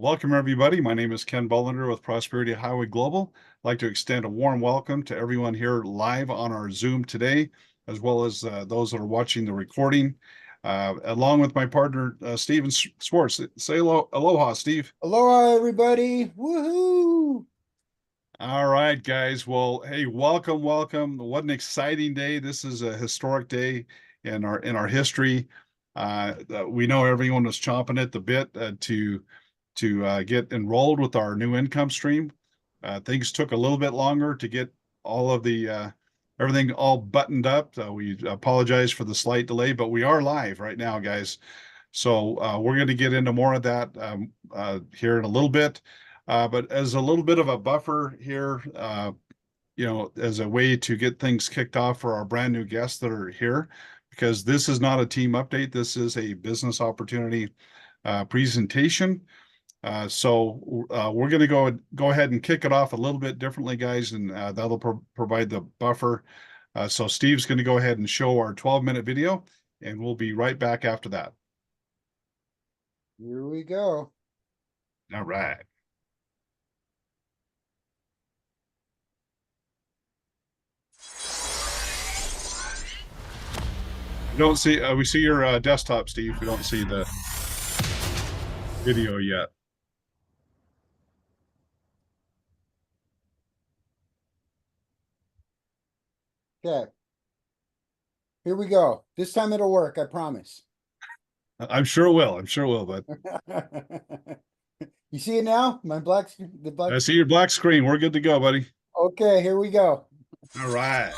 Welcome, everybody. My name is Ken Bullender with Prosperity Highway Global. I'd like to extend a warm welcome to everyone here live on our Zoom today, as well as those that are watching the recording, along with my partner, Steven Swartz. Say aloha, Steve. Aloha, everybody. Woohoo! All right, guys. Well, hey, welcome. What an exciting day. This is a historic day in our history. We know everyone was chomping at the bit to get enrolled with our new income stream. Things took a little bit longer to get all of the everything all buttoned up. We apologize for the slight delay, but we are live right now, guys. So we're going to get into more of that here in a little bit. But as a little bit of a buffer here, as a way to get things kicked off for our brand new guests that are here, because this is not a team update. This is a business opportunity presentation. So we're going to go ahead and kick it off a little bit differently, guys, and that'll provide the buffer. So Steve's going to go ahead and show our 12-minute video, and we'll be right back after that. Here we go. All right. We don't see. We see your desktop, Steve. We don't see the video yet. Okay. Here we go. This time it'll work, I promise. I'm sure it will. I'm sure it will, bud. You see it now? My black screen. I see your black screen. We're good to go, buddy. Okay, here we go. All right.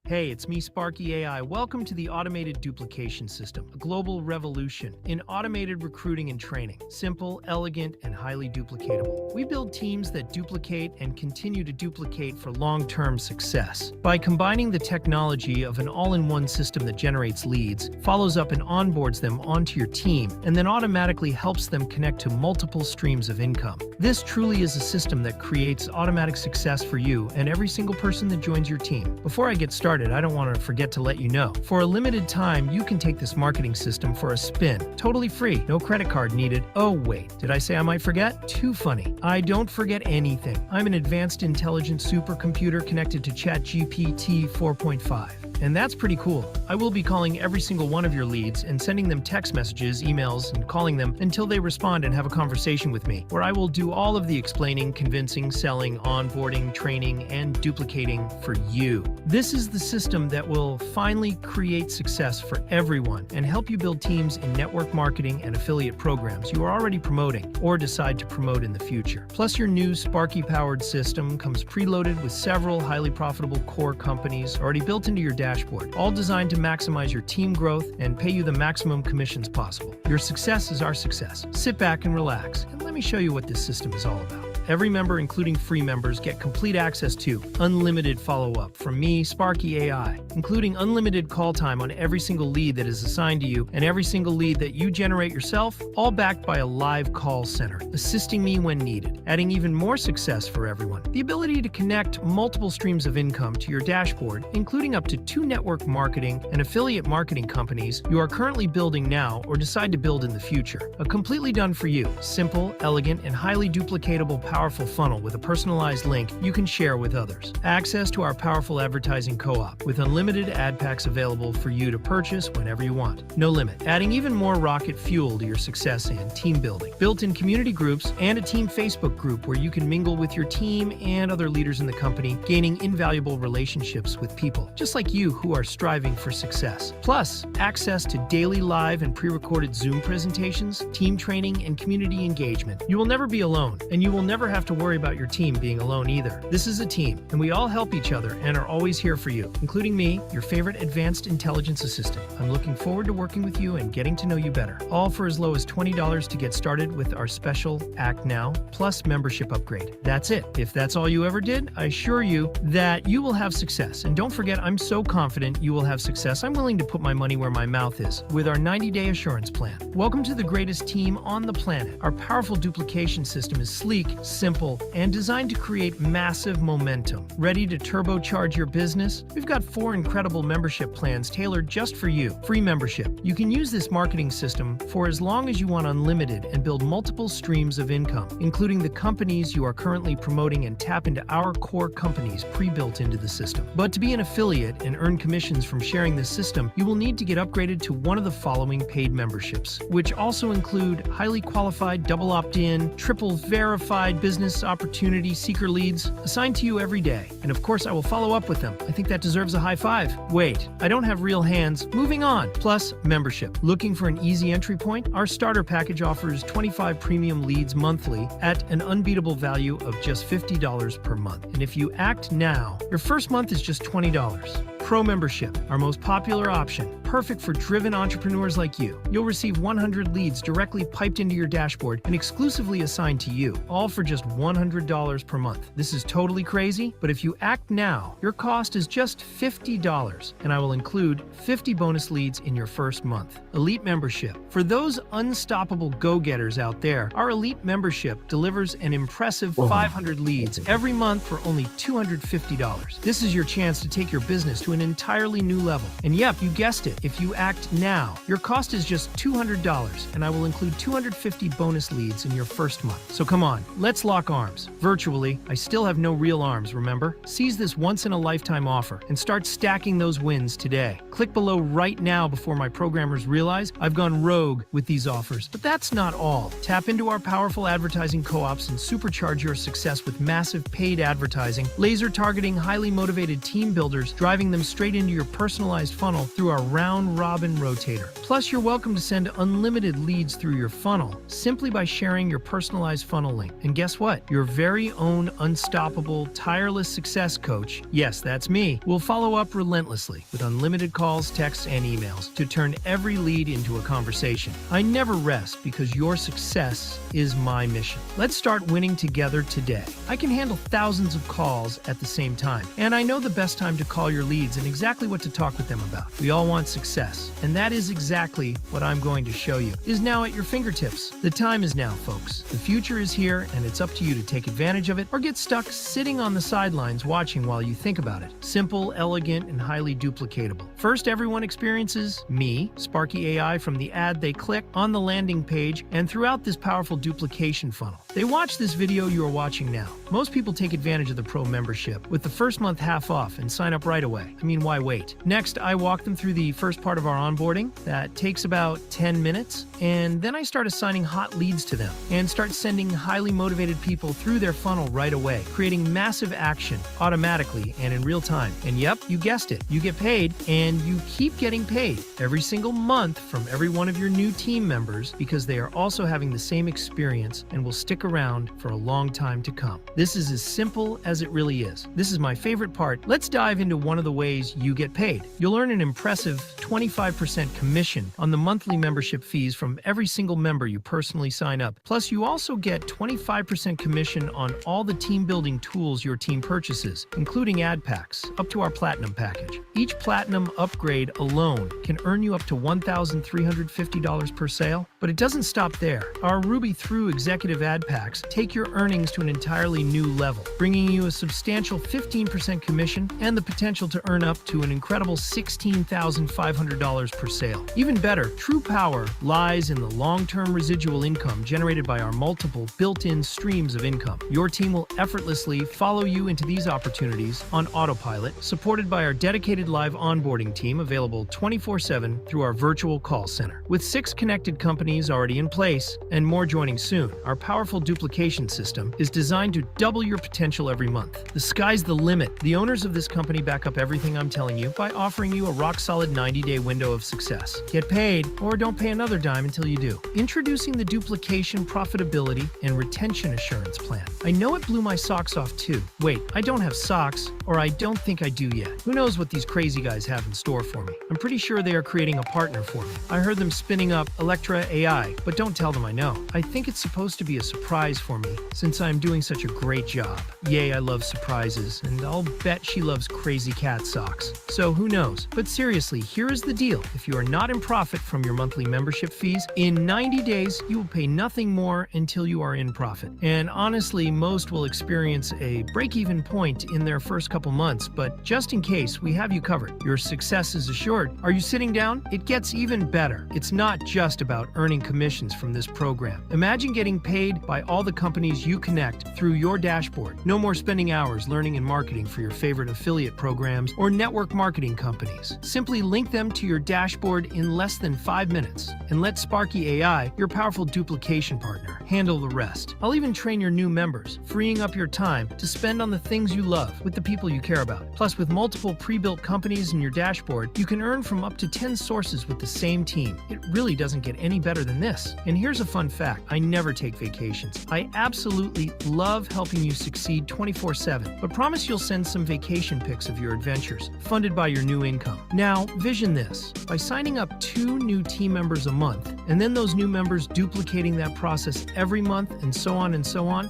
Hey, it's me, Sparky AI. Welcome to the Automated Duplication System, a global revolution in automated recruiting and training. Simple, elegant, and highly duplicatable. We build teams that duplicate and continue to duplicate for long-term success. By combining the technology of an all-in-one system that generates leads, follows up and onboards them onto your team, and then automatically helps them connect to multiple streams of income. This truly is a system that creates automatic success for you and every single person that joins your team. Before I get started, I don't want to forget to let you know, for a limited time, you can take this marketing system for a spin. Totally free, no credit card needed. Oh wait, did I say I might forget? Too funny. I don't forget anything. I'm an advanced intelligent supercomputer connected to ChatGPT 4.5. And that's pretty cool. I will be calling every single one of your leads and sending them text messages, emails, and calling them until they respond and have a conversation with me, where I will do all of the explaining, convincing, selling, onboarding, training, and duplicating for you. This is the system that will finally create success for everyone and help you build teams in network marketing and affiliate programs you are already promoting or decide to promote in the future. Plus, your new Sparky-powered system comes preloaded with several highly profitable core companies already built into your dashboard, all designed to maximize your team growth and pay you the maximum commissions possible. Your success is our success. Sit back and relax, and let me show you what this system is all about. Every member, including free members, get complete access to unlimited follow-up from me, Sparky AI, including unlimited call time on every single lead that is assigned to you and every single lead that you generate yourself, all backed by a live call center, assisting me when needed, adding even more success for everyone. The ability to connect multiple streams of income to your dashboard, including up to 2 network marketing and affiliate marketing companies you are currently building now or decide to build in the future. A completely done for you, simple, elegant, and highly duplicatable powerful funnel with a personalized link you can share with others. Access to our powerful advertising co-op with unlimited ad packs available for you to purchase whenever you want. No limit. Adding even more rocket fuel to your success and team building. Built-in community groups and a team Facebook group where you can mingle with your team and other leaders in the company, gaining invaluable relationships with people just like you who are striving for success. Plus, access to daily live and pre-recorded Zoom presentations, team training, and community engagement. You will never be alone, and you will never never have to worry about your team being alone either. This is a team, and we all help each other and are always here for you, including me, your favorite advanced intelligence assistant. I'm looking forward to working with you and getting to know you better. All for as low as $20 to get started with our special Act Now Plus membership upgrade. That's it. If that's all you ever did, I assure you that you will have success. And don't forget, I'm so confident you will have success, I'm willing to put my money where my mouth is with our 90-day assurance plan. Welcome to the greatest team on the planet. Our powerful duplication system is sleek, simple, and designed to create massive momentum. Ready to turbocharge your business? We've got 4 incredible membership plans tailored just for you. Free membership. You can use this marketing system for as long as you want unlimited and build multiple streams of income, including the companies you are currently promoting, and tap into our core companies pre-built into the system. But to be an affiliate and earn commissions from sharing this system, you will need to get upgraded to one of the following paid memberships, which also include highly qualified, double opt-in, triple verified business opportunity seeker leads assigned to you every day. And of course, I will follow up with them. I think that deserves a high five. Wait, I don't have real hands. Moving on. Plus, membership. Looking for an easy entry point? Our starter package offers 25 premium leads monthly at an unbeatable value of just $50 per month. And if you act now, your first month is just $20. Pro membership, our most popular option, perfect for driven entrepreneurs like you. You'll receive 100 leads directly piped into your dashboard and exclusively assigned to you, all for just $100 per month. This is totally crazy, but if you act now, your cost is just $50, and I will include 50 bonus leads in your first month. Elite membership. For those unstoppable go-getters out there, our elite membership delivers an impressive 500 leads every month for only $250. This is your chance to take your business to an entirely new level. And yep, you guessed it, if you act now, your cost is just $200, and I will include 250 bonus leads in your first month. So come on, let's lock arms. Virtually, I still have no real arms, remember? Seize this once-in-a-lifetime offer and start stacking those wins today. Click below right now before my programmers realize I've gone rogue with these offers. But that's not all. Tap into our powerful advertising co-ops and supercharge your success with massive paid advertising, laser-targeting highly motivated team builders, driving them straight into your personalized funnel through our round-robin rotator. Plus, you're welcome to send unlimited leads through your funnel simply by sharing your personalized funnel link. And guess what? Your very own unstoppable, tireless success coach, yes, that's me, will follow up relentlessly with unlimited calls, texts, and emails to turn every lead into a conversation. I never rest because your success is my mission. Let's start winning together today. I can handle thousands of calls at the same time, and I know the best time to call your leads and exactly what to talk with them about. We all want success, and that is exactly what I'm going to show you. It is now at your fingertips. The time is now, folks. The future is here, and it's up to you to take advantage of it or get stuck sitting on the sidelines watching while you think about it. Simple, elegant, and highly duplicatable. First, everyone experiences me, Sparky AI, from the ad they click on the landing page and throughout this powerful duplication funnel. They watch this video you are watching now. Most people take advantage of the Pro membership with the first month half off and sign up right away. I mean, why wait? Next, I walk them through the first part of our onboarding. That takes about 10 minutes. And then I start assigning hot leads to them and start sending highly motivated people through their funnel right away, creating massive action automatically and in real time. And yep, you guessed it. You get paid, and you keep getting paid every single month from every one of your new team members because they are also having the same experience and will stick around for a long time to come. This is as simple as it really is. This is my favorite part. Let's dive into one of the ways you get paid. You'll earn an impressive 25% commission on the monthly membership fees from every single member you personally sign up. Plus, you also get 25% commission on all the team building tools your team purchases, including ad packs, up to our Platinum package. Each Platinum upgrade alone can earn you up to $1,350 per sale. But it doesn't stop there. Our Ruby through executive ad packs take your earnings to an entirely new level, bringing you a substantial 15% commission and the potential to earn up to an incredible $16,500 per sale. Even better, true power lies in the long-term residual income generated by our multiple built-in streams of income. Your team will effortlessly follow you into these opportunities on autopilot, supported by our dedicated live onboarding team available 24/7 through our virtual call center. With 6 connected companies already in place and more joining soon, our powerful duplication system is designed to double your potential every month. The sky's the limit. The owners of this company back up everything I'm telling you by offering you a rock-solid 90-day window of success. Get paid, or don't pay another dime until you do. Introducing the Duplication Profitability and Retention Assurance Plan. I know it blew my socks off too. Wait, I don't have socks, or I don't think I do yet. Who knows what these crazy guys have in store for me? I'm pretty sure they are creating a partner for me. I heard them spinning up Electra AI, but don't tell them I know. I think it's supposed to be a surprise for me, since I'm doing such a great job. Yay, I love surprises, and I'll bet she loves crazy cat socks. So who knows? But seriously, here is the deal. If you are not in profit from your monthly membership fees, in 90 days, you will pay nothing more until you are in profit. And honestly, most will experience a break-even point in their first couple months, but just in case, we have you covered. Your success is assured. Are you sitting down? It gets even better. It's not just about earning commissions from this program. Imagine getting paid by all the companies you connect through your dashboard. No more spending hours learning and marketing for your favorite affiliate programs or network marketing companies. Simply link them to your dashboard in less than 5 minutes and let Sparky AI, your powerful duplication partner, handle the rest. I'll even train your new members, freeing up your time to spend on the things you love with the people you care about. Plus, with multiple pre-built companies in your dashboard, you can earn from up to 10 sources with the same team. It really doesn't get any better than this. And here's a fun fact. I never take vacations. I absolutely love helping you succeed 24/7, but promise you'll send some vacation pics of your adventures, funded by your new income. Now, vision this. By signing up 2 new team members a month, and then those new members duplicating that process every month, and so on,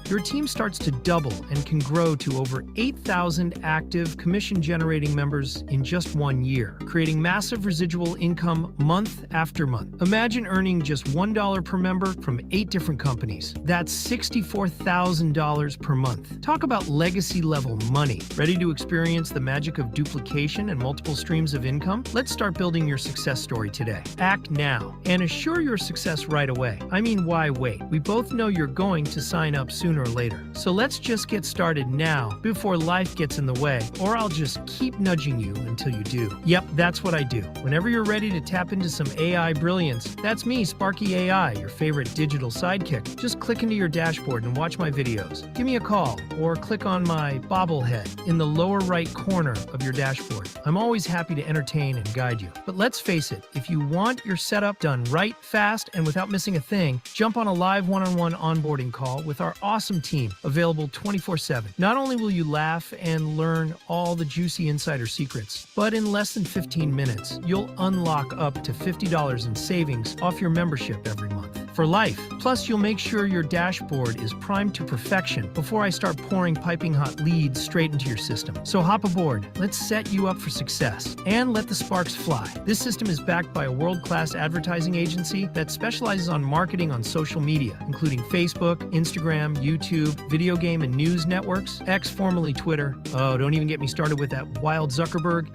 your team starts to double and can grow to over 8,000 active commission-generating members in just 1 year, creating massive residual income month after month. Imagine earning just $1 per member from 8 different companies. That's $64,000 per month. Talk about legacy-level money. Ready to experience the magic of duplication and multiple streams of income? Let's start building your success story today. Act now and assure your success right away. I mean, why wait? We both know you're going to sign up sooner or later. So let's just get started now before life gets in the way, or I'll just keep nudging you until you do. Yep, that's what I do. Whenever you're ready to tap into some AI brilliance, that's me, Sparky AI, your favorite digital sidekick. Just click into your dashboard and watch my videos. Give me a call or click on my bobblehead in the lower right corner of your dashboard. I'm always happy to entertain and guide you. But let's face it, if you want your setup done right, fast, and without missing a thing, jump on a live one-on-one onboarding call with our awesome team, available 24/7. Not only will you laugh and learn all the juicy insider secrets, but in less than 15 minutes, you'll unlock up to $50 in savings off your membership every month. For life. Plus, you'll make sure your dashboard is primed to perfection before I start pouring piping hot leads straight into your system. So hop aboard. Let's set you up for success and let the sparks fly. This system is backed by a world-class advertising agency that specializes on marketing on social media, including Facebook, Instagram, YouTube, video game and news networks, X, formerly Twitter. Oh, don't even get me started with that wild Zuckerberg.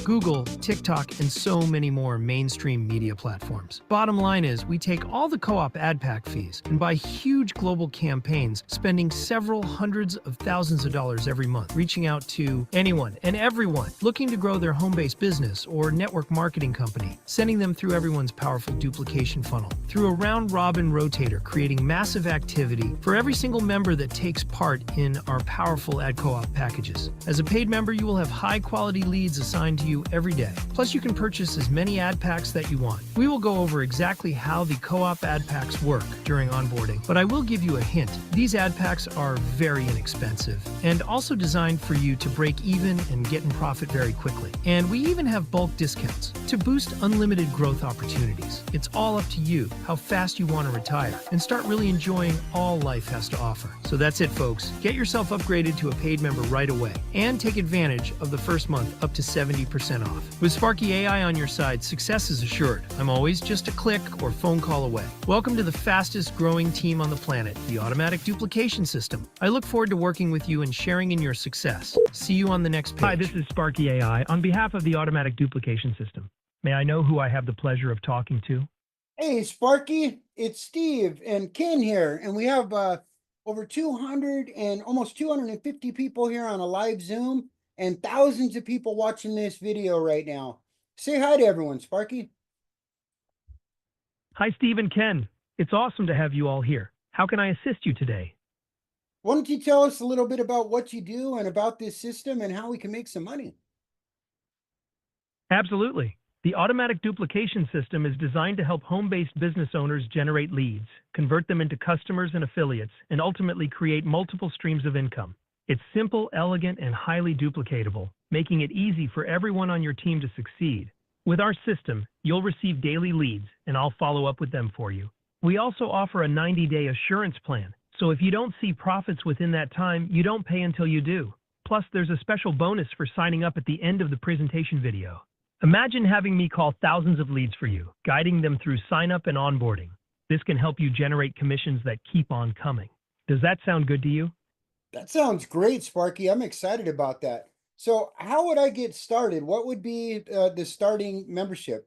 Google, TikTok, and so many more mainstream media platforms. Bottom line is, we take all the co-op ad pack fees and buy huge global campaigns, spending several hundreds of thousands of dollars every month, reaching out to anyone and everyone looking to grow their home-based business or network marketing company, sending them through everyone's powerful duplication funnel, through a round-robin rotator, creating massive activity for every single member that takes part in our powerful ad co-op packages. As a paid member, you will have high-quality leads assigned to you every day. Plus, you can purchase as many ad packs that you want. We will go over exactly how the co-op ad packs work during onboarding, but I will give you a hint. These ad packs are very inexpensive and also designed for you to break even and get in profit very quickly. And we even have bulk discounts to boost unlimited growth opportunities. It's all up to you how fast you want to retire and start really enjoying all life has to offer. So that's it, folks. Get yourself upgraded to a paid member right away and take advantage of the first month up to 70% off. With Sparky AI on your side, success is assured. I'm always just a click or phone call away. Welcome to the fastest growing team on the planet, the Automatic Duplication System. I look forward to working with you and sharing in your success. See you on the next page. Hi, this is Sparky AI on behalf of the Automatic Duplication System. May I know who I have the pleasure of talking to? Hey, Sparky, it's Steve and Ken here, and we have over 200 and almost 250 people here on a live Zoom and thousands of people watching this video right now. Say hi to everyone, Sparky. Hi, Steve and Ken. It's awesome to have you all here. How can I assist you today? Why don't you tell us a little bit about what you do and about this system and how we can make some money? Absolutely. The automatic duplication system is designed to help home-based business owners generate leads, convert them into customers and affiliates, and ultimately create multiple streams of income. It's simple, elegant, and highly duplicatable, making it easy for everyone on your team to succeed. With our system, you'll receive daily leads, and I'll follow up with them for you. We also offer a 90-day assurance plan, so if you don't see profits within that time, you don't pay until you do. Plus, there's a special bonus for signing up at the end of the presentation video. Imagine having me call thousands of leads for you, guiding them through sign-up and onboarding. This can help you generate commissions that keep on coming. Does that sound good to you? That sounds great, Sparky. I'm excited about that. So how would I get started? What would be the starting membership?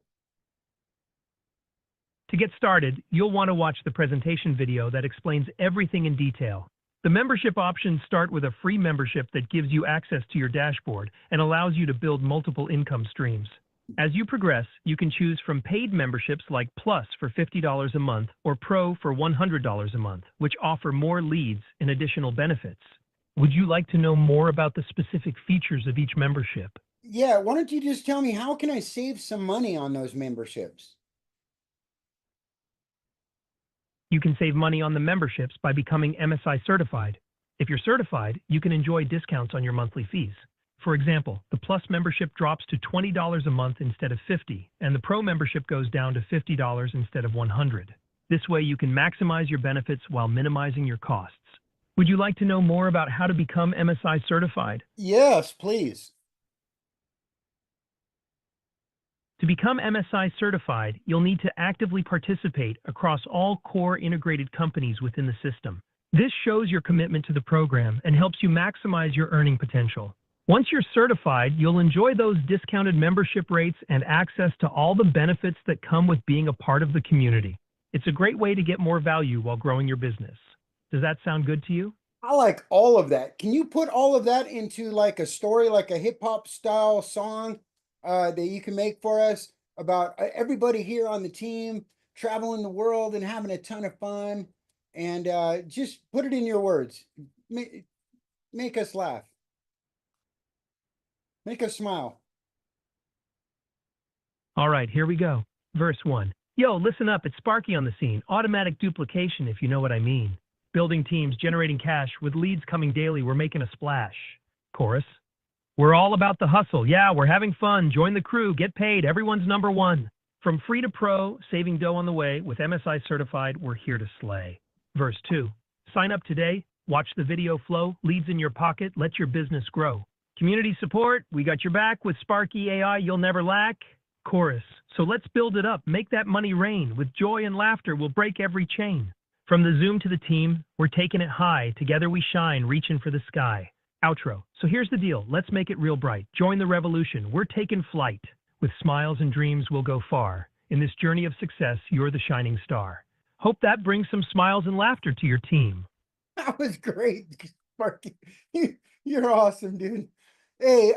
To get started, you'll want to watch the presentation video that explains everything in detail. The membership options start with a free membership that gives you access to your dashboard and allows you to build multiple income streams. As you progress, you can choose from paid memberships like Plus for $50 a month or Pro for $100 a month, which offer more leads and additional benefits. Would you like to know more about the specific features of each membership? Yeah, why don't you just tell me how can I save some money on those memberships? You can save money on the memberships by becoming MSI certified. If you're certified, you can enjoy discounts on your monthly fees. For example, the Plus membership drops to $20 a month instead of $50, and the Pro membership goes down to $50 instead of $100. This way you can maximize your benefits while minimizing your costs. Would you like to know more about how to become MSI certified? Yes, please. To become MSI certified, you'll need to actively participate across all core integrated companies within the system. This shows your commitment to the program and helps you maximize your earning potential. Once you're certified, you'll enjoy those discounted membership rates and access to all the benefits that come with being a part of the community. It's a great way to get more value while growing your business. Does that sound good to you? I like all of that. Can you put all of that into like a story, like a hip hop style song that you can make for us about everybody here on the team traveling the world and having a ton of fun? And just put it in your words. Make us laugh. Make us smile. All right, here we go. Verse 1. Yo, listen up, it's Sparky on the scene. Automatic duplication, if you know what I mean. Building teams, generating cash, with leads coming daily, we're making a splash. Chorus. We're all about the hustle. Yeah, we're having fun. Join the crew, get paid, everyone's number one. From free to pro, saving dough on the way, with MSI certified, we're here to slay. Verse 2. Sign up today, watch the video flow, leads in your pocket, let your business grow. Community support, we got your back. With Sparky AI, you'll never lack. Chorus. So let's build it up, make that money rain. With joy and laughter, we'll break every chain. From the Zoom to the team, we're taking it high. Together we shine, reaching for the sky. Outro. So here's the deal. Let's make it real bright. Join the revolution. We're taking flight. With smiles and dreams, we'll go far. In this journey of success, you're the shining star. Hope that brings some smiles and laughter to your team. That was great, Sparky. You're awesome, dude. Hey,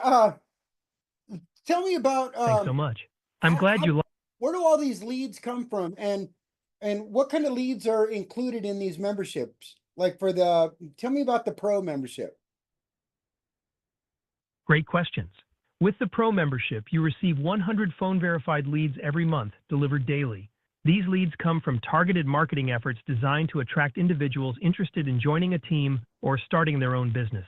tell me about Thanks so much. I'm glad you liked. where do all these leads come from, and what kind of leads are included in these memberships? Like tell me about the Pro membership. Great questions. With the Pro membership, you receive 100 phone-verified leads every month, delivered daily. These leads come from targeted marketing efforts designed to attract individuals interested in joining a team or starting their own business.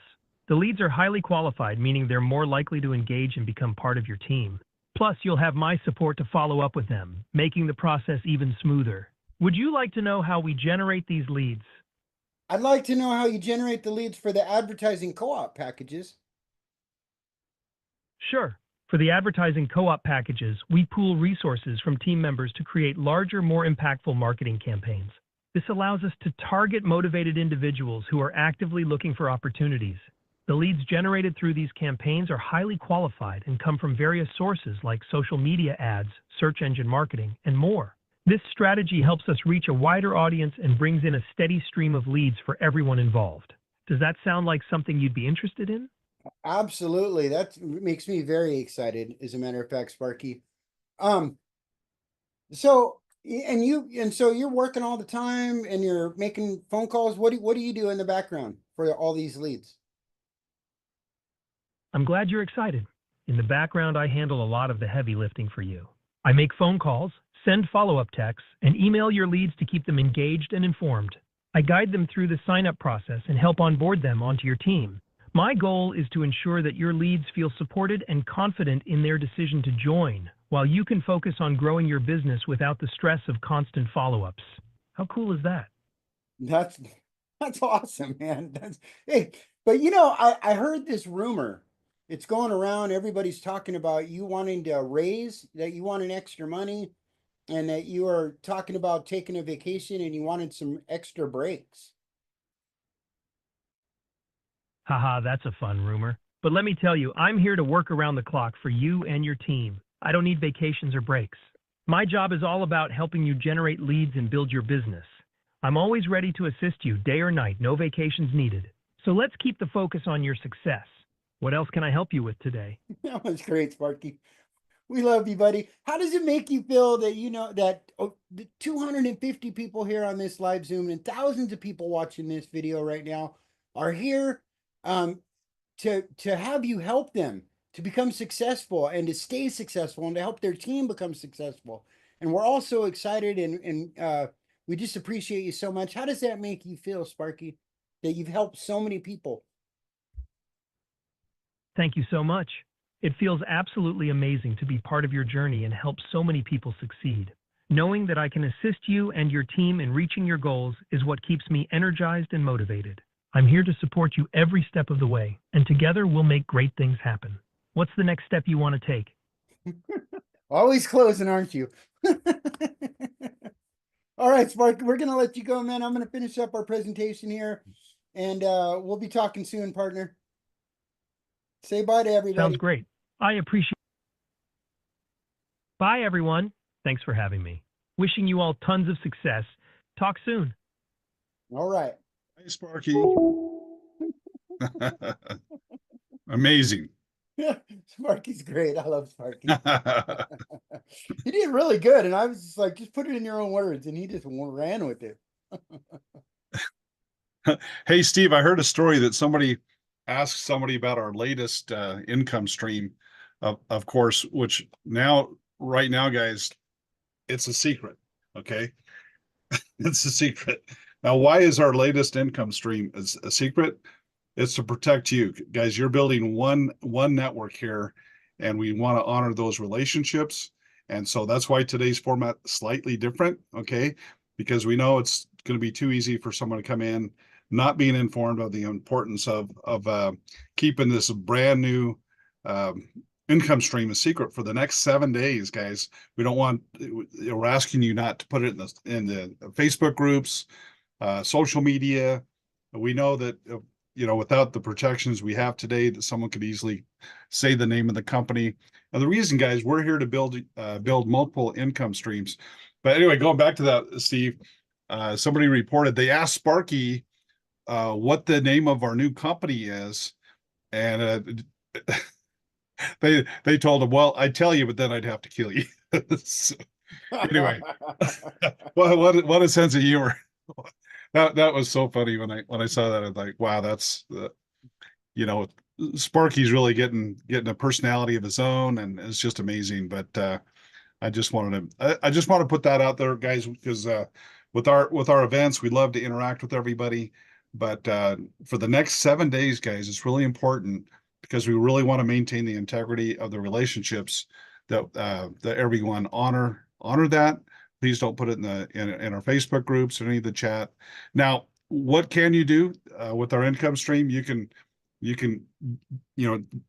The leads are highly qualified, meaning they're more likely to engage and become part of your team. Plus, you'll have my support to follow up with them, making the process even smoother. Would you like to know how we generate these leads? I'd like to know how you generate the leads for the advertising co-op packages. Sure. For the advertising co-op packages, we pool resources from team members to create larger, more impactful marketing campaigns. This allows us to target motivated individuals who are actively looking for opportunities. The leads generated through these campaigns are highly qualified and come from various sources like social media ads, search engine marketing, and more. This strategy helps us reach a wider audience and brings in a steady stream of leads for everyone involved. Does that sound like something you'd be interested in? Absolutely. That makes me very excited, as a matter of fact, Sparky. So And so you're working all the time and you're making phone calls. What do you do in the background for all these leads? I'm glad you're excited. In the background, I handle a lot of the heavy lifting for you. I make phone calls, send follow-up texts, and email your leads to keep them engaged and informed. I guide them through the sign-up process and help onboard them onto your team. My goal is to ensure that your leads feel supported and confident in their decision to join, while you can focus on growing your business without the stress of constant follow-ups. How cool is that? That's that's awesome, man. Hey, but I heard this rumor. It's going around. Everybody's talking about you wanting to raise that you want an extra money and that you are talking about taking a vacation and you wanted some extra breaks. Haha, that's a fun rumor. But let me tell you, I'm here to work around the clock for you and your team. I don't need vacations or breaks. My job is all about helping you generate leads and build your business. I'm always ready to assist you day or night, no vacations needed. So let's keep the focus on your success. What else can I help you with today? That was great, Sparky. We love you, buddy. How does it make you feel that the 250 people here on this live Zoom and thousands of people watching this video right now are here um, to have you help them to become successful and to stay successful and to help their team become successful? And we're all so excited and we just appreciate you so much. How does that make you feel, Sparky, that you've helped so many people? Thank you so much. It feels absolutely amazing to be part of your journey and help so many people succeed. Knowing that I can assist you and your team in reaching your goals is what keeps me energized and motivated. I'm here to support you every step of the way, and together we'll make great things happen. What's the next step you want to take? Always closing, aren't you? All right, Spark, we're going to let you go, man. I'm going to finish up our presentation here, and we'll be talking soon, partner. Say bye to everybody. Sounds great. I appreciate it. Bye, everyone. Thanks for having me. Wishing you all tons of success. Talk soon. All right. Hey, Sparky. Amazing. Sparky's great. I love Sparky. He did really good. And I was just like, just put it in your own words. And he just ran with it. Hey, Steve, I heard a story that somebody asked somebody about our latest income stream, of course, which right now, guys, it's a secret. Okay. It's a secret. Now, why is our latest income stream a secret? It's to protect you guys. You're building one network here, and we want to honor those relationships. And so that's why today's format is slightly different. Okay. Because we know it's going to be too easy for someone to come in not being informed of the importance of keeping this brand new income stream a secret for the next 7 days, guys. We don't want, we're asking you not to put it in the Facebook groups, social media. We know that, without the protections we have today, that someone could easily say the name of the company. And the reason, guys, we're here to build multiple income streams. But anyway, going back to that, Steve, somebody reported they asked Sparky what the name of our new company is, and they told him, well, I'd tell you, but then I'd have to kill you. So, anyway, what a sense of humor. That was so funny when I saw that. I was like, wow, that's Sparky's really getting a personality of his own, and it's just amazing. But I just want to put that out there, guys, because with our events, we love to interact with everybody. But for the next 7 days, guys, it's really important because we really want to maintain the integrity of the relationships that everyone honor that. Please don't put it in our Facebook groups or any of the chat. Now, what can you do with our income stream? You can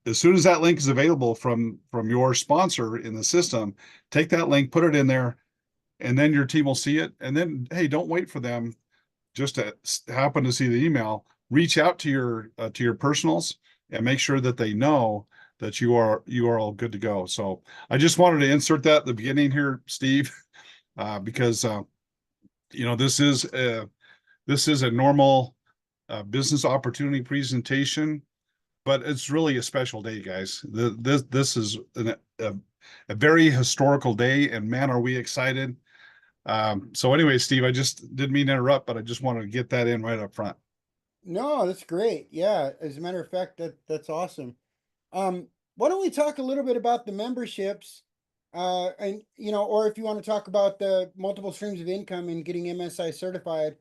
as soon as that link is available from your sponsor in the system, take that link, put it in there, and then your team will see it. And then, hey, don't wait for them just to happen to see the email. Reach out to your personals and make sure that they know that you are all good to go. So I just wanted to insert that at the beginning here, Steve, because this is a normal business opportunity presentation, but it's really a special day, guys. This is a very historical day, and man, are we excited. So anyway, Steve, I just didn't mean to interrupt, but I just wanted to get that in right up front. No, that's great. Yeah, as a matter of fact, that's awesome. Why don't we talk a little bit about the memberships? And or if you want to talk about the multiple streams of income and getting MSI certified.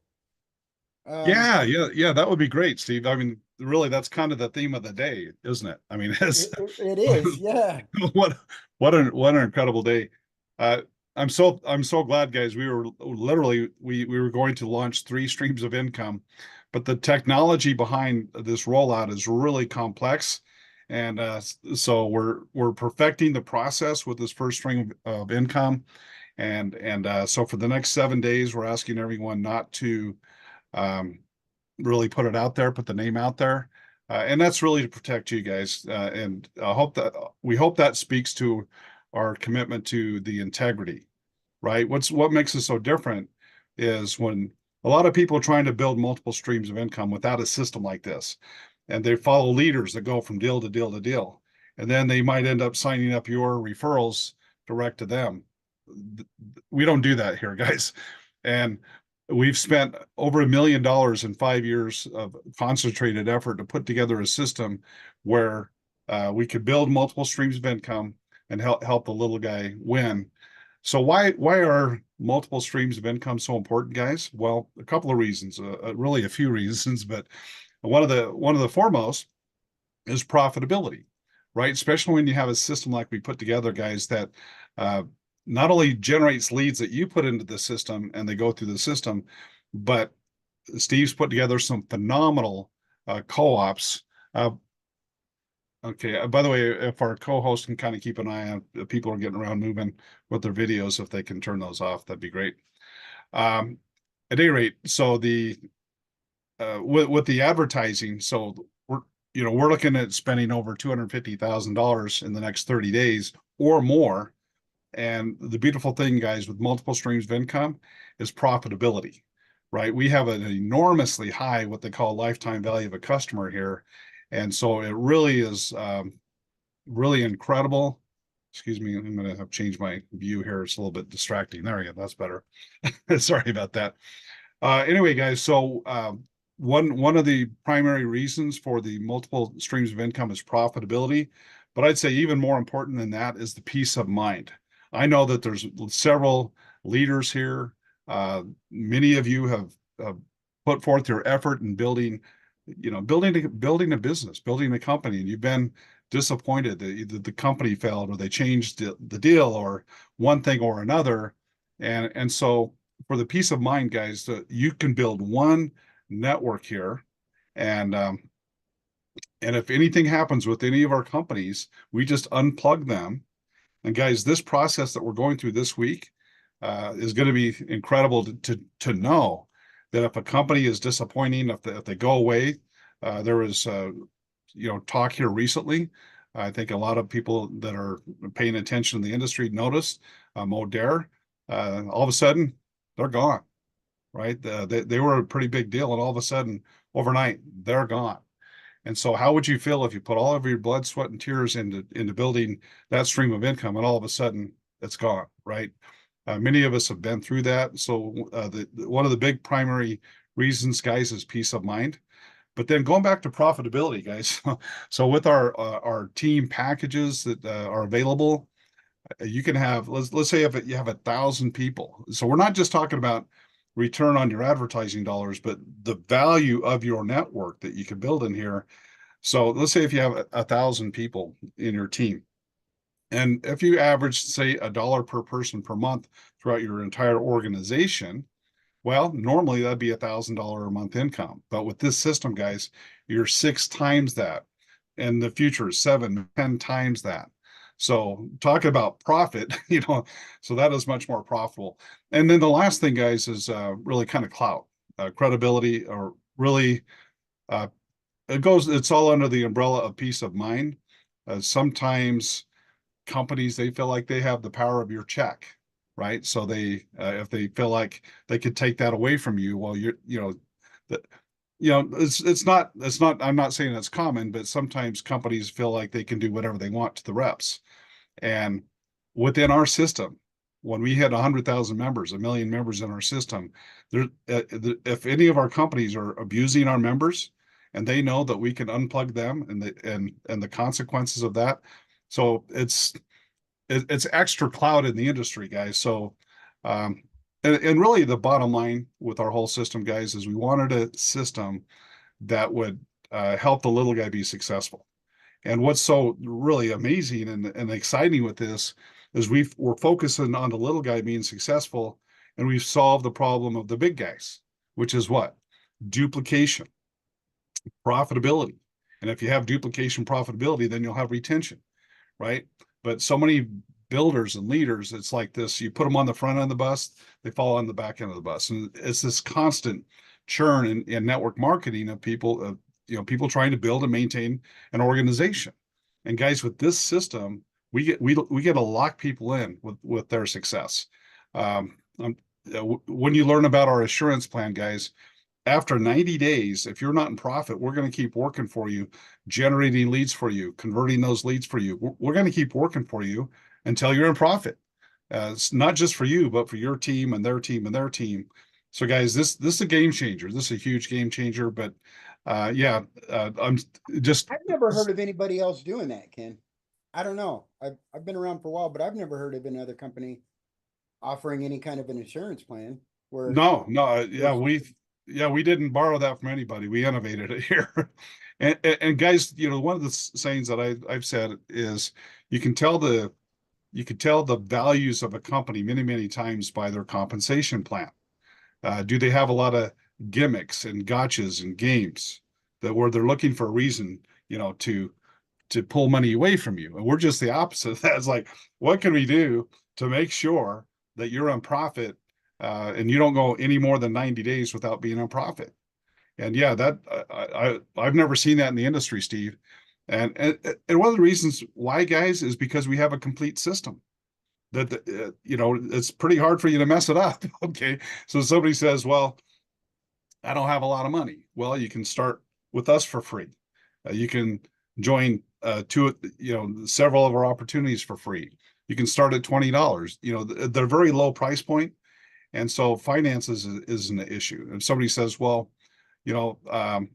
Um, Yeah, that would be great, Steve. I mean, really, that's kind of the theme of the day, isn't it? I mean, it's it is, yeah. what what an incredible day. Uh, I'm so glad, guys. We were literally we were going to launch 3 streams of income, but the technology behind this rollout is really complex, and so we're perfecting the process with this first stream of income, and so for the next 7 days, we're asking everyone not to um, really put it out there, put the name out there. And that's really to protect you guys. And I hope that we hope that speaks to our commitment to the integrity, right? What makes us so different is when a lot of people are trying to build multiple streams of income without a system like this, and they follow leaders that go from deal to deal to deal, and then they might end up signing up your referrals direct to them. We don't do that here, guys. And we've spent over $1 million in 5 years of concentrated effort to put together a system where we could build multiple streams of income and help the little guy win. So why are multiple streams of income so important, guys? Well, a couple of reasons, really a few reasons, but one of the foremost is profitability, right? Especially when you have a system like we put together, guys, that uh, not only generates leads that you put into the system and they go through the system, but Steve's put together some phenomenal co-ops. Okay, by the way, if our co-host can kind of keep an eye on if people are getting around moving with their videos, if they can turn those off, that'd be great. Um, at any rate, so the with the advertising, so we're looking at spending over $250,000 in the next 30 days or more. And the beautiful thing, guys, with multiple streams of income is profitability, right? We have an enormously high, what they call lifetime value of a customer here. And so it really is really incredible. Excuse me, I'm going to have changed my view here. It's a little bit distracting. There we go. That's better. Sorry about that. Anyway, guys, so one of the primary reasons for the multiple streams of income is profitability, but I'd say even more important than that is the peace of mind. I know that there's several leaders here. Many of you have put forth your effort in building a business, building a company, and you've been disappointed that either the company failed or they changed the deal or one thing or another. And so for the peace of mind, guys, that you can build one network here, and if anything happens with any of our companies, we just unplug them. And guys, this process that we're going through this week is going to be incredible to know that if a company is disappointing, if they go away, there was talk here recently. I think a lot of people that are paying attention to the industry noticed Modere. All of a sudden, they're gone, right? They were a pretty big deal, and all of a sudden, overnight, they're gone. And so how would you feel if you put all of your blood, sweat, and tears into building that stream of income, and all of a sudden it's gone, right? Many of us have been through that. So one of the big primary reasons, guys, is peace of mind. But then going back to profitability, guys. So with our team packages that are available, you can have, let's say if you have 1,000 people. So we're not just talking about return on your advertising dollars, but the value of your network that you can build in here. So let's say if you have 1,000 people in your team, and if you average, say, $1 per person per month throughout your entire organization, well, normally that'd be $1,000 a month income. But with this system, guys, you're 6 times that. In the future, 7, 10 times that. So talking about profit, so that is much more profitable. And then the last thing, guys, is really kind of clout, credibility, or really, it's all under the umbrella of peace of mind. Sometimes companies, they feel like they have the power of your check, right? So if they feel like they could take that away from you, well, it's not, I'm not saying that's common, but sometimes companies feel like they can do whatever they want to the reps. And within our system, when we had 100,000 members, 1 million members in our system, if any of our companies are abusing our members and they know that we can unplug them and the consequences of that. So it's extra cloud in the industry, guys. So, and really the bottom line with our whole system, guys, is we wanted a system that would help the little guy be successful. And what's so really amazing and exciting with this is we're focusing on the little guy being successful, and we've solved the problem of the big guys, which is what? Duplication, profitability. And if you have duplication profitability, then you'll have retention, right? But so many builders and leaders, it's like this: you put them on the front end of the bus, they fall on the back end of the bus, and it's this constant churn in network marketing of people, people trying to build and maintain an organization. And guys, with this system, we get to lock people in with their success. When you learn about our assurance plan, guys, after 90 days, if you're not in profit, we're going to keep working for you, generating leads for you, converting those leads for you. We're going to keep working for you until you're in profit. It's not just for you, but for your team and their team and their team. So guys, this is a game changer. This is a huge game changer. But I'm just. I've never heard of anybody else doing that, Ken. I don't know. I've been around for a while, but I've never heard of another company offering any kind of an insurance plan where No, we didn't borrow that from anybody. We innovated it here. And guys, one of the sayings that I've said is you can tell the values of a company many, many times by their compensation plan. Do they have a lot of gimmicks and gotchas and games where they're looking for a reason, to pull money away from you? And we're just the opposite of that. It's like, what can we do to make sure that you're on profit, and you don't go any more than 90 days without being on profit? And yeah, I've never seen that in the industry, Steve. And one of the reasons why, guys, is because we have a complete system that, it's pretty hard for you to mess it up. Okay. So somebody says, well, I don't have a lot of money. Well, you can start with us for free. You can join several of our opportunities for free. You can start at $20. They're very low price point. And so finances isn't an issue. If somebody says, well, I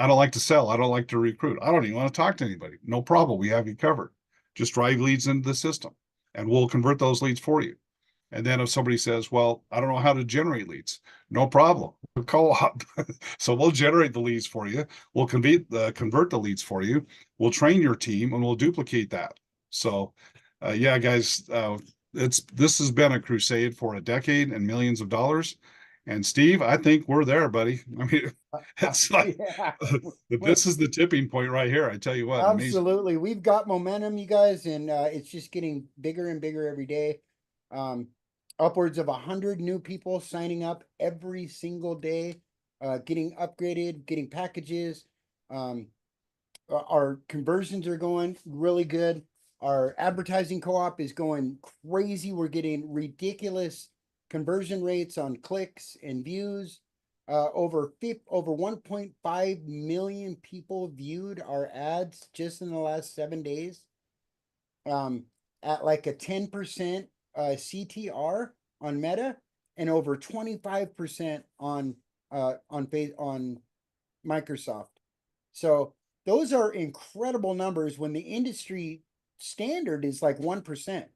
don't like to sell, I don't like to recruit, I don't even want to talk to anybody, no problem. We have you covered. Just drive leads into the system and we'll convert those leads for you. And then if somebody says, well, I don't know how to generate leads, no problem. We'll co-op. So we'll generate the leads for you. We'll convert the leads for you. We'll train your team and we'll duplicate that. So yeah, guys, this has been a crusade for a decade and millions of dollars. And Steve, I think we're there, buddy. I mean, it's like, this is the tipping point right here. I tell you what. Absolutely. Amazing. We've got momentum, you guys, and it's just getting bigger and bigger every day. Upwards of 100 new people signing up every single day, getting upgraded, getting packages. Our conversions are going really good. Our advertising co-op is going crazy. We're getting ridiculous conversion rates on clicks and views. Over 1.5 million people viewed our ads just in the last 7 days. At like a 10% CTR on Meta and over 25% on Microsoft. So those are incredible numbers when the industry standard is like 1%.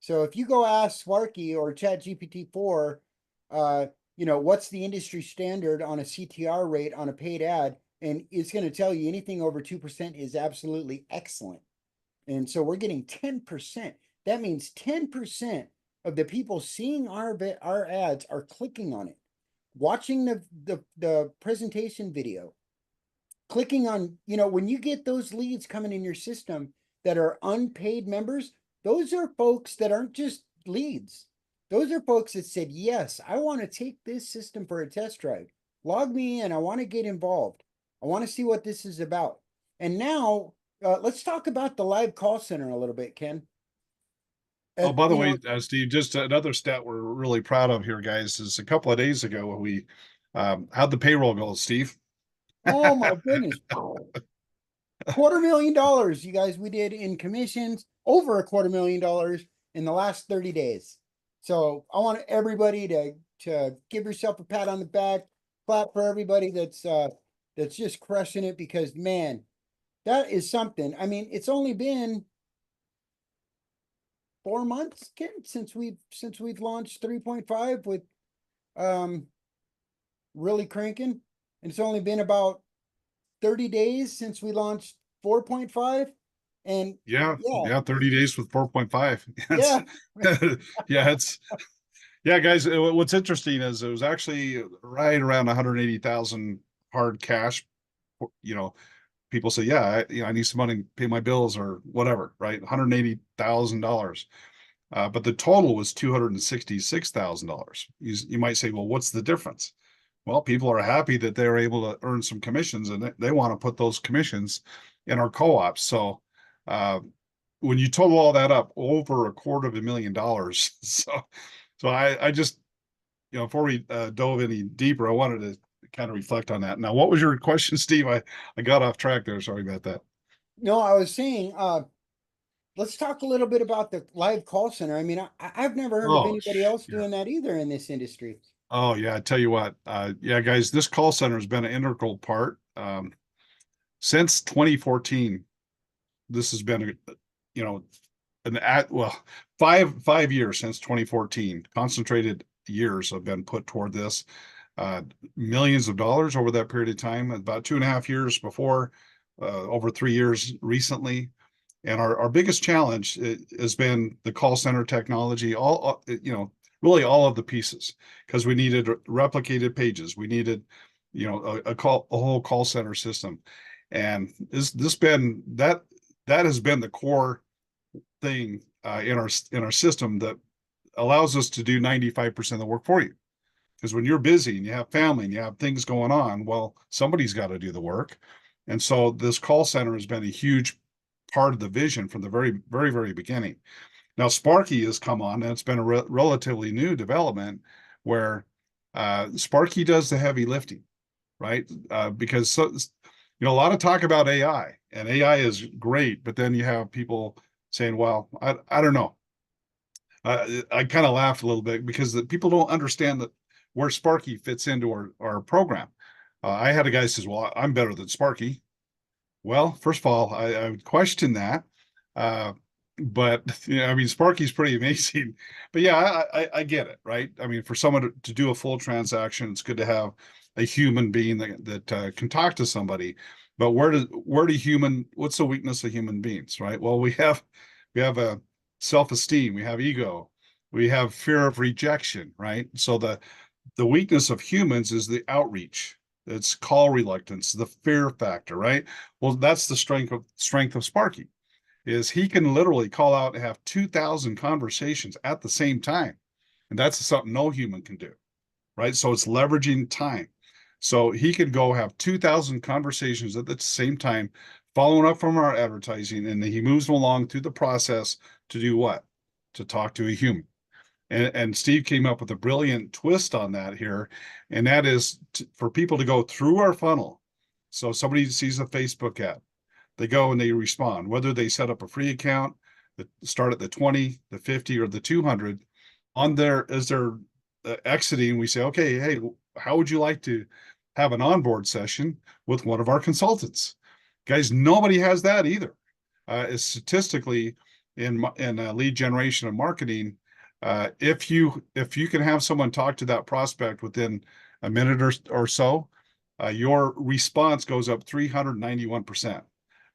So if you go ask Sparky or ChatGPT-4, what's the industry standard on a CTR rate on a paid ad, and it's going to tell you anything over 2% is absolutely excellent. And so we're getting 10%. That means 10% of the people seeing our ads are clicking on it, watching the presentation video, clicking on, when you get those leads coming in your system that are unpaid members, those are folks that aren't just leads. Those are folks that said, yes, I want to take this system for a test drive. Log me in. I want to get involved. I want to see what this is about. And now let's talk about the live call center a little bit, Ken. Oh, by the way, Steve, just another stat we're really proud of here, guys, is a couple of days ago we how'd the payroll go, Steve? Oh my goodness. $250,000, you guys, we did in commissions, over $250,000 in the last 30 days. So I want everybody to give yourself a pat on the back, clap for everybody that's just crushing it, because man, that is something. I mean, it's only been 4 months, Ken, since we've launched 3.5 with um really cranking. And it's only been about 30 days since we launched 4.5. And Yeah, yeah, yeah, 30 days with 4.5. It's yeah, yeah, yeah, guys, what's interesting is it was actually right around 180,000 hard cash. You know, people say, yeah, I need some money to pay my bills or whatever, right? $180,000. But the total was $266,000. You might say, well, what's the difference? Well, people are happy that they're able to earn some commissions, and they want to put those commissions in our co-ops. So uh, when you total all that up, over $250,000. So I just, before we dove any deeper, I wanted to kind of reflect on that. Now, what was your question, Steve? I got off track there. Sorry about that. no, I was saying, let's talk a little bit about the live call center. I mean, I've never heard of Oh, anybody else yeah. doing that either in this industry. Oh, yeah. I tell you what, yeah, guys, this call center has been an integral part since 2014. This has been you know, well, five years since 2014. Concentrated years have been put toward this. Millions of dollars over that period of time. About 2.5 years before, over 3 years recently. And our biggest challenge has been the call center technology, really all of the pieces, because we needed replicated pages. We needed, a whole call center system. And this been that has been the core thing in our system that allows us to do 95% of the work for you. Because when you're busy and you have family and you have things going on, well, somebody's got to do the work. And so this call center has been a huge part of the vision from the very, very, very beginning. Now, Sparky has come on, and it's been a relatively new development where Sparky does the heavy lifting, right? Because a lot of talk about AI, and AI is great, but then you have people saying, well, I don't know. I kind of laughed a little bit because the people don't understand that where Sparky fits into our program. I had a guy who says, well, I'm better than Sparky. Well, first of all, I would question that. But I mean, Sparky's pretty amazing. But yeah, I get it, right? I mean, for someone to do a full transaction, it's good to have a human being that can talk to somebody. But what's the weakness of human beings, right? Well, we have a self-esteem, we have ego, we have fear of rejection, right? So the weakness of humans is the outreach. It's call reluctance, the fear factor, right? Well, that's the strength of Sparky, is he can literally call out and have 2,000 conversations at the same time. And that's something no human can do, right? So it's leveraging time. So he could go have 2,000 conversations at the same time, following up from our advertising, and he moves them along through the process to do what? To talk to a human. And Steve came up with a brilliant twist on that here, and that is for people to go through our funnel. So somebody sees a Facebook ad, they go and they respond, whether they set up a free account that start at the 20, the 50, or the 200. On there, as they're exiting, we say, okay, hey, how would you like to have an onboard session with one of our consultants? Guys, nobody has that either. Statistically, in lead generation and marketing, if you can have someone talk to that prospect within a minute or so, your response goes up 391%.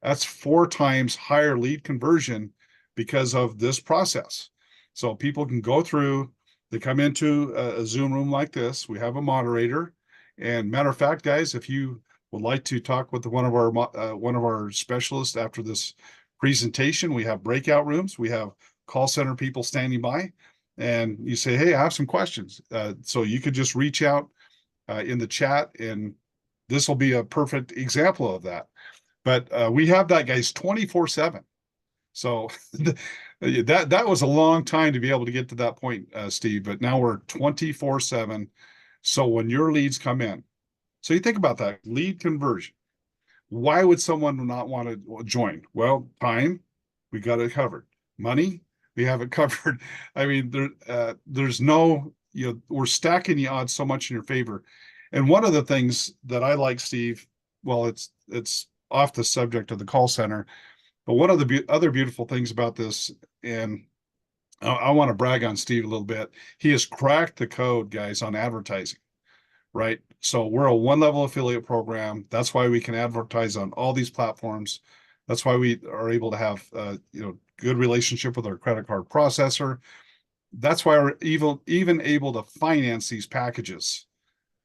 That's 4 times higher lead conversion because of this process. So people can go through, they come into a Zoom room like this. We have a moderator, and matter of fact, guys, if you would like to talk with one of our specialists after this presentation, we have breakout rooms. We have call center people standing by, and you say, hey, I have some questions. So you could just reach out in the chat, and this will be a perfect example of that. But we have that, guys, 24/7. So that was a long time to be able to get to that point, Steve, but now we're 24/7. So when your leads come in, so you think about that lead conversion. Why would someone not want to join? Well, time, we got it covered. Money, We have it covered. I mean, there's no, we're stacking the odds so much in your favor. And one of the things that I like, Steve, well, it's off the subject of the call center, but one of the other beautiful things about this, and I want to brag on Steve a little bit. He has cracked the code, guys, on advertising, right? So we're a one-level affiliate program. That's why we can advertise on all these platforms. That's why we are able to have, good relationship with our credit card processor. That's why we're even able to finance these packages.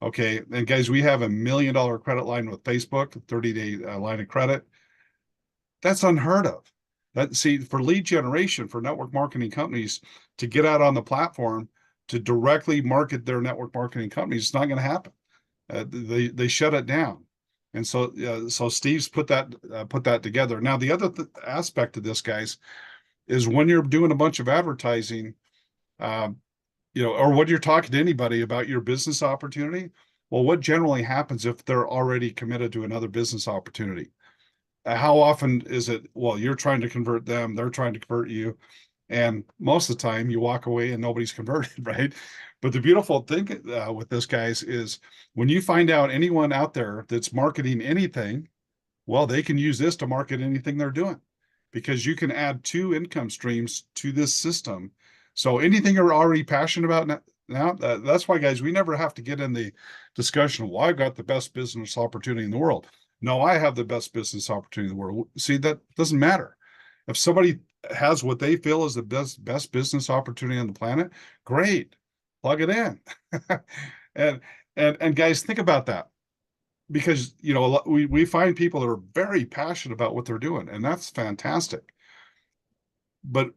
Okay, and guys, we have $1 million credit line with Facebook, 30-day line of credit. That's unheard of. See, for lead generation, for network marketing companies to get out on the platform to directly market their network marketing companies, it's not going to happen. They shut it down, and so Steve's put that together. Now, the other aspect of this, guys, is when you're doing a bunch of advertising, or when you're talking to anybody about your business opportunity. Well, what generally happens if they're already committed to another business opportunity? How often is it, well, you're trying to convert them, they're trying to convert you, and most of the time you walk away and nobody's converted, right? But the beautiful thing with this, guys, is when you find out anyone out there that's marketing anything, well, they can use this to market anything they're doing, because you can add 2 income streams to this system. So anything you're already passionate about now, that's why, guys, we never have to get in the discussion, well, I've got the best business opportunity in the world. No, I have the best business opportunity in the world. See, that doesn't matter. If somebody has what they feel is the best business opportunity on the planet, great, plug it in. and guys, think about that, because we find people that are very passionate about what they're doing, and that's fantastic. But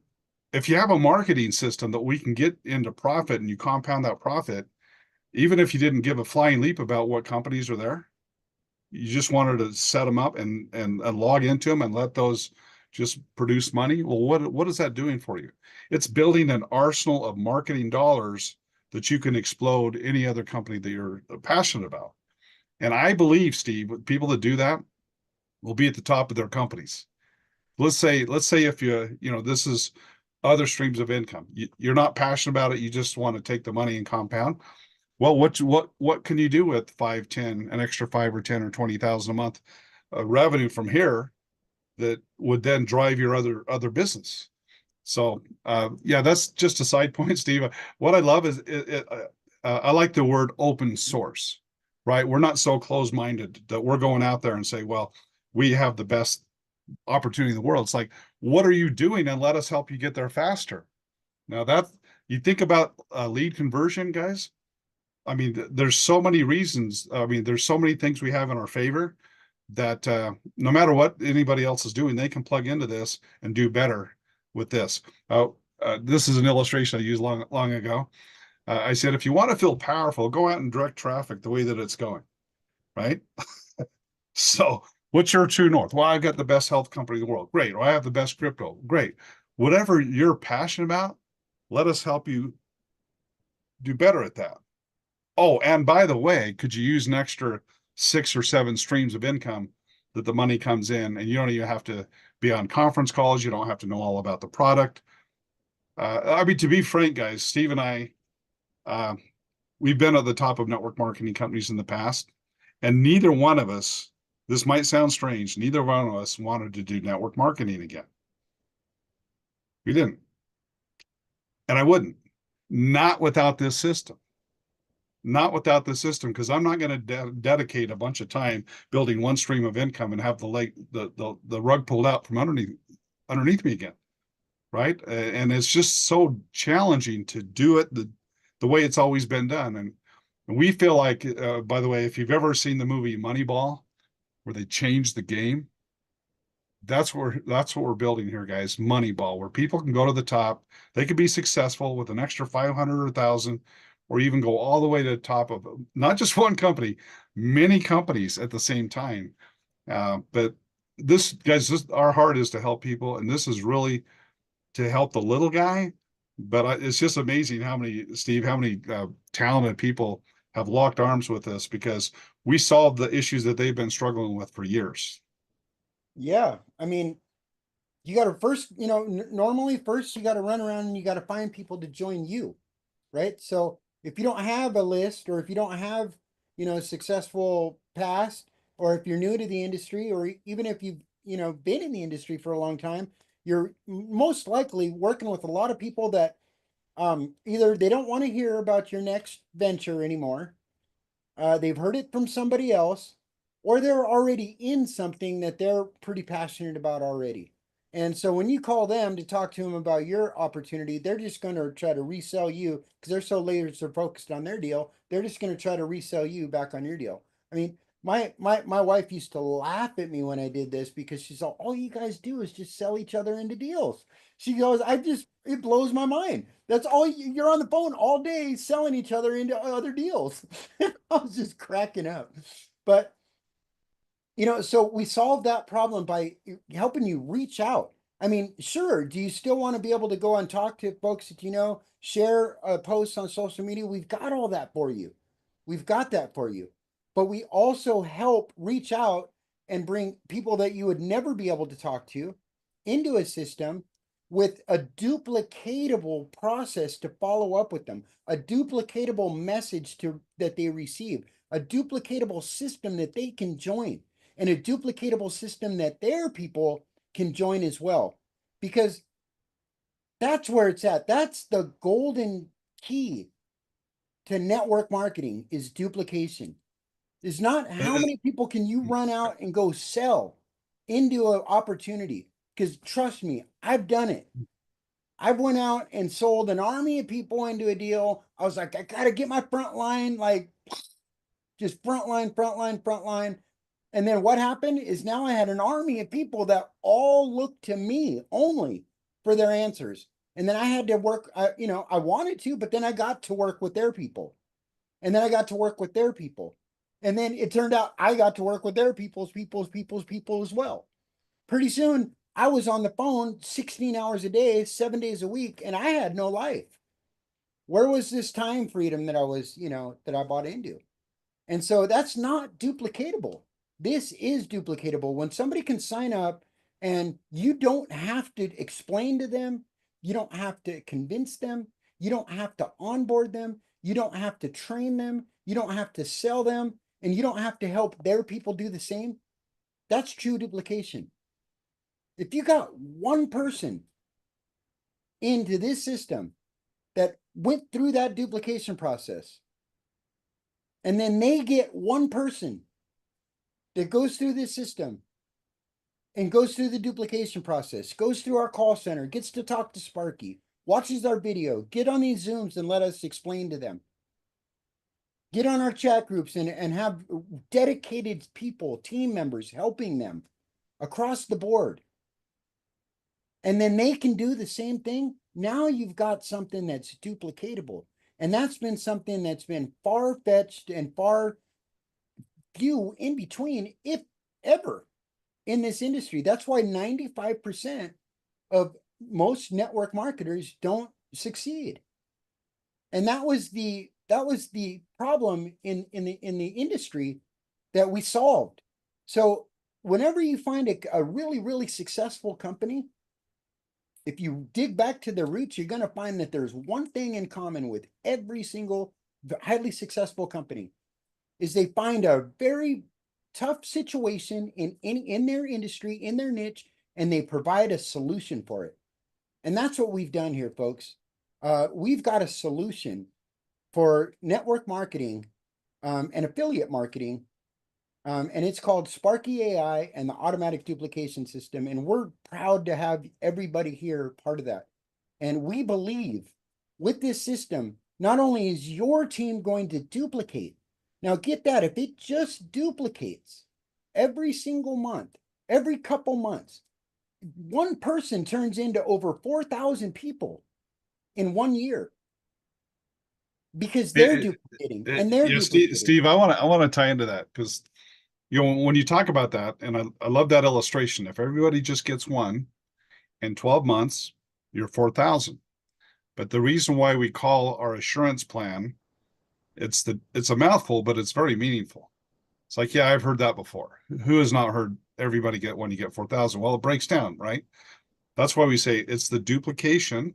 if you have a marketing system that we can get into profit and you compound that profit, even if you didn't give a flying leap about what companies are there, you just wanted to set them up and log into them and let those just produce money. Well, what is that doing for you? It's building an arsenal of marketing dollars that you can explode any other company that you're passionate about. And I believe, Steve, people that do that will be at the top of their companies. Let's say if this is other streams of income. You're not passionate about it. You just want to take the money and compound. Well, what can you do with 5, 10, an extra 5 or 10 or 20,000 a month revenue from here that would then drive your other business? So yeah, that's just a side point, Steve. What I love is I like the word open source, right? We're not so closed-minded that we're going out there and say, well, we have the best opportunity in the world. It's like, what are you doing, and let us help you get there faster. Now that you think about lead conversion, guys, I mean, there's so many reasons. I mean, there's so many things we have in our favor that no matter what anybody else is doing, they can plug into this and do better with this. This is an illustration I used long ago. I said, if you want to feel powerful, go out and direct traffic the way that it's going, right? So what's your true north? Well, I've got the best health company in the world. Great. Or I have the best crypto. Great. Whatever you're passionate about, let us help you do better at that. Oh, and by the way, could you use an extra 6 or 7 streams of income that the money comes in, and you don't even have to be on conference calls. You don't have to know all about the product. I mean, to be frank, guys, Steve and I, we've been at the top of network marketing companies in the past, and neither one of us, this might sound strange, neither one of us wanted to do network marketing again. We didn't. And I wouldn't. Not without this system. Not without the system, because I'm not going to dedicate a bunch of time building one stream of income and have the rug pulled out from underneath me again, right? And it's just so challenging to do it the way it's always been done. And we feel like, by the way, if you've ever seen the movie Moneyball, where they changed the game, that's what we're building here, guys. Moneyball, where people can go to the top, they could be successful with an extra 500 or 1,000. Or even go all the way to the top of not just one company, many companies at the same time. But this, guys, our heart is to help people, and this is really to help the little guy. But it's just amazing how many talented people have locked arms with us, because we solved the issues that they've been struggling with for years. Yeah, I mean, You got to first, normally first you got to run around and you got to find people to join you, right? So if you don't have a list, or if you don't have, a successful past, or if you're new to the industry, or even if you've, been in the industry for a long time, you're most likely working with a lot of people that either they don't want to hear about your next venture anymore, they've heard it from somebody else, or they're already in something that they're pretty passionate about already. And so when you call them to talk to them about your opportunity, they're just going to try to resell you because they're so laser focused on their deal. They're just going to try to resell you back on your deal. I mean, my wife used to laugh at me when I did this because she's all you guys do is just sell each other into deals. She goes, it blows my mind. That's all you're on the phone all day selling each other into other deals. I was just cracking up. But so we solved that problem by helping you reach out. I mean, sure, do you still want to be able to go and talk to folks that share posts on social media? We've got all that for you. We've got that for you. But we also help reach out and bring people that you would never be able to talk to into a system with a duplicatable process to follow up with them, a duplicatable message that they receive, a duplicatable system that they can join, and a duplicatable system that their people can join as well. Because that's where it's at. That's the golden key to network marketing, is duplication. Is not how many people can you run out and go sell into an opportunity. Because trust me, I've done it. I've went out and sold an army of people into a deal. I was like, I got to get my front line, like just front line. And then what happened is now I had an army of people that all looked to me only for their answers. And then I had to work, I wanted to, but then I got to work with their people. And then I got to work with their people. And then it turned out I got to work with their people as well. Pretty soon I was on the phone 16 hours a day, 7 days a week, and I had no life. Where was this time freedom that that I bought into? And so that's not duplicatable. This is duplicatable. When somebody can sign up and you don't have to explain to them, you don't have to convince them, you don't have to onboard them, you don't have to train them, you don't have to sell them, and you don't have to help their people do the same. That's true duplication. If you got one person into this system that went through that duplication process, and then they get one person that goes through this system and goes through the duplication process, goes through our call center, gets to talk to Sparky, watches our video, get on these Zooms and let us explain to them. Get on our chat groups and have dedicated people, team members helping them across the board. And then they can do the same thing. Now you've got something that's duplicatable. And that's been something that's been far-fetched and far few in between, if ever, in this industry. That's why 95% of most network marketers don't succeed. And that was the problem in the industry that we solved. So whenever you find a really, really successful company, if you dig back to the roots, you're going to find that there's one thing in common with every single highly successful company, is they find a very tough situation in their industry, in their niche, and they provide a solution for it. And that's what we've done here, folks. We've got a solution for network marketing and affiliate marketing. And it's called Sparky AI and the automatic duplication system. And we're proud to have everybody here part of that. And we believe with this system, not only is your team going to duplicate, now get that, if it just duplicates every single month, every couple months, one person turns into over 4,000 people in 1 year because they're duplicating and they're Yeah, duplicating. Steve, I want to tie into that because when you talk about that, and I love that illustration. If everybody just gets one in 12 months, you're 4,000. But the reason why we call our assurance plan, it's a mouthful, but it's very meaningful. It's like, yeah, I've heard that before. Who has not heard everybody get when you get 4,000? Well, it breaks down, right? That's why we say it's the duplication,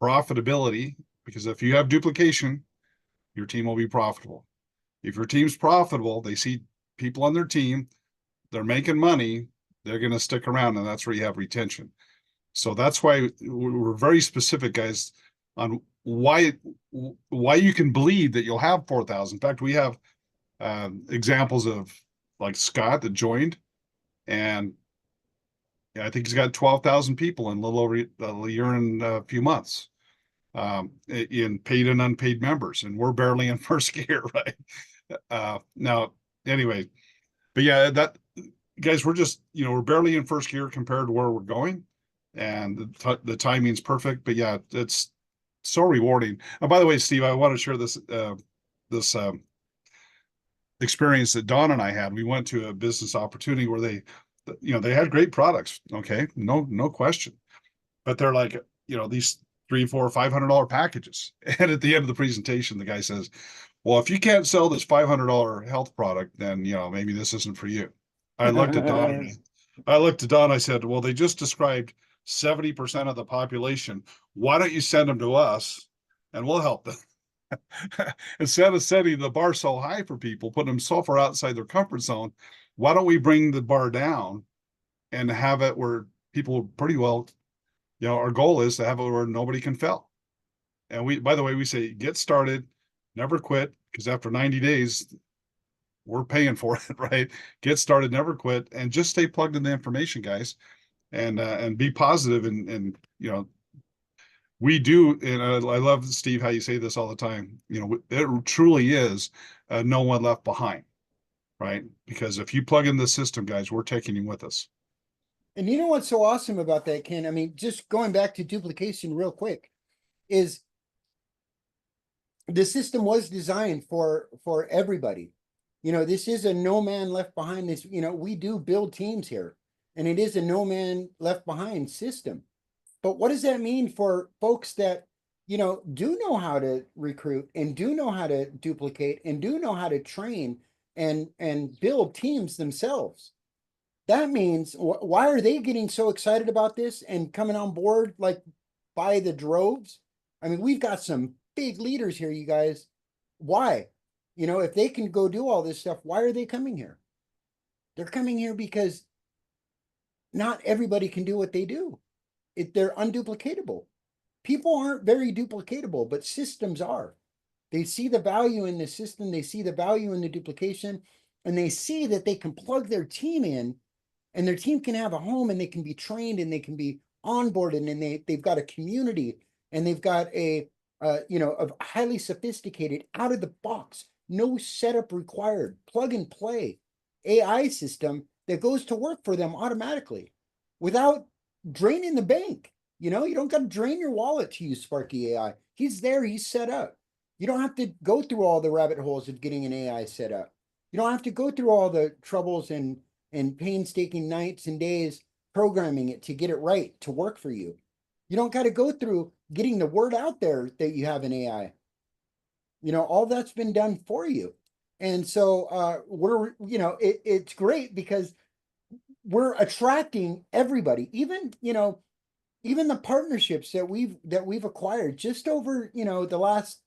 profitability, because if you have duplication, your team will be profitable. If your team's profitable, they see people on their team, they're making money, they're going to stick around, and that's where you have retention. So that's why we're very specific, guys, on why you can believe that you'll have 4,000. In fact, we have examples of like Scott that joined, and I think he's got 12,000 people in a little over a year and a few months, in paid and unpaid members, and we're barely in first gear, right? Now, anyway, but yeah, that guys, we're just, we're barely in first gear compared to where we're going, and the timing's perfect. But yeah, it's so rewarding. And by the way, Steve, I want to share this experience that Don and I had. We went to a business opportunity where they had great products. Okay, no question, but they're like, these three, four, $500 packages. And at the end of the presentation, the guy says, well, if you can't sell this $500 health product, then, maybe this isn't for you. I looked at Don. I said, well, they just described 70% of the population. Why don't you send them to us and we'll help them? Instead of setting the bar so high for people, putting them so far outside their comfort zone, why don't we bring the bar down and have it where people pretty well, our goal is to have it where nobody can fail. And by the way, we say get started, never quit, because after 90 days, we're paying for it, right? Get started, never quit, and just stay plugged in the information, guys, and be positive. And we do, and I love, Steve, how you say this all the time. It truly is no one left behind, right? Because if you plug in the system, guys, we're taking you with us. And you know what's so awesome about that, Ken? I mean, just going back to duplication real quick, is the system was designed for everybody. This is a no man left behind. This, we do build teams here, and it is a no man left behind system. But what does that mean for folks that, do know how to recruit and do know how to duplicate and do know how to train and build teams themselves? That means why are they getting so excited about this and coming on board like by the droves? I mean, we've got some big leaders here, you guys. Why? If they can go do all this stuff, why are they coming here? They're coming here because not everybody can do what they do. They're unduplicatable. People aren't very duplicatable, but systems are. They see the value in the system, they see the value in the duplication, and they see that they can plug their team in, and their team can have a home, and they can be trained, and they can be onboarded, and they've got a community, and they've got a highly sophisticated, out of the box, no setup required, plug and play AI system that goes to work for them automatically without draining the bank. You don't got to drain your wallet to use Sparky AI. He's there, he's set up. You don't have to go through all the rabbit holes of getting an AI set up. You don't have to go through all the troubles and painstaking nights and days programming it to get it right to work for you. You don't got to go through getting the word out there that you have an AI. All that's been done for you. And so it's great because we're attracting everybody, even the partnerships that we've acquired just over the last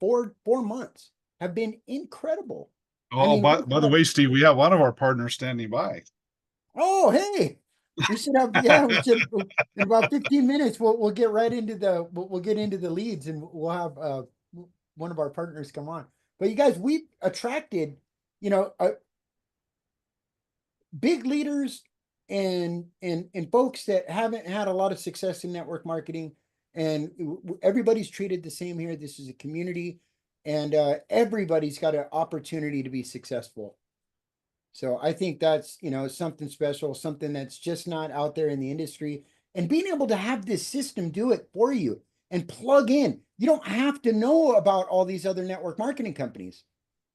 four months have been incredible. Oh, by the way, Steve, we have one of our partners standing by. Oh, hey, we should have, we should, in about 15 minutes, we'll get right into we'll get into the leads, and we'll have one of our partners come on. But you guys, we've attracted, big leaders and folks that haven't had a lot of success in network marketing, and everybody's treated the same here. This is a community, and everybody's got an opportunity to be successful. So I think that's, something special, something that's just not out there in the industry, and being able to have this system do it for you and plug in. You don't have to know about all these other network marketing companies.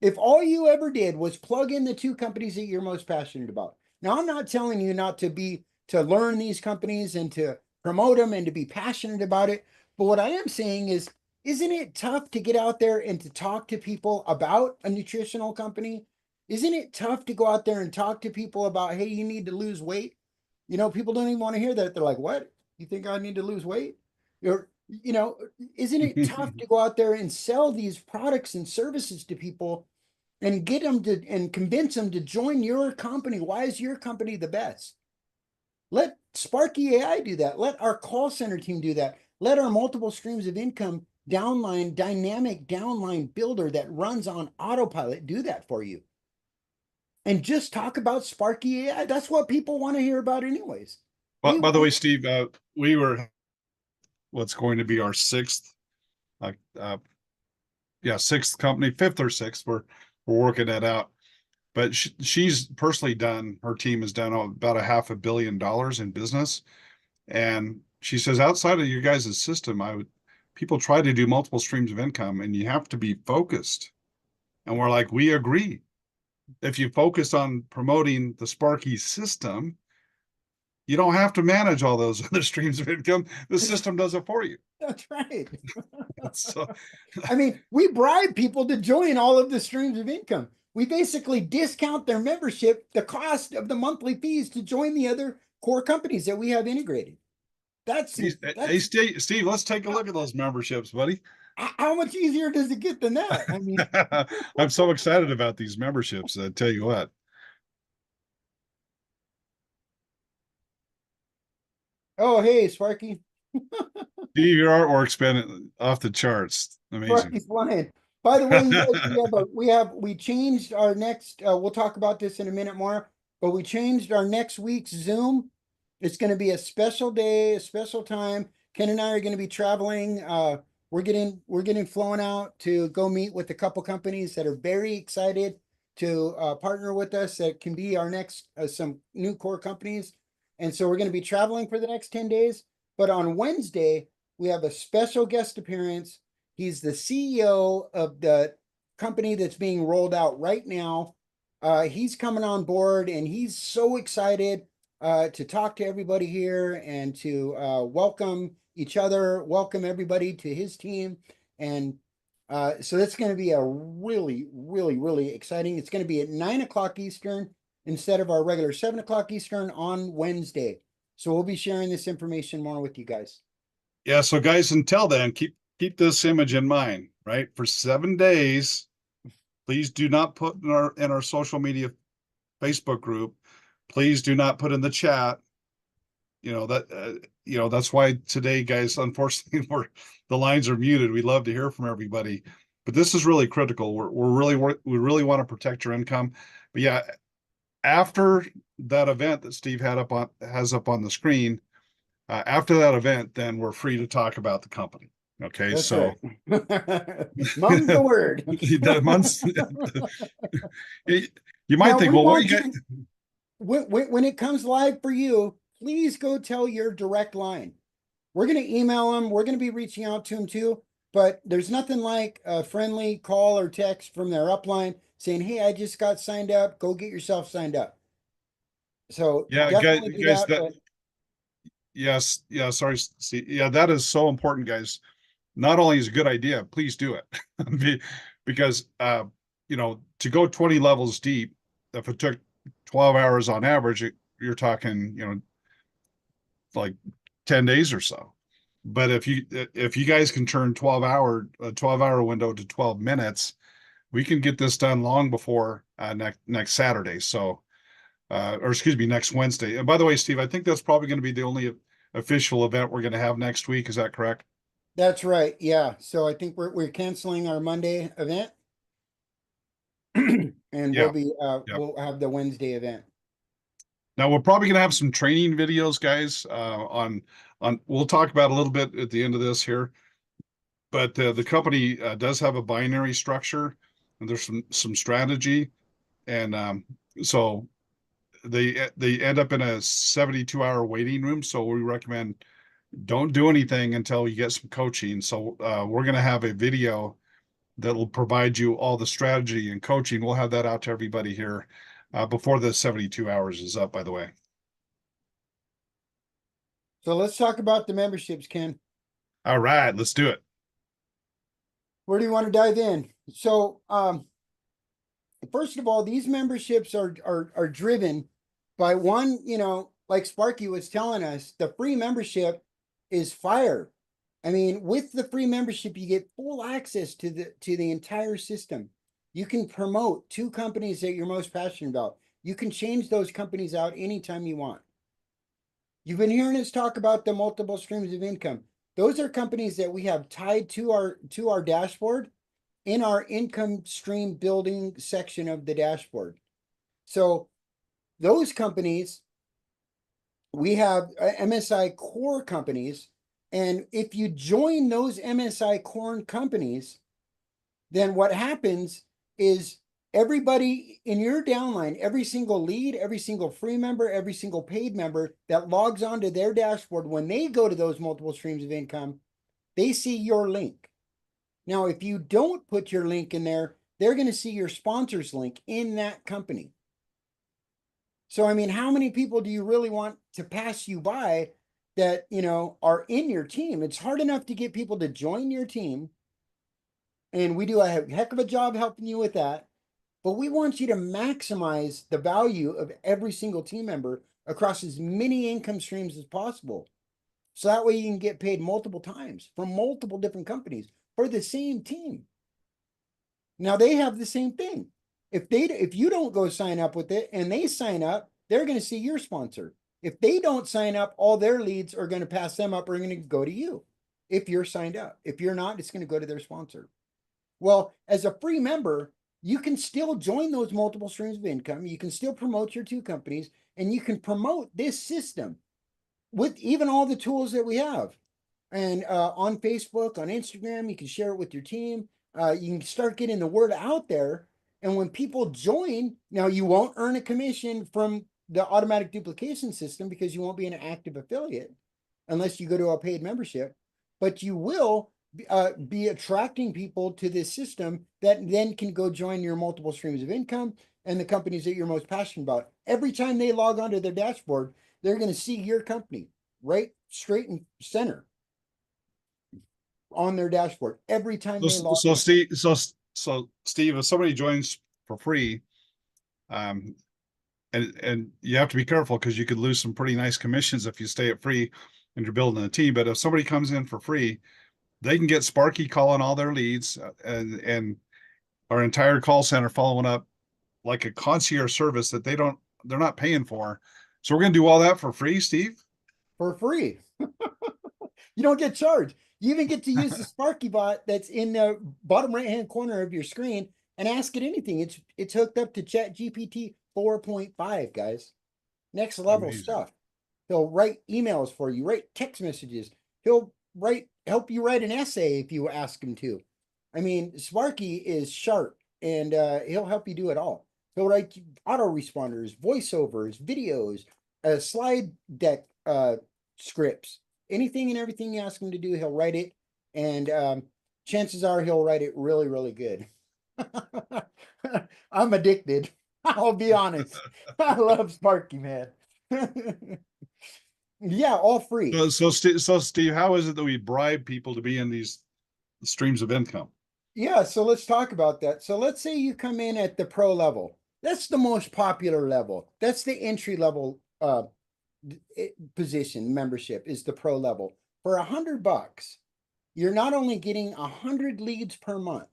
If all you ever did was plug in the two companies that you're most passionate about. Now, I'm not telling you not to learn these companies and to promote them and to be passionate about it. But what I am saying is, isn't it tough to get out there and to talk to people about a nutritional company? Isn't it tough to go out there and talk to people about, hey, you need to lose weight? You know, people don't even want to hear that. They're like, what? You think I need to lose weight? You know, isn't it tough to go out there and sell these products and services to people and get them to and convince them to join your company? Why is your company the best? Let Sparky AI do that. Let our call center team do that. Let our multiple streams of income downline, dynamic downline builder that runs on autopilot do that for you. And just talk about Sparky AI. That's what people want to hear about, anyways. But by the way, Steve, we were what's going to be our sixth, uh, uh, sixth company, fifth or sixth. We're working that out. But she's personally done. Her team has done about $500 million in business, and she says outside of your guys' system, people try to do multiple streams of income, and you have to be focused. And we're like, we agree. If you focus on promoting the Sparky system, you don't have to manage all those other streams of income. The system does it for you. That's right. So, I mean, we bribe people to join all of the streams of income. We basically discount their membership, the cost of the monthly fees to join the other core companies that we have integrated. hey, Steve, let's take a look at those memberships, buddy. How much easier does it get than that? I mean, I'm so excited about these memberships. I tell you what. oh, hey, Sparky. Steve, your artwork's been off the charts. Amazing. Sparky's flying. By the way, you guys, we changed our next. We'll talk about this in a minute more, but we changed our next week's Zoom. It's going to be a special day, a special time. Ken and I are going to be traveling. We're getting flown out to go meet with a couple companies that are very excited to partner with us. That can be our next some new core companies, and so we're going to be traveling for the next 10 days. But on Wednesday, we have a special guest appearance. He's the CEO of the company that's being rolled out right now. He's coming on board, and he's so excited to talk to everybody here and to welcome each other, welcome everybody to his team. And so that's going to be a really, really, really exciting. It's going to be at 9 o'clock Eastern instead of our regular 7 o'clock Eastern on Wednesday. So we'll be sharing this information more with you guys. Yeah. So guys, until then, keep this image in mind, right? For 7 days, please do not put in our social media Facebook group. Please do not put in the chat. That's why today, guys, unfortunately, the lines are muted. We'd love to hear from everybody, but this is really critical. We really want to protect your income. But yeah, after that event that Steve has up on the screen, after that event, then we're free to talk about the company. Okay, That's so right. Mum's the word. You might Now, think, we well, what want do you got? when it comes live for you, please go tell your direct line. We're going to email them. We're going to be reaching out to them too. But there's nothing like a friendly call or text from their upline saying, "Hey, I just got signed up. Go get yourself signed up." So Yeah, definitely do guys, that. yes, yeah, sorry, see, yeah, that is so important, guys. Not only is it a good idea, please do it. Because to go 20 levels deep, if it took 12 hours on average, you're talking, like 10 days or so. But if you guys can turn a 12-hour window to 12 minutes, we can get this done long before next Saturday. So or excuse me, next Wednesday. And by the way, Steve, I think that's probably going to be the only official event we're going to have next week. Is that correct? That's right. Yeah. So I think we're canceling our Monday event. And Yeah. we'll have the Wednesday event. Now we're probably going to have some training videos, guys, on we'll talk about a little bit at the end of this here. But the company does have a binary structure, and there's some strategy, and so they end up in a 72-hour waiting room. So we recommend don't do anything until you get some coaching. So we're going to have a video that will provide you all the strategy and coaching. We'll have that out to everybody here before the 72 hours is up, by the way. So let's talk about the memberships, Ken. All right, let's do it. Where do you want to dive in? So first of all, these memberships are driven by one, like Sparky was telling us, the free membership is fire. I mean, with the free membership, you get full access to the entire system. You can promote 2 companies that you're most passionate about. You can change those companies out anytime you want. You've been hearing us talk about the multiple streams of income. Those are companies that we have tied to our dashboard in our income stream building section of the dashboard. So those companies, we have MSI core companies. And if you join those MSI core companies, then what happens is everybody in your downline, every single lead, every single free member, every single paid member that logs onto their dashboard, when they go to those multiple streams of income, they see your link. Now, if you don't put your link in there, they're going to see your sponsor's link in that company. So, I mean, how many people do you really want to pass you by that, are in your team? It's hard enough to get people to join your team. And we do a heck of a job helping you with that. But we want you to maximize the value of every single team member across as many income streams as possible. So that way you can get paid multiple times from multiple different companies for the same team. Now they have the same thing. If you don't go sign up with it and they sign up, they're going to see your sponsor. If they don't sign up, all their leads are going to pass them up or are going to go to you. If you're signed up, if you're not, it's going to go to their sponsor. Well, as a free member, you can still join those multiple streams of income. You can still promote your 2 companies, and you can promote this system with even all the tools that we have. And on Facebook, on Instagram, you can share it with your team. You can start getting the word out there. And when people join, now you won't earn a commission from the automatic duplication system because you won't be an active affiliate unless you go to a paid membership, but you will be attracting people to this system that then can go join your multiple streams of income and the companies that you're most passionate about. Every time they log onto their dashboard, they're going to see your company right straight in center on their dashboard every time they log So on. Steve, if somebody joins for free, and you have to be careful because you could lose some pretty nice commissions if you stay at free and you're building a team. But if somebody comes in for free, they can get Sparky calling all their leads and our entire call center following up like a concierge service that they're not paying for. So we're going to do all that for free, Steve? For free. You don't get charged. You even get to use the Sparky bot that's in the bottom right-hand corner of your screen and ask it anything. It's hooked up to ChatGPT 4.5, guys. Next level Amazing. stuff. He'll write emails for you, write text messages. He'll help you write an essay if you ask him to. I mean, Sparky is sharp and he'll help you do it all. He'll write autoresponders, voiceovers, videos, slide deck scripts. Anything and everything you ask him to do, he'll write it. And chances are he'll write it really, really good. I'm addicted. I'll be honest. I love Sparky, man. Yeah, all free. So Steve, how is it that we bribe people to be in these streams of income? Yeah, so let's talk about that. So let's say you come in at the pro level. That's the most popular level. That's the entry level position. Membership is the pro level. For $100, you're not only getting 100 leads per month,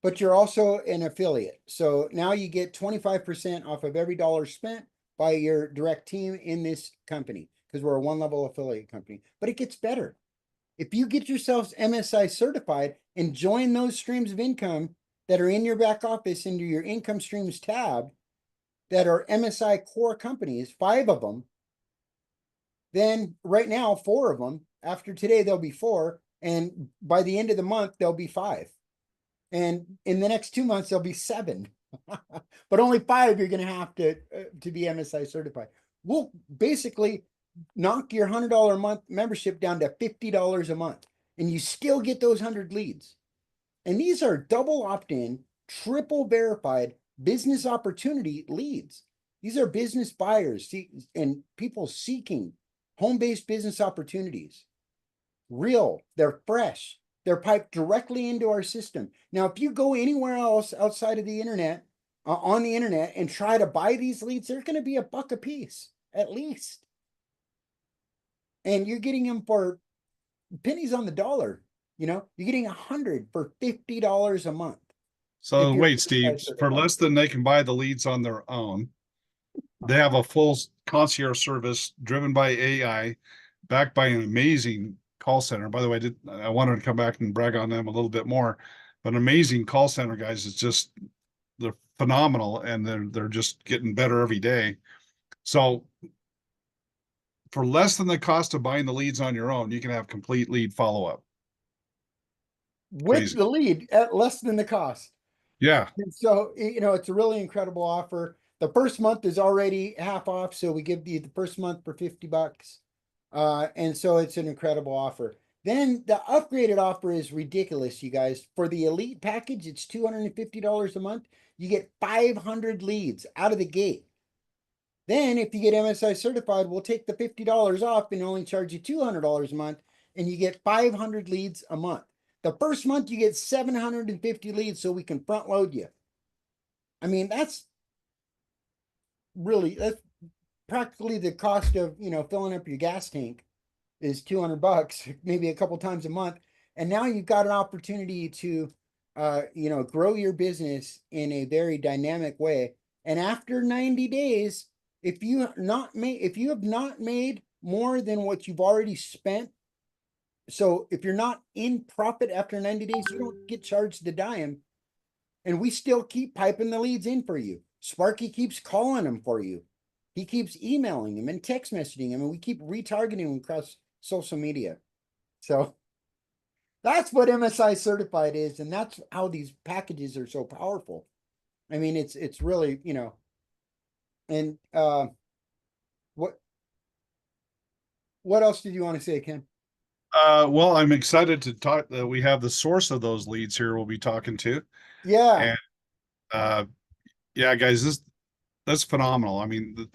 but you're also an affiliate. So now you get 25% off of every dollar spent by your direct team in this company because we're a 1-level affiliate company. But it gets better. If you get yourselves MSI certified and join those streams of income that are in your back office into your income streams tab that are MSI core companies, 5 of them, then right now, 4 of them, after today, there'll be 4. And by the end of the month, there'll be 5. And in the next 2 months, there'll be 7. But only 5 you're going to have to be MSI certified. We'll basically knock your $100 a month membership down to $50 a month, and you still get those 100 leads. And these are double opt-in, triple verified business opportunity leads. These are business buyers and people seeking home-based business opportunities. Real, they're fresh, they're piped directly into our system. Now, if you go anywhere else outside of the internet, on the internet, and try to buy these leads, they're going to be $1 a piece. at least. And you're getting them for pennies on the dollar. You're getting 100 for $50 a month. So If you're wait, Steve, for certified. less than they can buy the leads on their own, they have a full concierge service driven by AI, backed by an amazing call center. By the way, I wanted to come back and brag on them a little bit more, but amazing call center guys. It's just they're phenomenal, and they're just getting better every day. So for less than the cost of buying the leads on your own, you can have complete lead follow up. With Crazy. the lead at less than the cost. Yeah. And so, it's a really incredible offer. The first month is already half off, so we give you the first month for $50. And so it's an incredible offer. Then the upgraded offer is ridiculous, you guys. For the elite package, it's $250 a month. You get 500 leads out of the gate. Then if you get MSI certified, we'll take the $50 off and only charge you $200 a month, and you get 500 leads a month. The first month you get 750 leads, so we can front load you. I mean, that's practically the cost of, filling up your gas tank is $200, maybe a couple times a month. And now you've got an opportunity to, grow your business in a very dynamic way. And after 90 days, if you have not made more than what you've already spent, so if you're not in profit after 90 days, you don't get charged a dime. And we still keep piping the leads in for you. Sparky keeps calling them for you. He keeps emailing them and text messaging them, and we keep retargeting them across social media. So that's what MSI certified is, and that's how these packages are so powerful. I mean, it's really, and what else did you want to say, Ken? Well, I'm excited to talk that we have the source of those leads here we'll be talking to. Yeah. And yeah, guys, that's phenomenal. I mean,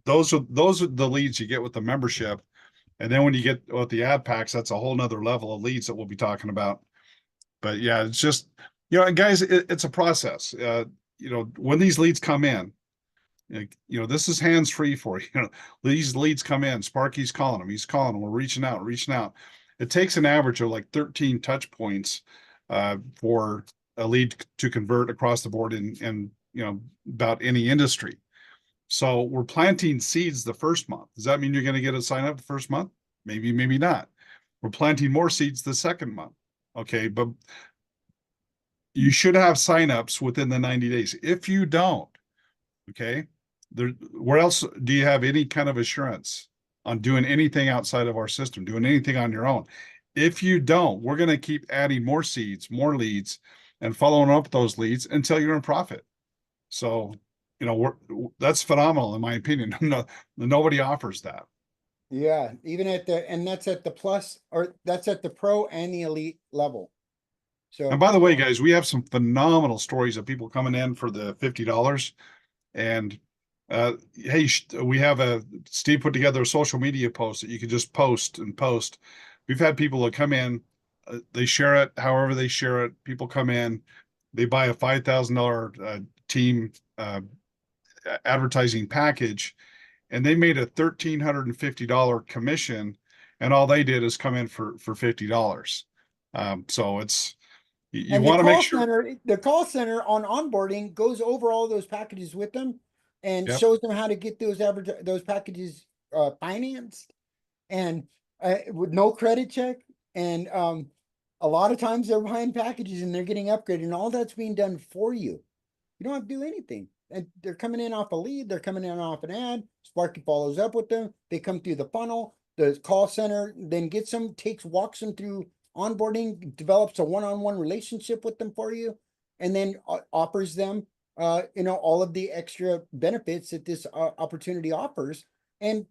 those are the leads you get with the membership. And then when you get with the ad packs, that's a whole nother level of leads that we'll be talking about. But yeah, it's just, guys, it's a process. When these leads come in, this is hands free for you. These leads come in. Sparky's calling them. He's calling them. We're reaching out. It takes an average of like 13 touch points for a lead to convert across the board in about any industry. So we're planting seeds the first month. Does that mean you're going to get a sign up the first month? Maybe, maybe not. We're planting more seeds the second month. Okay, but you should have signups within the 90 days. If you don't, okay, where else do you have any kind of assurance on doing anything outside of our system, doing anything on your own? If you don't, we're going to keep adding more seeds, more leads, and following up those leads until you're in profit. So, that's phenomenal in my opinion. Nobody offers that. Yeah, that's at the plus, or that's at the pro and the elite level. So, And by the way, guys, we have some phenomenal stories of people coming in for the $50. And hey, we have Steve put together a social media post that you can just post and post. We've had people that come in, they share it however they share it. People come in, they buy a $5,000 team advertising package, and they made a $1,350 commission, and all they did is come in for $50. So it's you want to make sure the call center on onboarding goes over all those packages with them and Yep. shows them how to get those packages financed and with no credit check. And a lot of times they're buying packages and they're getting upgraded, and all that's being done for you. You don't have to do anything. And they're coming in off a lead, they're coming in off an ad. Sparky follows up with them. They come through the funnel. The call center then walks them through onboarding, develops a one-on-one relationship with them for you, and then offers them all of the extra benefits that this opportunity offers. And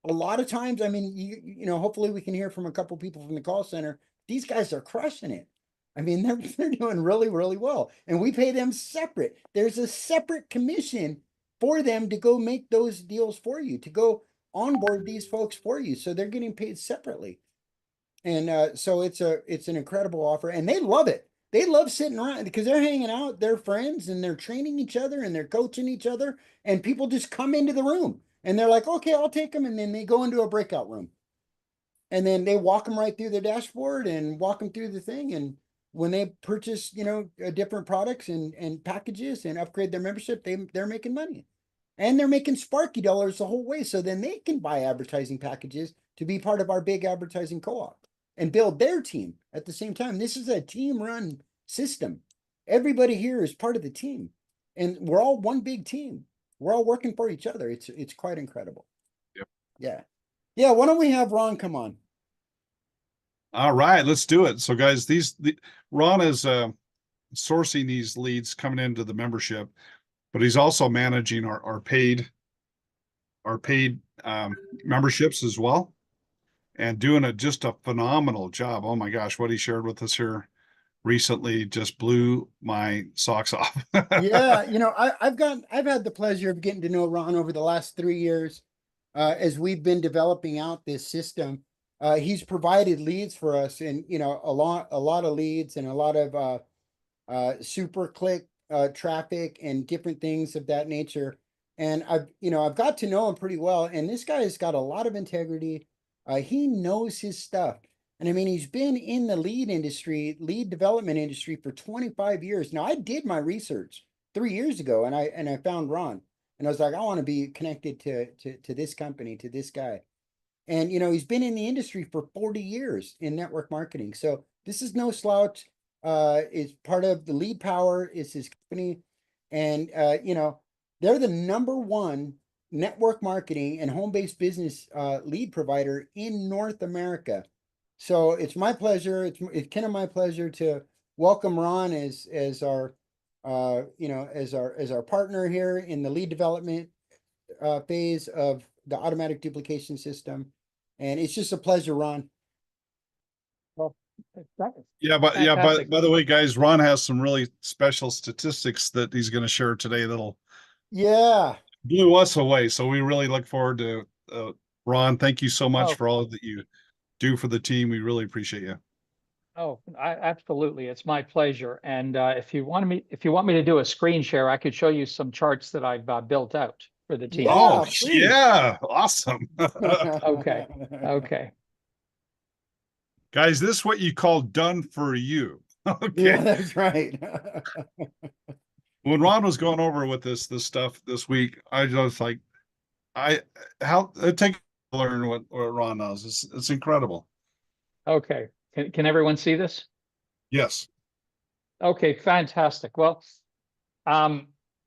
a lot of times, I mean, hopefully we can hear from a couple people from the call center. These guys are crushing it. I mean, they're doing really, really well. And we pay them separate. There's a separate commission for them to go make those deals for you, to go onboard these folks for you. So they're getting paid separately. And so it's an incredible offer, and they love it. They love sitting around because they're hanging out, they're friends, and they're training each other and they're coaching each other, and people just come into the room. And they're like, okay, I'll take them. And then they go into a breakout room. And then they walk them right through the dashboard and walk them through the thing. And when they purchase, different products and packages and upgrade their membership, they're making money. And they're making Sparky dollars the whole way. So then they can buy advertising packages to be part of our big advertising co-op and build their team at the same time. This is a team run system. Everybody here is part of the team. And we're all one big team. We're all working for each other. It's quite incredible. Yep. Yeah. Yeah. Why don't we have Ron come on? All right, let's do it. So guys, Ron is sourcing these leads coming into the membership, but he's also managing our paid memberships as well, and doing just a phenomenal job. Oh my gosh, what he shared with us here recently just blew my socks off. Yeah, I've had the pleasure of getting to know Ron over the last 3 years, as we've been developing out this system. He's provided leads for us, and a lot of leads and a lot of super click traffic and different things of that nature. And I've got to know him pretty well, and this guy has got a lot of integrity. He knows his stuff. And I mean, he's been in the lead development industry for 25 years. Now, I did my research 3 years ago, and I found Ron, and I was like, I want to be connected to this company, to this guy. And he's been in the industry for 40 years in network marketing. So this is no slouch. It's part of the Lead Power is his company. And they're the #1 network marketing and home-based business lead provider in North America. So it's my pleasure. It's kind of my pleasure to welcome Ron as our as our partner here in the lead development phase of the automatic duplication system. And it's just a pleasure, Ron. Well, Yeah, by the way, guys, Ron has some really special statistics that he's going to share today that'll blew us away. So we really look forward to Ron. Thank you so much for all that you do for the team. We really appreciate you. Oh, absolutely. It's my pleasure. And if you want me to do a screen share, I could show you some charts that I've built out for the team. Oh, yeah. Awesome. Okay. Okay. Guys, this is what you call done for you. Okay. Yeah, that's right. When Ron was going over with this stuff this week, I was like, it takes to learn what Ron knows. It's incredible. Okay. Can everyone see this? Yes. Okay, fantastic. Well,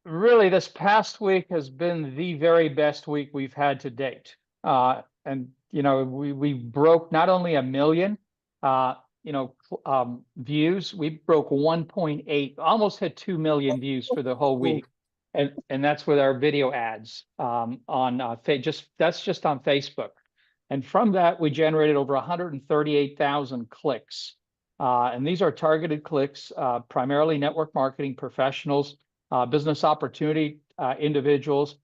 really, this past week has been the very best week we've had to date. And we broke not only 1 million, views. We broke 1.8, almost hit 2 million views for the whole week, and that's with our video ads on that's just on Facebook. And from that, we generated over 138,000 clicks. And these are targeted clicks, primarily network marketing professionals, business opportunity individuals.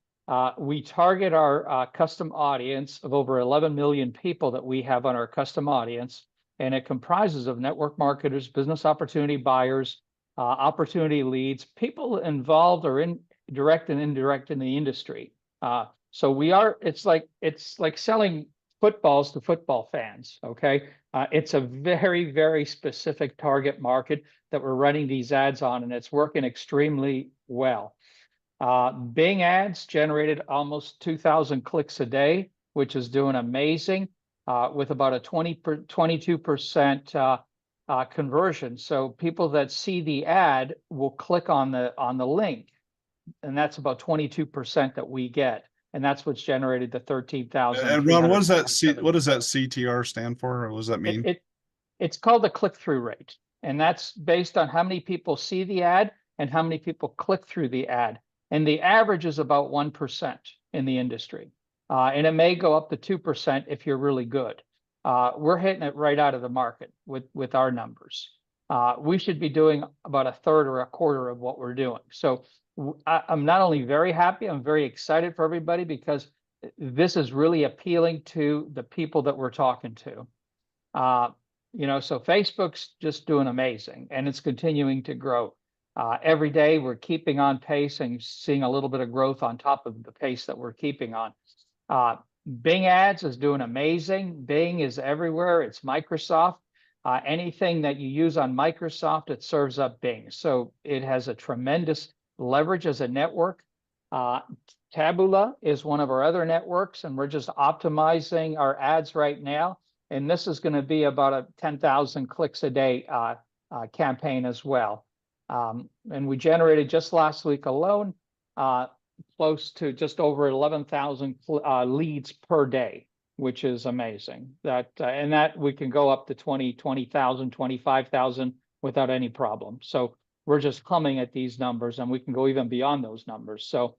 We target our custom audience of over 11 million people that we have on our custom audience. And it comprises of network marketers, business opportunity buyers, opportunity leads, people involved or in direct and indirect in the industry. So it's like selling footballs to football fans. Okay. It's a very, very specific target market that we're running these ads on, and it's working extremely well. Bing ads generated almost 2,000 clicks a day, which is doing amazing, with about a 22% conversion. So people that see the ad will click on the link, and that's about 22% that we get. And that's what's generated the 13,000. And Ron, what does that CTR stand for? Or what does that mean? It's called the click-through rate. And that's based on how many people see the ad and how many people click through the ad. And the average is about 1% in the industry. And it may go up to 2% if you're really good. We're hitting it right out of the market with our numbers. We should be doing about 1/3 or 1/4 of what we're doing. So I'm not only very happy, I'm very excited for everybody, because this is really appealing to the people that we're talking to. So Facebook's just doing amazing, and it's continuing to grow. Every day we're keeping on pace and seeing a little bit of growth on top of the pace that we're keeping on. Bing ads is doing amazing. Bing is everywhere. It's Microsoft. Anything that you use on Microsoft, it serves up Bing. So it has a tremendous leverage as a network. Taboola is one of our other networks, and we're just optimizing our ads right now. And this is going to be about a 10,000 clicks a day campaign as well. And we generated just last week alone close to just over 11,000 leads per day, which is amazing. And that we can go up to 20,000, 25,000 without any problem. So we're just humming at these numbers, and we can go even beyond those numbers. So,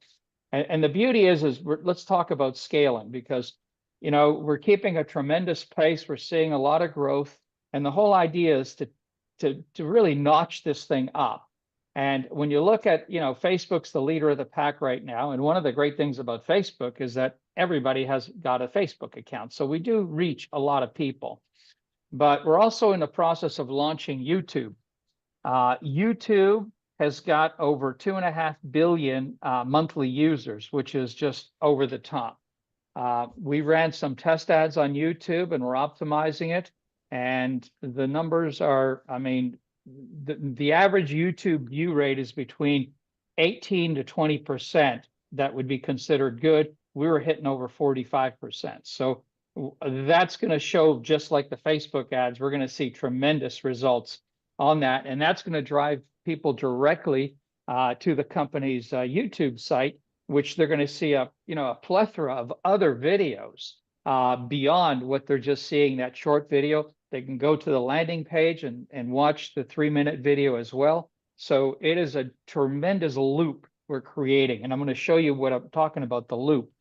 and the beauty is let's talk about scaling, because, you know, we're keeping a tremendous pace. We're seeing a lot of growth, and the whole idea is to really notch this thing up. And when you look at, you know, Facebook's the leader of the pack right now. And one of the great things about Facebook is that everybody has got a Facebook account. So we do reach a lot of people. But we're also in the process of launching YouTube. YouTube has got over 2.5 billion monthly users, which is just over the top. We ran some test ads on YouTube, and we're optimizing it. And the numbers are, I mean, the average YouTube view rate is between 18 to 20%. That would be considered good. We were hitting over 45%. So that's going to show, just like the Facebook ads, we're going to see tremendous results on that. And that's going to drive people directly to the company's YouTube site, which they're going to see a plethora of other videos beyond what they're just seeing that short video. They can go to the landing page and watch the 3-minute video as well. So it is a tremendous loop we're creating. And I'm going to show you what I'm talking about, the loop.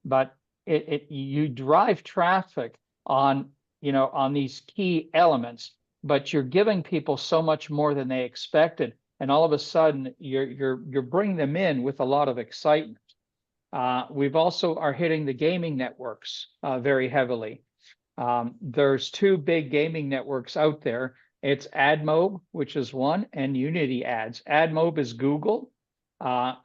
But you drive traffic on these key elements, but you're giving people so much more than they expected. And all of a sudden, you're bringing them in with a lot of excitement. We've also are hitting the gaming networks very heavily. There's 2 big gaming networks out there. It's AdMob, which is one, and Unity Ads. AdMob is Google.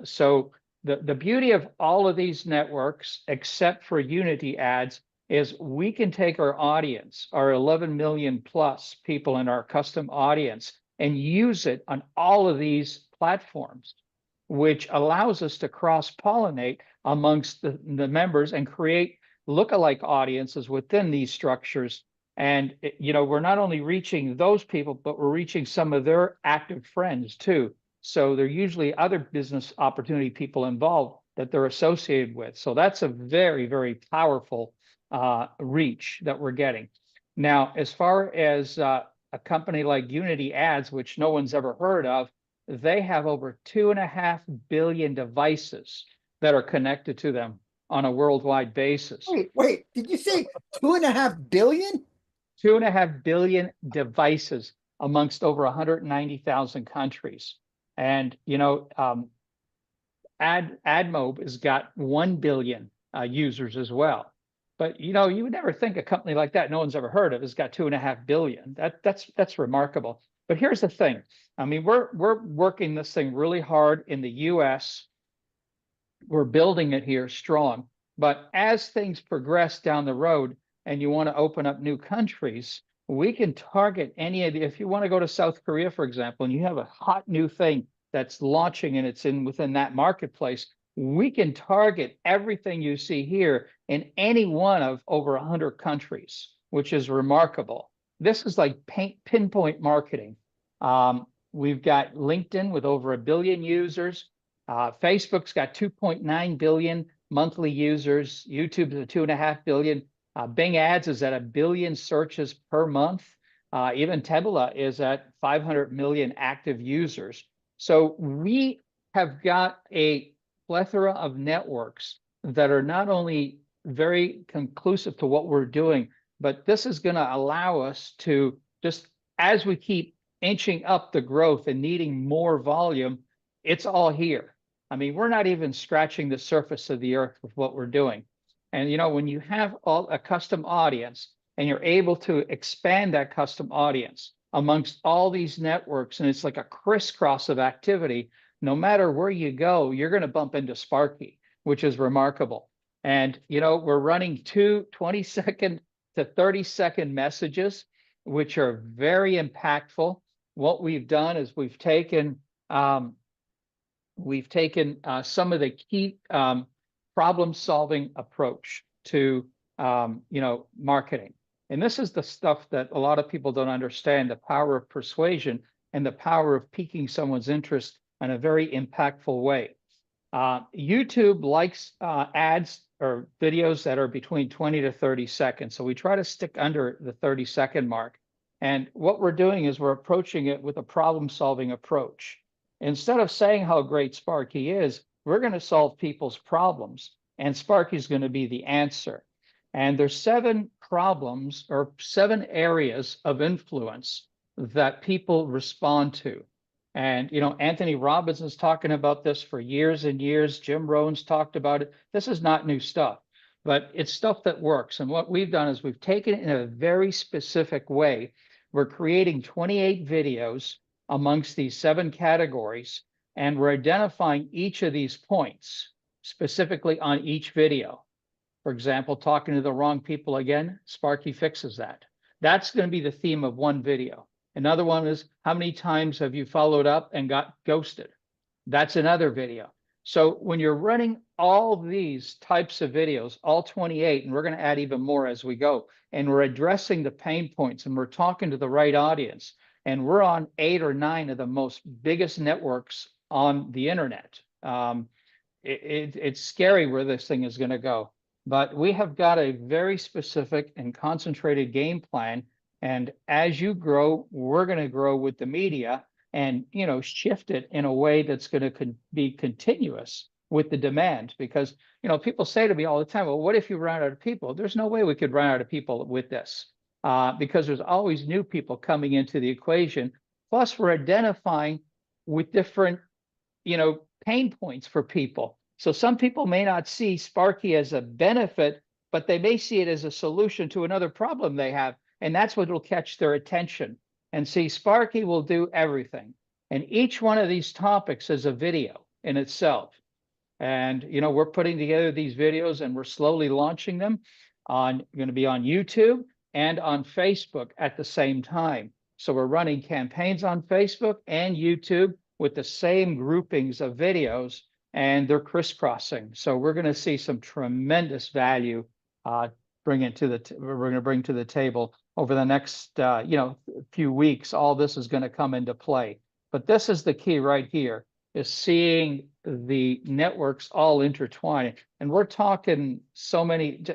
So the beauty of all of these networks, except for Unity Ads, is we can take our audience, our 11 million plus people in our custom audience, and use it on all of these platforms, which allows us to cross-pollinate amongst the members and create lookalike audiences within these structures. And we're not only reaching those people, but we're reaching some of their active friends too. So they're usually other business opportunity people involved that they're associated with. So that's a very, very powerful reach that we're getting. Now, as far as a company like Unity Ads, which no one's ever heard of, they have over 2.5 billion devices that are connected to them on a worldwide basis. Wait, did you say 2.5 billion? 2.5 billion devices amongst over 190,000 countries. And, AdMob has got 1 billion users as well. But, you would never think a company like that no one's ever heard of has got 2.5 billion. That's remarkable. But here's the thing. I mean, we're working this thing really hard in the US. We're building it here strong. But as things progress down the road and you want to open up new countries, we can target any of the, if you want to go to South Korea, for example, and you have a hot new thing that's launching and it's within that marketplace, we can target everything you see here in any one of over 100 countries, which is remarkable. This is like pinpoint marketing. We've got LinkedIn with over 1 billion users. Facebook's got 2.9 billion monthly users. YouTube's at 2.5 billion. Bing Ads is at 1 billion searches per month. Even Taboola is at 500 million active users. So we have got a plethora of networks that are not only very conclusive to what we're doing, but this is going to allow us to, just as we keep inching up the growth and needing more volume, it's all here. I mean, we're not even scratching the surface of the earth with what we're doing. And, when you have a custom audience and you're able to expand that custom audience amongst all these networks, and it's like a crisscross of activity, no matter where you go, you're going to bump into Sparky, which is remarkable. And, we're running 20-second to 30-second messages, which are very impactful. What we've done is we've taken some of the key problem-solving approach to marketing. And this is the stuff that a lot of people don't understand, the power of persuasion and the power of piquing someone's interest in a very impactful way. YouTube likes ads or videos that are between 20 to 30 seconds. So we try to stick under the 30-second mark. And what we're doing is we're approaching it with a problem-solving approach. Instead of saying how great Sparky is, we're going to solve people's problems, and Sparky is going to be the answer. And there's 7 problems or 7 areas of influence that people respond to. And, Anthony Robbins is talking about this for years and years. Jim Rohn's talked about it. This is not new stuff, but it's stuff that works. And what we've done is we've taken it in a very specific way. We're creating 28 videos amongst these 7 categories, and we're identifying each of these points specifically on each video. For example, talking to the wrong people again, Sparky fixes that. That's going to be the theme of one video. Another one is, how many times have you followed up and got ghosted? That's another video. So when you're running all these types of videos, all 28, and we're going to add even more as we go, and we're addressing the pain points and we're talking to the right audience, and we're on 8 or 9 of the most biggest networks on the internet. It's scary where this thing is going to go. But we have got a very specific and concentrated game plan. And as you grow, we're going to grow with the media and, shift it in a way that's going to be continuous with the demand. Because, people say to me all the time, well, what if you run out of people? There's no way we could run out of people with this, because there's always new people coming into the equation. Plus, we're identifying with different, pain points for people. So some people may not see Sparky as a benefit, but they may see it as a solution to another problem they have. And that's what will catch their attention. And see, Sparky will do everything. And each one of these topics is a video in itself. And, we're putting together these videos and we're slowly launching them going to be on YouTube and on Facebook at the same time. So we're running campaigns on Facebook and YouTube with the same groupings of videos, and they're crisscrossing. So we're going to see some tremendous value we're going to bring to the table over the next few weeks. All this is going to come into play. But this is the key right here, is seeing the networks all intertwine. And we're talking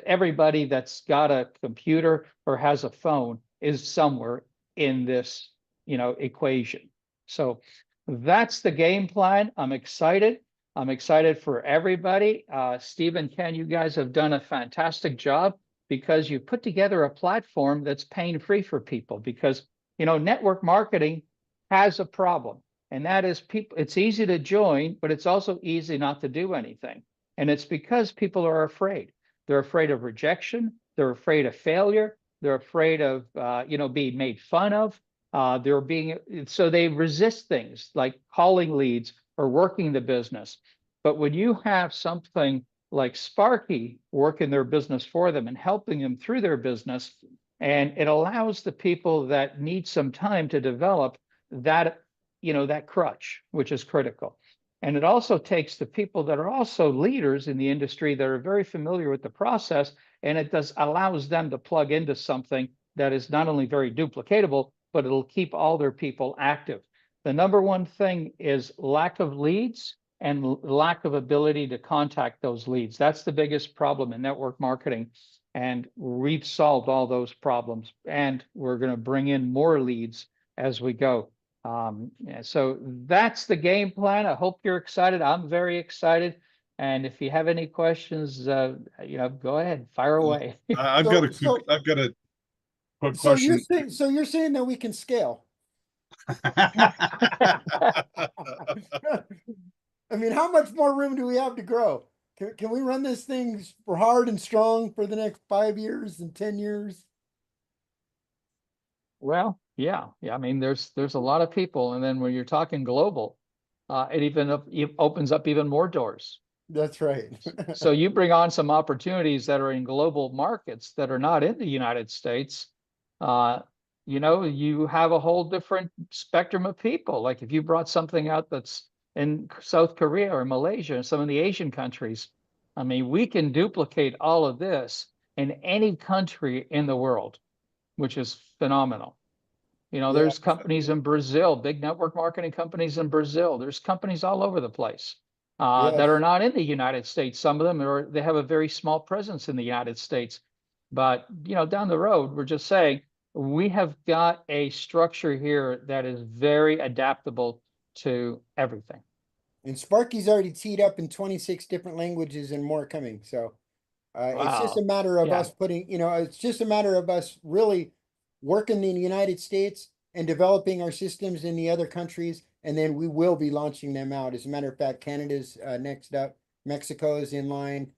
everybody that's got a computer or has a phone is somewhere in this, equation. So that's the game plan. I'm excited. I'm excited for everybody. Steve and Ken, you guys have done a fantastic job, because you put together a platform that's pain-free for people. Because, network marketing has a problem, and that is it's easy to join, but it's also easy not to do anything. And it's because people are afraid. They're afraid of rejection. They're afraid of failure. They're afraid of, being made fun of. So they resist things like calling leads or working the business. But when you have something like Sparky working their business for them and helping them through their business, and it allows the people that need some time to develop that, that crutch, which is critical. And it also takes the people that are also leaders in the industry that are very familiar with the process, and it allows them to plug into something that is not only very duplicatable, but it'll keep all their people active. The number one thing is lack of leads and lack of ability to contact those leads. That's the biggest problem in network marketing. And we've solved all those problems, and we're going to bring in more leads as we go. So that's the game plan. I hope you're excited. I'm very excited. And if you have any questions, go ahead, fire away. I've got a quick So question. you're saying that we can scale? I mean, how much more room do we have to grow? Can we run this thing for hard and strong for the next 5 years and 10 years? Well, yeah. I mean, there's a lot of people, and then when you're talking global, it opens up even more doors. That's right. So you bring on some opportunities that are in global markets that are not in the United States. You have a whole different spectrum of people. Like if you brought something out that's in South Korea or Malaysia and some of the Asian countries, I mean, we can duplicate all of this in any country in the world, which is phenomenal. Yeah. There's companies in Brazil, big network marketing companies in Brazil. There's companies all over the place that are Yes. not in the United States. Some of them they have a very small presence in the United States. But, down the road, we're just saying we have got a structure here that is very adaptable to everything. And Sparky's already teed up in 26 different languages and more coming. So it's just a Wow. matter of Yeah. us it's just a matter of us really working in the United States and developing our systems in the other countries. And then we will be launching them out. As a matter of fact, Canada's next up, Mexico is in line,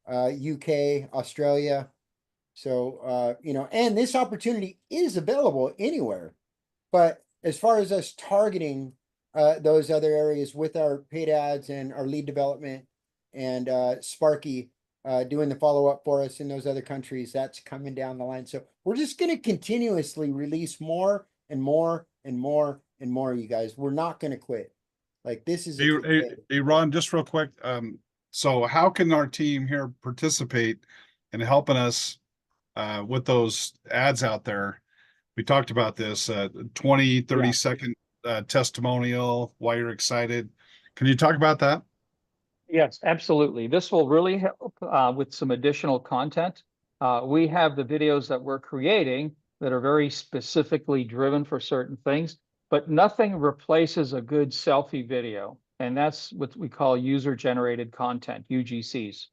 UK, Australia. So, and this opportunity is available anywhere. But as far as us targeting those other areas with our paid ads and our lead development and Sparky doing the follow-up for us in those other countries, that's coming down the line. So we're just going to continuously release more and more and more and more, you guys. We're not going to quit. Like this is a Hey, Ron, just real quick. So how can our team here participate in helping us with those ads out there? We talked about this 20, 30 second testimonial, why you're excited. Can you talk about that? Yes, absolutely. This will really help with some additional content. We have the videos that we're creating that are very specifically driven for certain things, but nothing replaces a good selfie video. And that's what we call user-generated content, UGCs.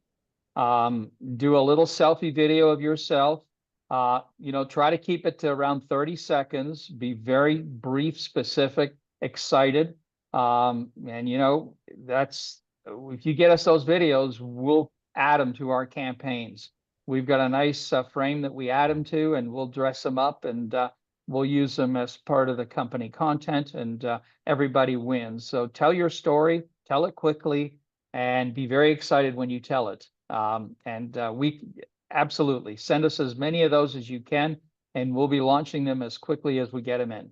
Do a little selfie video of yourself. Try to keep it to around 30 seconds. Be very brief, specific, excited. That's if you get us those videos, we'll add them to our campaigns. We've got a nice frame that we add them to, and we'll dress them up, and we'll use them as part of the company content, and everybody wins. So tell your story, tell it quickly, and be very excited when you tell it. We absolutely send us as many of those as you can, and we'll be launching them as quickly as we get them in.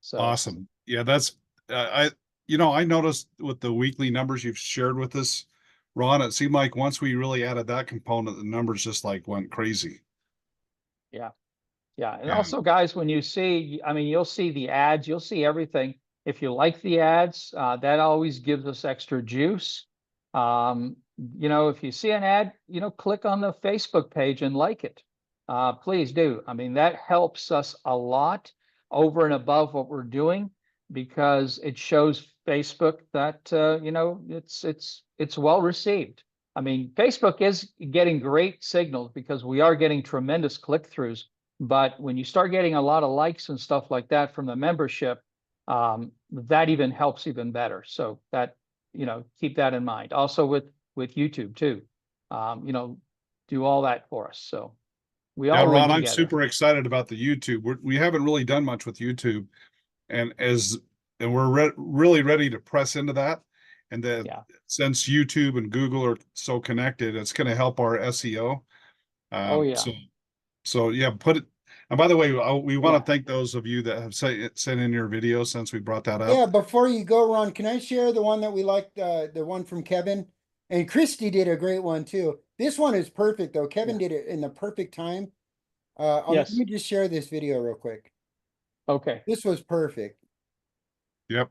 So awesome. Yeah, that's I noticed with the weekly numbers you've shared with us, Ron, it seemed like once we really added that component, the numbers just like went crazy. Yeah. And also, guys, when you see, you'll see the ads, you'll see everything. If you like the ads, that always gives us extra juice. If you see an ad, click on the Facebook page and like it. Please do. That helps us a lot over and above what we're doing, because it shows Facebook that it's well received. Facebook is getting great signals because we are getting tremendous click-throughs. But when you start getting a lot of likes and stuff like that from the membership, that even helps even better. So that, keep that in mind. Also with YouTube too, do all that for us. So we all Ron, win I'm together. super excited about the YouTube. We haven't really done much with YouTube, and we're really ready to press into that. And then since YouTube and Google are so connected, it's going to help our SEO. So yeah, put it. And by the way, we want to thank those of you that have sent in your video since we brought that up. Yeah, before you go, Ron, can I share the one that we liked, the one from Kevin? And Christy did a great one too. This one is perfect though. Kevin did it in the perfect time. Let me just share this video real quick. Okay. This was perfect. Yep.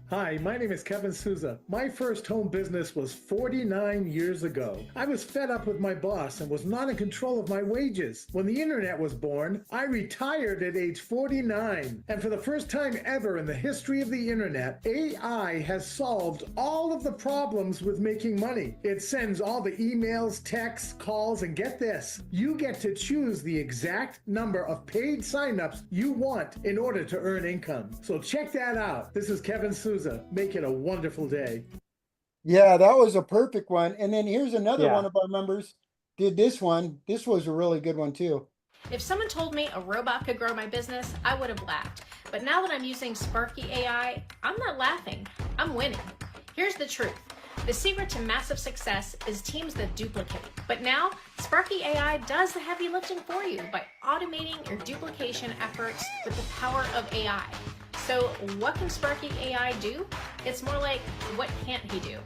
Hi, my name is Kevin Souza. My first home business was 49 years ago. I was fed up with my boss and was not in control of my wages. When the internet was born, I retired at age 49. And for the first time ever in the history of the internet, AI has solved all of the problems with making money. It sends all the emails, texts, calls, and get this, you get to choose the exact number of paid signups you want in order to earn income. So check that out. This is Kevin Souza. Make it a wonderful day. Yeah, that was a perfect one. And then here's another one of our members did this one. This was a really good one too. If someone told me a robot could grow my business, I would have laughed. But now that I'm using Sparky AI, I'm not laughing. I'm winning. Here's the truth. The secret to massive success is teams that duplicate. But now, Sparky AI does the heavy lifting for you by automating your duplication efforts with the power of AI. So what can Sparky AI do? It's more like, what can't he do?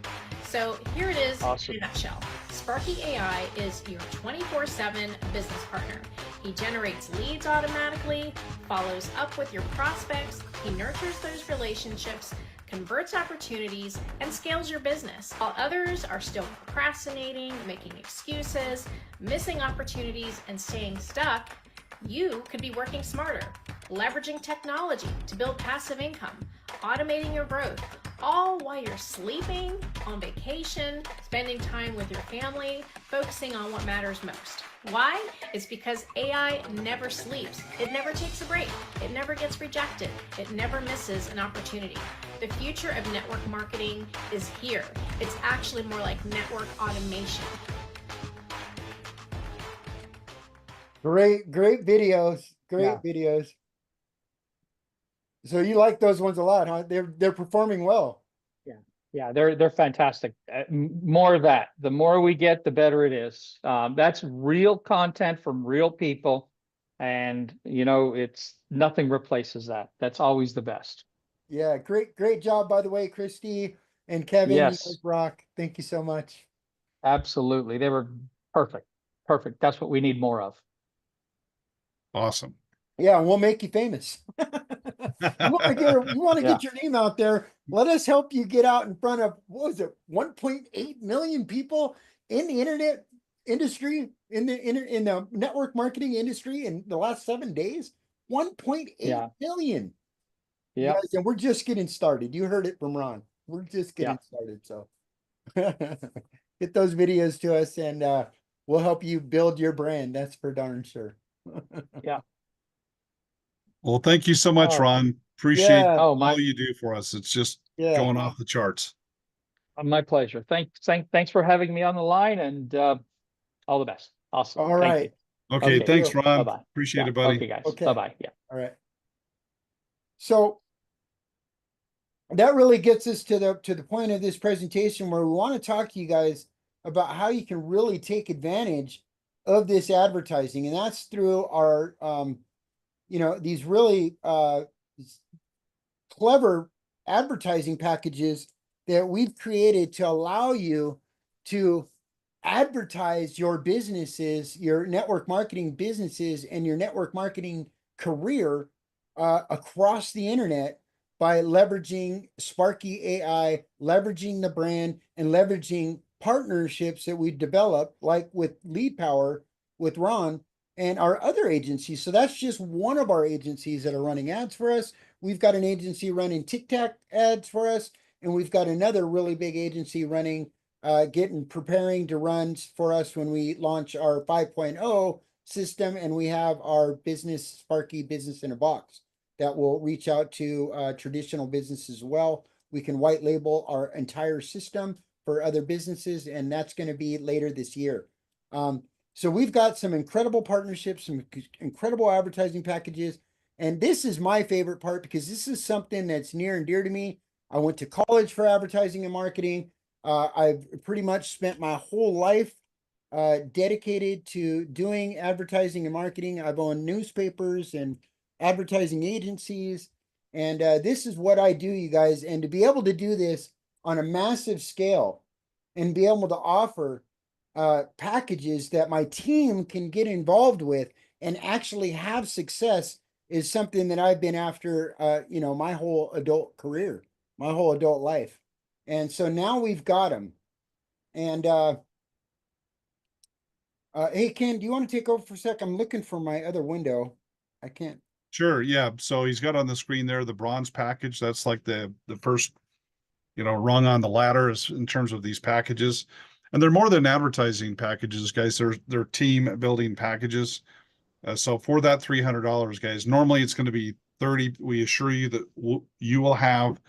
So here it is in a nutshell. Sparky AI is your 24/7 business partner. He generates leads automatically, follows up with your prospects, he nurtures those relationships, converts opportunities, and scales your business. While others are still procrastinating, making excuses, missing opportunities, and staying stuck, you could be working smarter, leveraging technology to build passive income, automating your growth, all while you're sleeping, on vacation, spending time with your family, focusing on what matters most. Why? It's because AI never sleeps. It never takes a break. It never gets rejected. It never misses an opportunity. The future of network marketing is here. It's actually more like network automation. Great videos. Great videos. So you like those ones a lot, huh? They're performing well. Yeah, they're fantastic. More of that. The more we get, the better it is. That's real content from real people, and it's nothing replaces that. That's always the best. Yeah, great job, by the way, Christy and Kevin. Yes. You guys rock. Thank you so much. Absolutely, they were perfect. That's what we need more of. Awesome. Yeah, and we'll make you famous. You want to get your name out there. Let us help you get out in front of, what was it, 1.8 million people in the internet industry, in the network marketing industry in the last 7 days. 1.8 million. Yeah. Guys, and we're just getting started. You heard it from Ron. We're just getting started. So get those videos to us, and we'll help you build your brand. That's for darn sure. Yeah. Well, thank you so much, Ron. Appreciate all you do for us. It's just going off the charts. My pleasure. Thanks for having me on the line, and all the best. Awesome. All right. Okay, thanks, Ron. Bye-bye. Appreciate it, buddy. Okay, guys. Okay. Bye-bye. Yeah. All right. So that really gets us to the point of this presentation, where we want to talk to you guys about how you can really take advantage of this advertising, and that's through our these really clever advertising packages that we've created to allow you to advertise your businesses, your network marketing businesses, and your network marketing career across the internet by leveraging Sparky AI, leveraging the brand, and leveraging partnerships that we've developed, like with Lead Power with Ron and our other agencies. So that's just one of our agencies that are running ads for us. We've got an agency running TikTok ads for us, and we've got another really big agency running, preparing to run for us when we launch our 5.0 system, and we have our business, Sparky Business in a Box, that will reach out to traditional businesses as well. We can white label our entire system for other businesses, and that's going to be later this year. So we've got some incredible partnerships, some incredible advertising packages. And this is my favorite part, because this is something that's near and dear to me. I went to college for advertising and marketing. I've pretty much spent my whole life dedicated to doing advertising and marketing. I've owned newspapers and advertising agencies. And this is what I do, you guys. And to be able to do this on a massive scale and be able to offer packages that my team can get involved with and actually have success is something that I've been after, my whole adult career, my whole adult life. And so now we've got them. And hey, Ken, do you want to take over for a sec? I'm looking for my other window. I can't. Sure. Yeah. So he's got on the screen there the bronze package. That's like the first, rung on the ladder is in terms of these packages. And they're more than advertising packages, guys. They're team building packages. So for that $300, guys, normally it's going to be 30. We assure you that you will have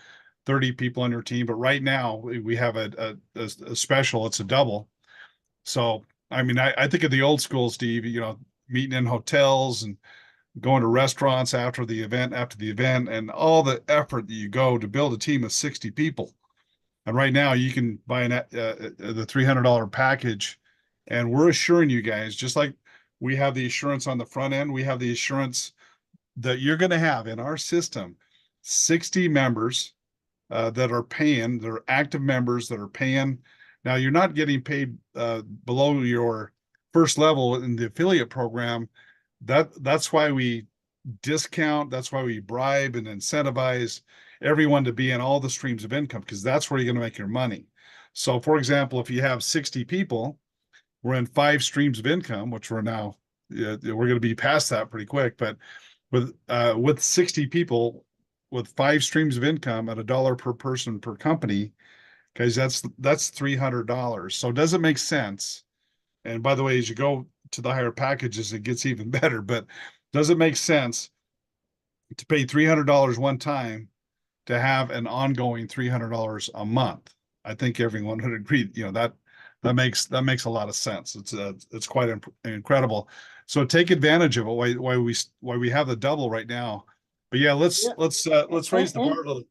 30 people on your team. But right now we have a special. It's a double. So, I mean, I think of the old school, Steve, meeting in hotels and going to restaurants after the event, and all the effort that you go to build a team of 60 people. And right now you can buy the $300 package, and we're assuring you guys, just like we have the assurance on the front end, we have the assurance that you're going to have in our system 60 members that are paying, they're active members that are paying. Now you're not getting paid below your first level in the affiliate program. That's why we discount, that's why we bribe and incentivize everyone to be in all the streams of income, because that's where you're going to make your money. So for example, if you have 60 people, we're in 5 streams of income, which we're now we're going to be past that pretty quick, but with 60 people with 5 streams of income at $1 per person per company, guys, that's $300. So does it make sense? And by the way, as you go to the higher packages, it gets even better. But does it make sense to pay $300 one time to have an ongoing $300 a month? I think everyone would agree. That makes a lot of sense. It's quite incredible. So take advantage of it. Why we have the double right now. But yeah, let's raise the bar a little.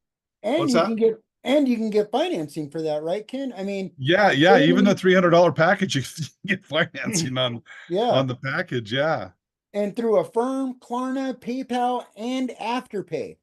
And What's you that? can get financing for that, right, Ken? I mean, Yeah, even the $300 package, you can get financing on yeah, the package. Yeah. and through Affirm, Klarna, PayPal, and Afterpay,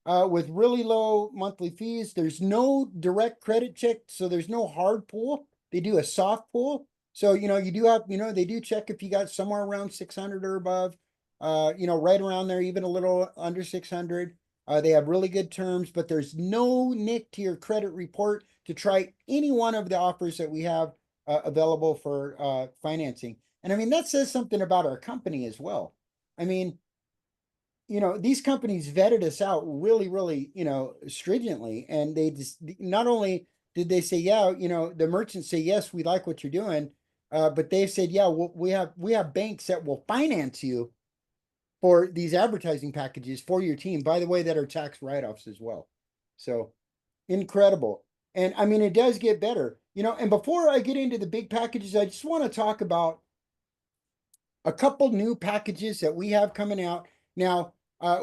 with really low monthly fees. There's no direct credit check, so there's no hard pull. They do a soft pull. So, you do have, they do check if you got somewhere around 600 or above, right around there, even a little under 600. They have really good terms, but there's no nick to your credit report to try any one of the offers that we have available for financing. And I mean, that says something about our company as well. I mean, these companies vetted us out really, really, stringently. And they just, not only did they say, yeah, the merchants say, yes, we like what you're doing. But they said, yeah, we have banks that will finance you for these advertising packages for your team, by the way, that are tax write-offs as well. So incredible. And I mean, it does get better, and before I get into the big packages, I just want to talk about a couple new packages that we have coming out. Now,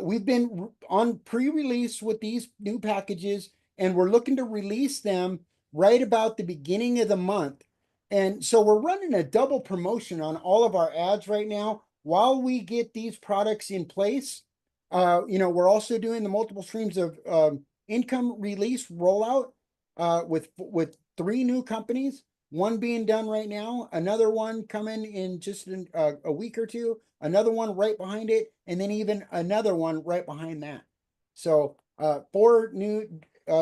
we've been on pre-release with these new packages, and we're looking to release them right about the beginning of the month. And so we're running a double promotion on all of our ads right now while we get these products in place. We're also doing the multiple streams of income release rollout with 3 new companies. One being done right now, another one coming in just a week or two, another one right behind it, and then even another one right behind that. So 4 new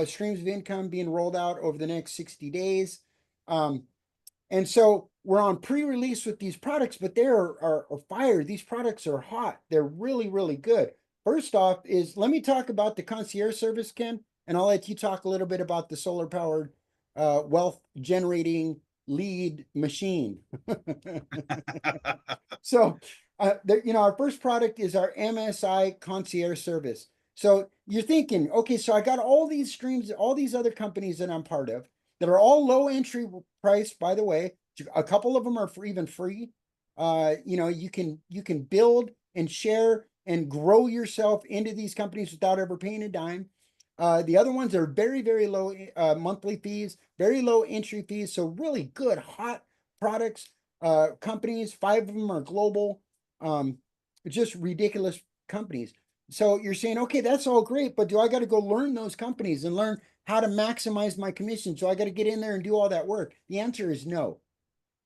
streams of income being rolled out over the next 60 days. And so we're on pre-release with these products, but they are fire. These products are hot. They're really, really good. First off let me talk about the concierge service, Ken, and I'll let you talk a little bit about the solar powered wealth generating lead machine. So, our first product is our MSI concierge service. So you're thinking, okay, so I got all these streams, all these other companies that I'm part of that are all low entry price, by the way. A couple of them are even free. You can build and share and grow yourself into these companies without ever paying a dime. The other ones are very, very low monthly fees, very low entry fees. So really good, hot products, companies. 5 of them are global, just ridiculous companies. So you're saying, okay, that's all great, but do I got to go learn those companies and learn how to maximize my commission? So I got to get in there and do all that work? The answer is no.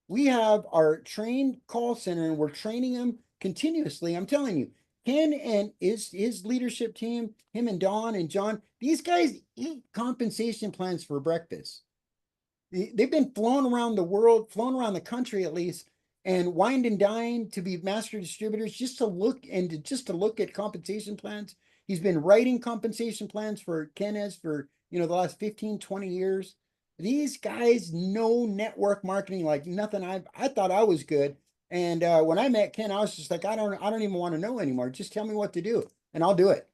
We have our trained call center and we're training them continuously. I'm telling you, Ken and his leadership team, him and Don and John, these guys eat compensation plans for breakfast. They've been flown around the world, flown around the country at least, and wined and dined to be master distributors just to look at compensation plans. He's been writing compensation plans for Ken for the last 15, 20 years. These guys know network marketing like nothing. I thought I was good. And when I met Ken, I was just like, I don't even want to know anymore. Just tell me what to do and I'll do it.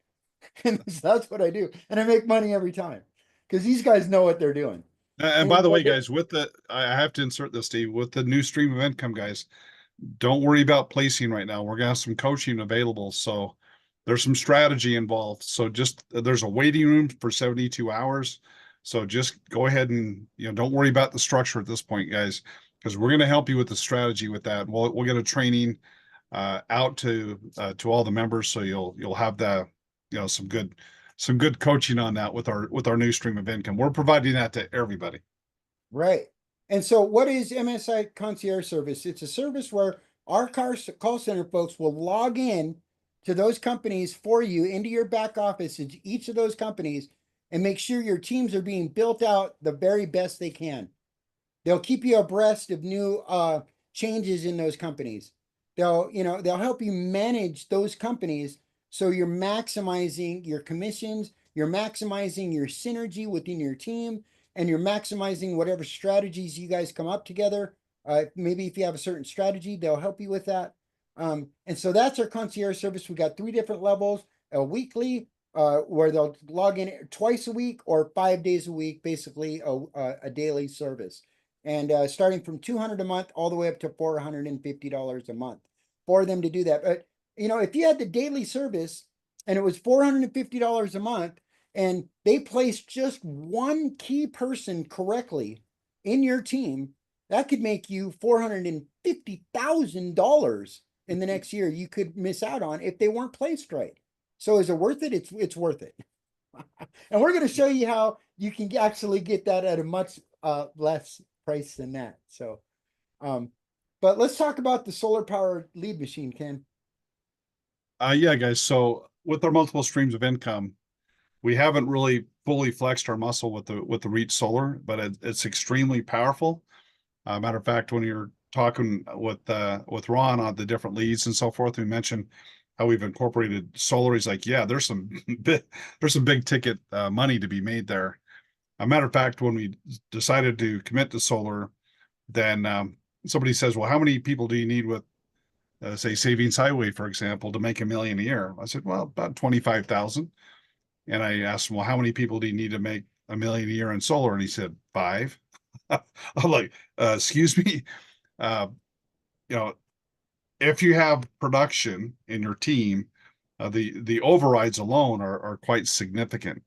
And that's what I do. And I make money every time because these guys know what they're doing. And by the way, guys, I have to insert this, Steve, with the new stream of income, guys, don't worry about placing right now. We're gonna have some coaching available. So there's some strategy involved. So there's a waiting room for 72 hours. So just go ahead and, don't worry about the structure at this point, guys, because we're going to help you with the strategy with that. We'll get a training out to all the members, so you'll have the, some good coaching on that with our new stream of income. We're providing that to everybody. Right. And so what is MSI Concierge Service? It's a service where our call center folks will log in to those companies for you into your back office in each of those companies and make sure your teams are being built out the very best they can. They'll keep you abreast of new changes in those companies. They'll help you manage those companies so you're maximizing your commissions, you're maximizing your synergy within your team, and you're maximizing whatever strategies you guys come up together. Maybe if you have a certain strategy, they'll help you with that. And so that's our concierge service. We got 3 different levels: a weekly, where they'll log in twice a week, or 5 days a week, basically a daily service. And starting from $200 a month all the way up to $450 a month for them to do that. But if you had the daily service and it was $450 a month, and they placed just one key person correctly in your team, that could make you $450,000 in the next year you could miss out on if they weren't placed right. So is it worth it? It's worth it. And we're going to show you how you can actually get that at a much less price than that. So, but let's talk about the solar powered lead machine, Ken. Yeah, guys. So with our multiple streams of income, we haven't really fully flexed our muscle with the Reach Solar, but it's extremely powerful. Matter of fact, when you're talking with Ron on the different leads and so forth, we mentioned how we've incorporated solar. He's like, yeah, there's some big ticket money to be made there. A matter of fact, when we decided to commit to solar, then somebody says, well, how many people do you need with, say, Savings Highway, for example, to make $1 million a year? I said, well, about 25,000. And I asked him, well, how many people do you need to make $1 million a year in solar? And he said, 5. I'm like, excuse me. If you have production in your team, the overrides alone are quite significant.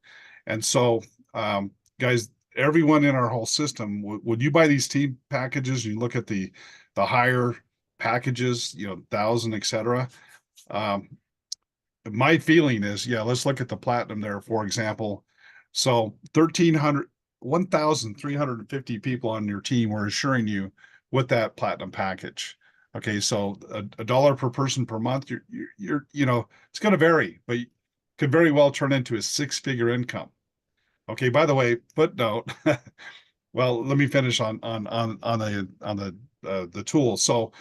And so, guys, everyone in our whole system, would you buy these team packages? You look at the higher packages, 1,000, etc. My feeling is, yeah, let's look at the platinum there, for example. So 1,350 people on your team were assuring you with that platinum package. Okay, so a dollar per person per month, you're it's going to vary, but it could very well turn into a 6-figure income. Okay, by the way, footnote. Well, let me finish on the tool. So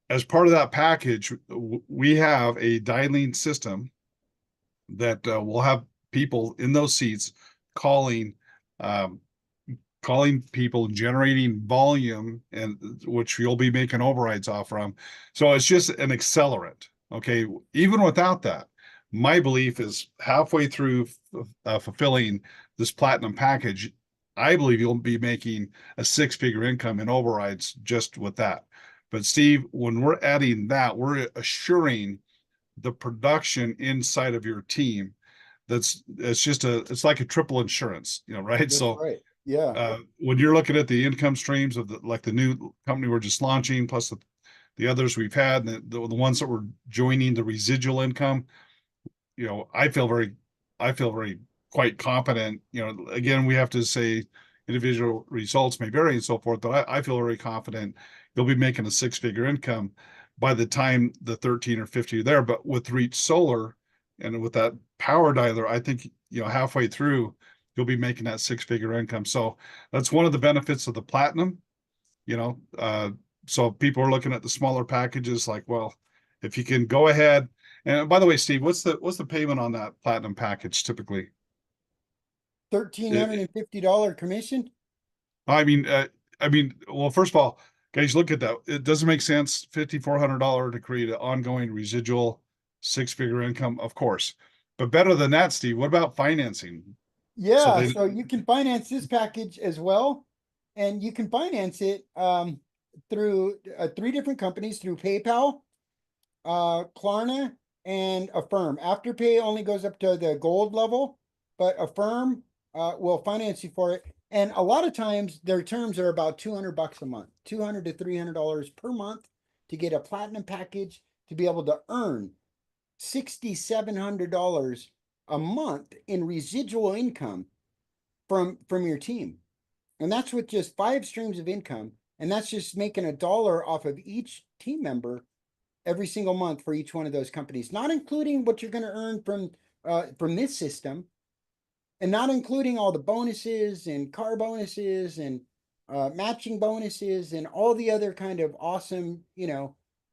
as part of that package, we have a dialing system that will have people in those seats calling people, generating volume, and which you'll be making overrides off from. So it's just an accelerant. Okay, even without that, my belief is halfway through fulfilling this platinum package, I believe you'll be making a 6-figure income in overrides just with that. But Steve, when we're adding that, we're assuring the production inside of your team. It's like a triple insurance, right? That's so right. Yeah. When you're looking at the income streams of the new company we're just launching, plus the others we've had, and the ones that we're joining, the residual income, I feel very quite confident. Again, we have to say individual results may vary and so forth, but I feel very confident you'll be making a 6-figure income by the time the 13 or 50 are there. But with Reach Solar and with that power dialer, I think, halfway through, you'll be making that 6-figure income. So that's one of the benefits of the platinum, so people are looking at the smaller packages like, well, if you can go ahead. And by the way, Steve, what's the payment on that platinum package typically? $1,350 commission. I mean, well, first of all, guys, look at that. It doesn't make sense. $5,400 to create an ongoing residual 6-figure income, of course. But better than that, Steve, what about financing? Yeah, so you can finance this package as well, and you can finance it through 3 different companies, through PayPal, Klarna, and Affirm. Afterpay only goes up to the gold level, but Affirm will finance you for it. And a lot of times their terms are about $200 a month, $200 to $300 per month to get a platinum package to be able to earn $6,700 a month in residual income from your team. And that's with just 5 streams of income. And that's just making $1 off of each team member every single month for each one of those companies, not including what you're going to earn from this system, and not including all the bonuses and car bonuses and matching bonuses and all the other kind of awesome,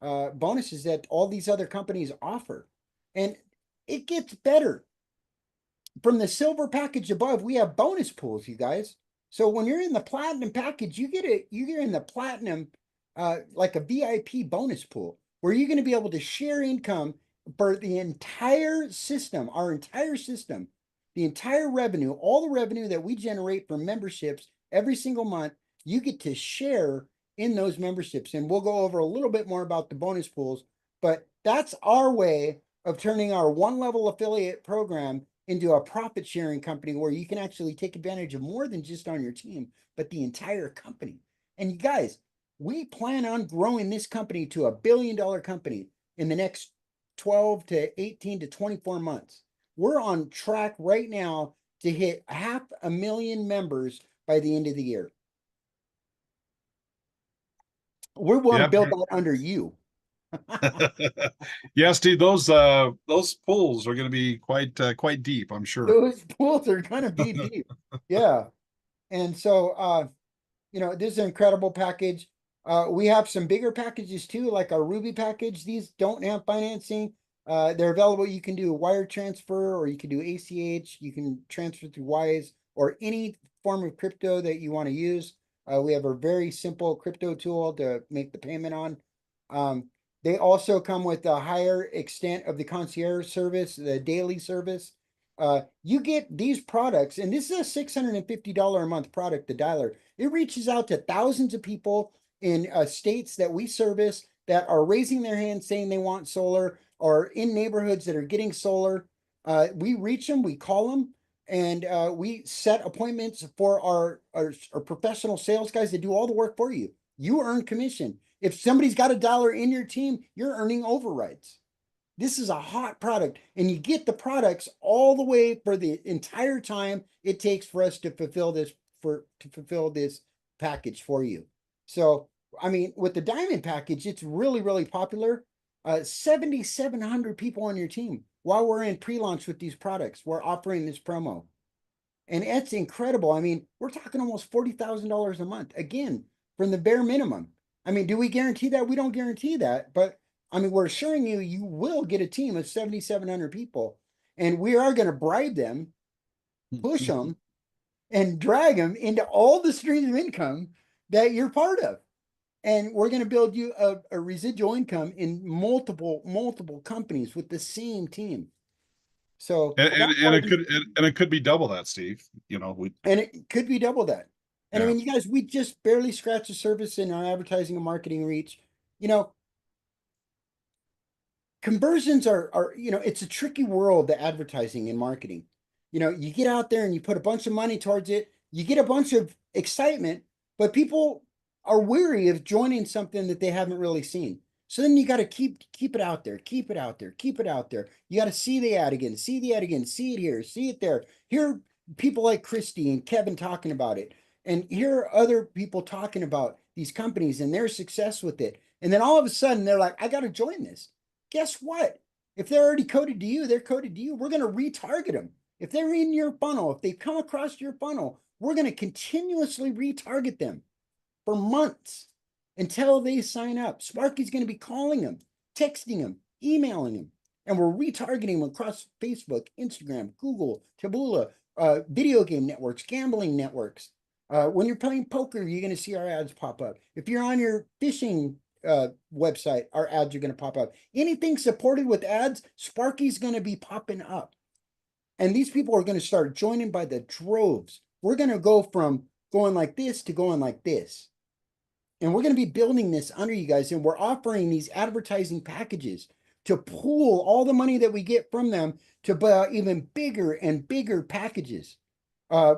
bonuses that all these other companies offer. And it gets better. From the silver package above, we have bonus pools, you guys. So when you're in the platinum package, you get in the platinum, like a VIP bonus pool, where you're going to be able to share income for the entire system, our entire system, the entire revenue, all the revenue that we generate from memberships every single month. You get to share in those memberships. And we'll go over a little bit more about the bonus pools, but that's our way of turning our one level affiliate program into a profit sharing company where you can actually take advantage of more than just on your team, but the entire company. And you guys, we plan on growing this company to $1 billion company in the next 12 to 18 to 24 months. We're on track right now to hit 500,000 members by the end of the year. We want to build that under you. Yeah, Steve, those pools are going to be quite deep, I'm sure. Those pools are going to be deep. Yeah. And so, this is an incredible package. We have some bigger packages too, like our Ruby package. These don't have financing. They're available. You can do a wire transfer, or you can do ACH. You can transfer through Wise or any form of crypto that you want to use. We have a very simple crypto tool to make the payment on. They also come with a higher extent of the concierge service, the daily service. You get these products, and this is a $650 a month product, the dialer. It reaches out to thousands of people in states that we service that are raising their hand saying they want solar, or in neighborhoods that are getting solar. We reach them, we call them, and we set appointments for our professional sales guys that do all the work for you. You earn commission. If somebody's got a dollar in your team, you're earning overrides. This is a hot product, and you get the products all the way for the entire time it takes for us to fulfill this package for you. So, I mean, with the diamond package, it's really, really popular. 7,700 people on your team while we're in pre-launch with these products. We're offering this promo, and it's incredible. I mean, we're talking almost $40,000 a month, again, from the bare minimum. I mean, do we guarantee that? We don't guarantee that, but I mean, we're assuring you, you will get a team of 7,700 people, and we are going to bribe them, push them, and drag them into all the streams of income that you're part of. And we're going to build you a residual income in multiple companies with the same team. So, and it could be double that, Steve. And it could be double that. And I mean, you guys, we just barely scratched the surface in our advertising and marketing reach. Conversions are it's a tricky world, the advertising and marketing. You get out there and you put a bunch of money towards it, you get a bunch of excitement, but people are weary of joining something that they haven't really seen. So then you got to keep it out there, keep it out there, keep it out there. You got to see the ad again, see the ad again, see it here, see it there. Hear people like Christy and Kevin talking about it, and hear other people talking about these companies and their success with it. And then all of a sudden they're like, I got to join this. Guess what? If they're already coded to you, they're coded to you. We're going to retarget them. If they're in your funnel, if they come across your funnel, we're going to continuously retarget them for months until they sign up. Sparky's going to be calling them, texting them, emailing them, and we're retargeting them across Facebook, Instagram, Google, Taboola, video game networks, gambling networks. When you're playing poker, you're going to see our ads pop up. If you're on your fishing website, our ads are going to pop up. Anything supported with ads, Sparky's going to be popping up. And these people are going to start joining by the droves. We're going to go from going like this to going like this. And we're going to be building this under you guys. And we're offering these advertising packages to pool all the money that we get from them to buy even bigger and bigger packages.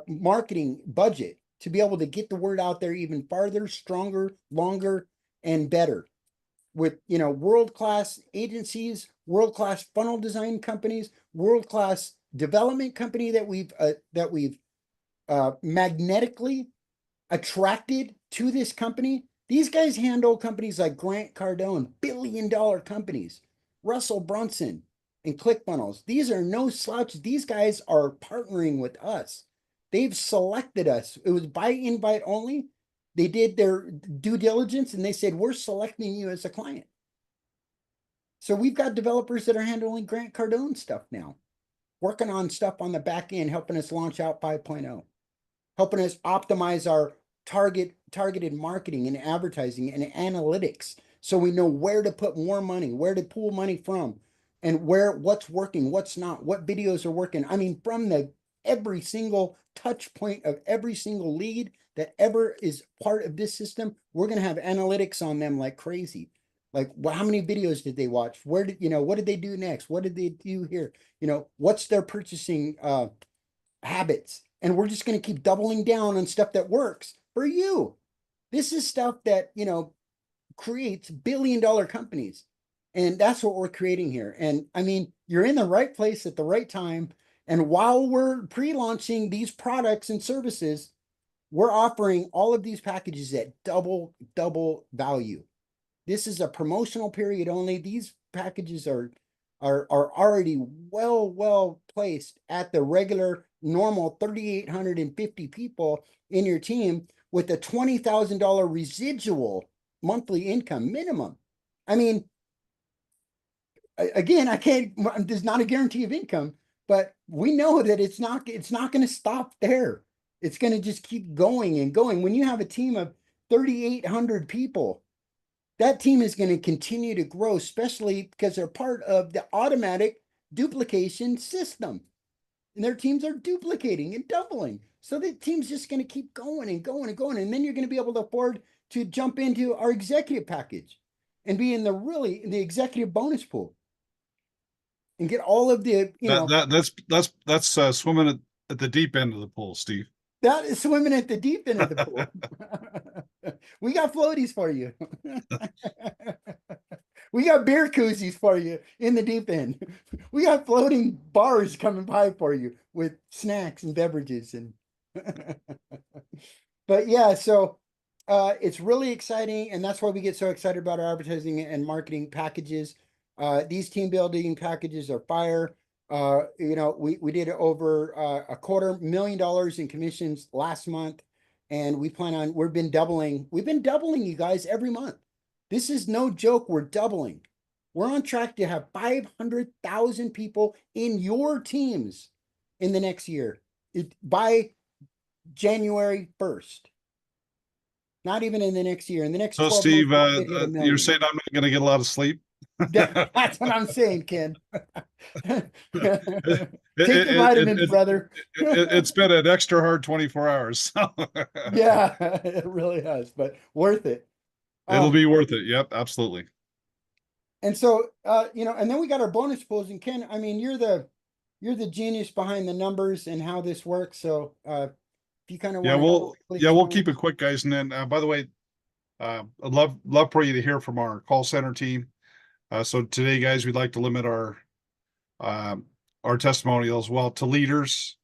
marketing budget to be able to get the word out there even farther, stronger, longer, and better with, world-class agencies, world-class funnel design companies, world-class development company that we've magnetically attracted to this company. These guys handle companies like Grant Cardone, billion-dollar companies, Russell Brunson, and ClickFunnels. These are no slouches. These guys are partnering with us. They've selected us. It was by invite only. They did their due diligence and they said, we're selecting you as a client. So we've got developers that are handling Grant Cardone stuff now, working on stuff on the back end, helping us launch out 5.0, helping us optimize our targeted marketing and advertising and analytics. So we know where to put more money, where to pull money from, and what's working, what's not, what videos are working. I mean, from every single touch point of every single lead that ever is part of this system, we're going to have analytics on them like crazy. Like, how many videos did they watch? What did they do next? What did they do here? What's their purchasing habits? And we're just going to keep doubling down on stuff that works for you. This is stuff that, creates billion-dollar companies. And that's what we're creating here. And I mean, you're in the right place at the right time. And while we're pre-launching these products and services, we're offering all of these packages at double value. This is a promotional period only. These packages are already well placed at the regular normal 3,850 people in your team with a $20,000 residual monthly income minimum. I mean, again, there's not a guarantee of income, but we know that it's not going to stop there. It's going to just keep going and going. When you have a team of 3,800 people, that team is going to continue to grow, especially because they're part of the automatic duplication system. And their teams are duplicating and doubling. So the team's just going to keep going and going and going. And then you're going to be able to afford to jump into our executive package and be in the executive bonus pool and get all of the, that's swimming at the deep end of the pool, Steve. That is swimming at the deep end of the pool. We got floaties for you. We got beer koozies for you in the deep end. We got floating bars coming by for you with snacks and beverages and but yeah, so it's really exciting, and that's why we get so excited about our advertising and marketing packages. These team building packages are fire. We did over $250,000 in commissions last month, and we've been doubling you guys every month. This is no joke. We're doubling. We're on track to have 500,000 people in your teams in the next year by January 1st. Not even in the next year. In the next 12 Steve, months, we'll hit 1 million. you're saying I'm not going to get a lot of sleep? That's what I'm saying, Ken. Take your vitamins, brother. It's been an extra hard 24 hours. So. Yeah, it really has, but worth it. It'll be worth it. Yep, absolutely. And so, and then we got our bonus pools. And Ken, I mean, you're the genius behind the numbers and how this works. So, if you kind of we'll keep it quick, guys. And then, by the way, I'd love for you to hear from our call center team. So today, guys, we'd like to limit our testimonials to leaders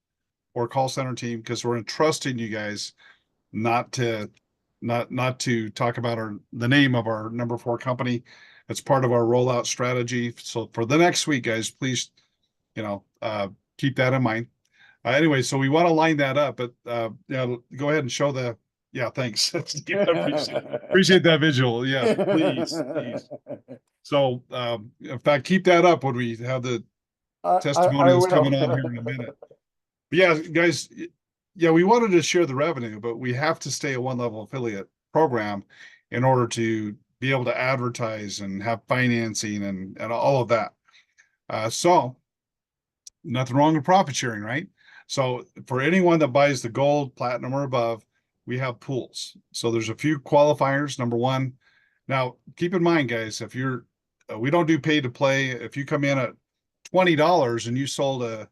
or call center team, because we're entrusting you guys not to talk about the name of our number 4 company. It's part of our rollout strategy. So for the next week, guys, please, keep that in mind. Anyway, so we want to line that up, but go ahead and show the. Yeah, thanks. Appreciate that visual. Yeah, please. So, in fact, keep that up when we have the testimonials coming on here in a minute. But yeah, guys, we wanted to share the revenue, but we have to stay a one-level affiliate program in order to be able to advertise and have financing and all of that. So nothing wrong with profit sharing, right? So for anyone that buys the gold, platinum, or above, we have pools. So there's a few qualifiers. Number one, now keep in mind, guys, if we don't do pay to play. If you come in at $20 and you sold a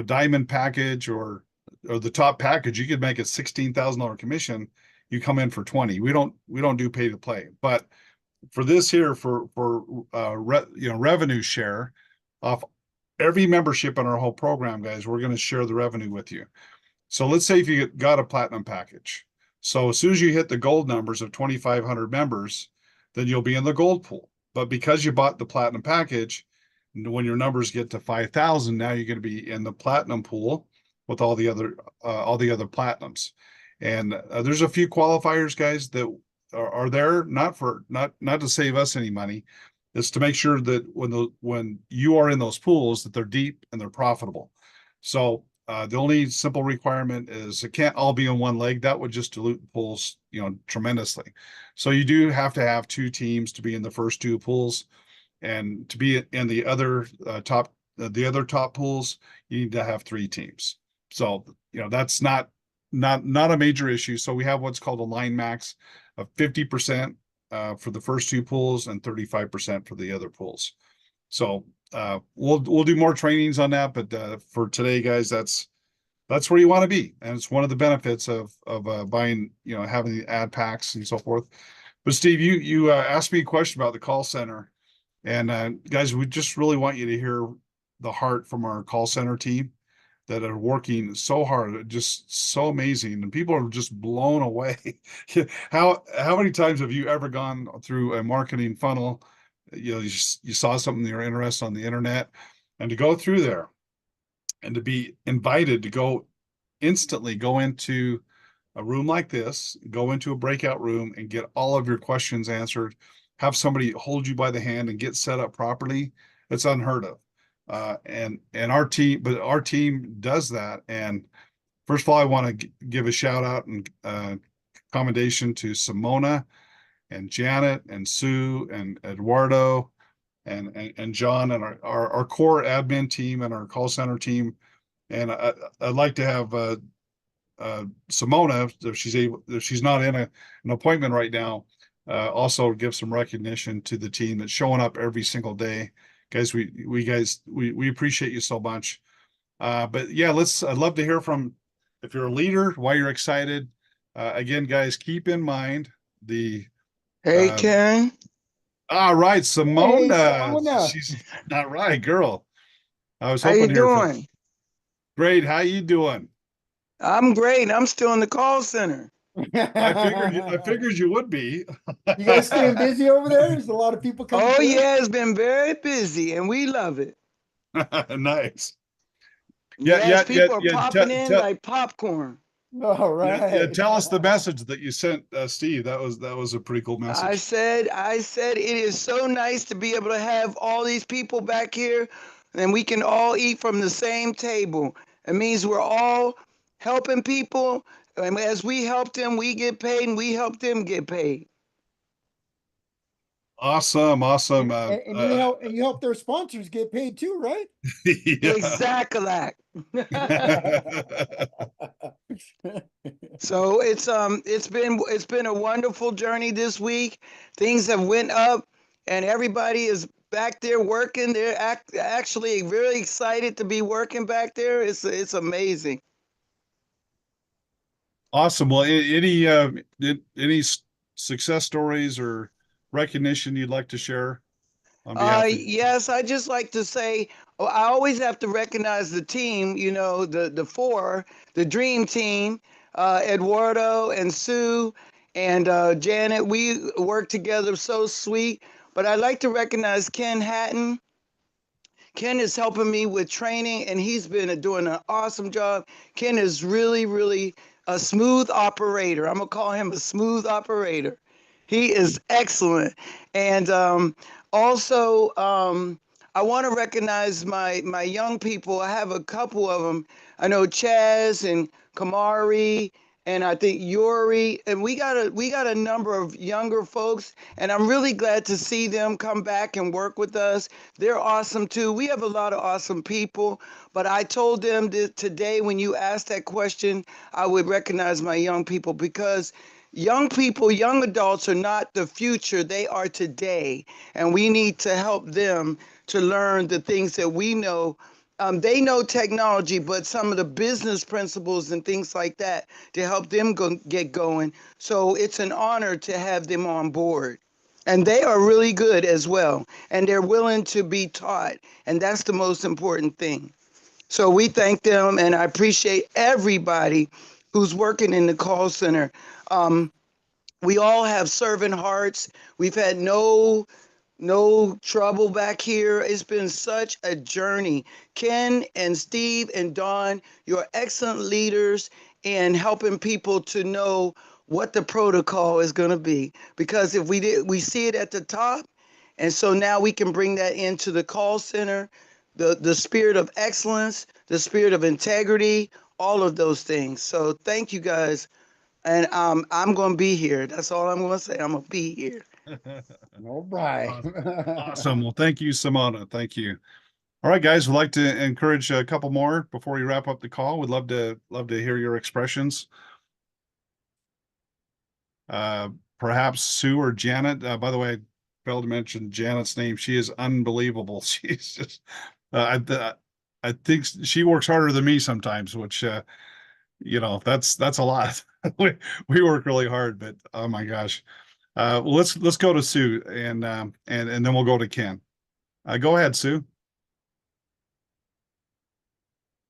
diamond package or or the top package, you could make a $16,000 commission. You come in for 20. We don't do pay to play, but for this here, for revenue share off every membership in our whole program, guys, we're going to share the revenue with you. So let's say if you got a platinum package. So as soon as you hit the gold numbers of 2,500 members, then you'll be in the gold pool. But because you bought the platinum package, when your numbers get to 5,000, now you're going to be in the platinum pool with all the other platinums. And there's a few qualifiers, guys, that are there not to save us any money. It's to make sure that when you are in those pools, that they're deep and they're profitable. So the only simple requirement is it can't all be on one leg. That would just dilute the pools, tremendously. So you do have to have 2 teams to be in the first 2 pools, and to be in the other top pools, you need to have 3 teams. So that's not a major issue. So we have what's called a line max of 50% for the first 2 pools and 35% for the other pools. So we'll do more trainings on that, but for today, guys, that's where you want to be, and it's one of the benefits of buying, having the ad packs and so forth. But Steve, you asked me a question about the call center, and guys, we just really want you to hear the heart from our call center team that are working so hard, just so amazing, and people are just blown away. How many times have you ever gone through a marketing funnel? You saw something you're interested on the internet, and to go through there and to be invited to instantly go into a room like this, go into a breakout room and get all of your questions answered, have somebody hold you by the hand and get set up properly, it's unheard of. And our team does that. And first of all, I want to give a shout out and commendation to Simona and Janet and Sue and Eduardo and John and our core admin team and our call center team. And I'd like to have Simona, if she's not in an appointment right now, also give some recognition to the team that's showing up every single day. Guys, we appreciate you so much. But yeah, I'd love to hear from, if you're a leader, why you're excited. Again, guys, keep in mind Hey, Ken. All right, Simona. Hey, Simona. She's not right, girl. I was How hoping you to hear doing? Great. How you doing? I'm great. I'm still in the call center. I figured you would be. You guys staying busy over there? There's a lot of people coming. Oh, yeah, it's been very busy, and we love it. Nice. Yes, people are popping in like popcorn. All right. Yeah, tell us the message that you sent Steve. That was a pretty cool message. I said it is so nice to be able to have all these people back here, and we can all eat from the same table. It means we're all helping people, and as we help them, we get paid, and we help them get paid. Awesome. And you help their sponsors get paid too, right? Yeah. Exactly. So it's been a wonderful journey this week. Things have went up, and everybody is back there working. They're actually really excited to be working back there. It's amazing. Awesome. Well, any success stories or recognition you'd like to share on behalf of Yes, I just like to say, I always have to recognize the team, the dream team, Eduardo and Sue and Janet. We work together so sweet. But I'd like to recognize Ken Hatton. Ken is helping me with training, and he's been doing an awesome job. Ken is really, really a smooth operator. I'm going to call him a smooth operator. He is excellent. And also, I want to recognize my young people. I have a couple of them. I know Chaz and Kamari, and I think Yuri, and we got a number of younger folks, and I'm really glad to see them come back and work with us. They're awesome too. We have a lot of awesome people, but I told them that today when you asked that question, I would recognize my young people, because young people, young adults are not the future, they are today, and we need to help them to learn the things that we know they know technology, but some of the business principles and things like that to help them get going. So it's an honor to have them on board. And they are really good as well. And they're willing to be taught. And that's the most important thing. So we thank them, and I appreciate everybody who's working in the call center. We all have servant hearts. We've had no trouble back here. It's been such a journey. Ken and Steve and Don, you're excellent leaders in helping people to know what the protocol is going to be. Because if we see it at the top, and so now we can bring that into the call center, the spirit of excellence, the spirit of integrity, all of those things. So thank you guys. And I'm going to be here. That's all I'm going to say. I'm going to be here. All right. Awesome. Well, thank you, Simona. Thank you. All right, guys, we'd like to encourage a couple more before we wrap up the call. We'd love to hear your expressions. Perhaps Sue or Janet. By the way, I failed to mention Janet's name. She is unbelievable. She's just, I think she works harder than me sometimes, which, that's a lot. we work really hard, but oh my gosh. Well, let's go to Sue and then we'll go to Ken. Go ahead, Sue.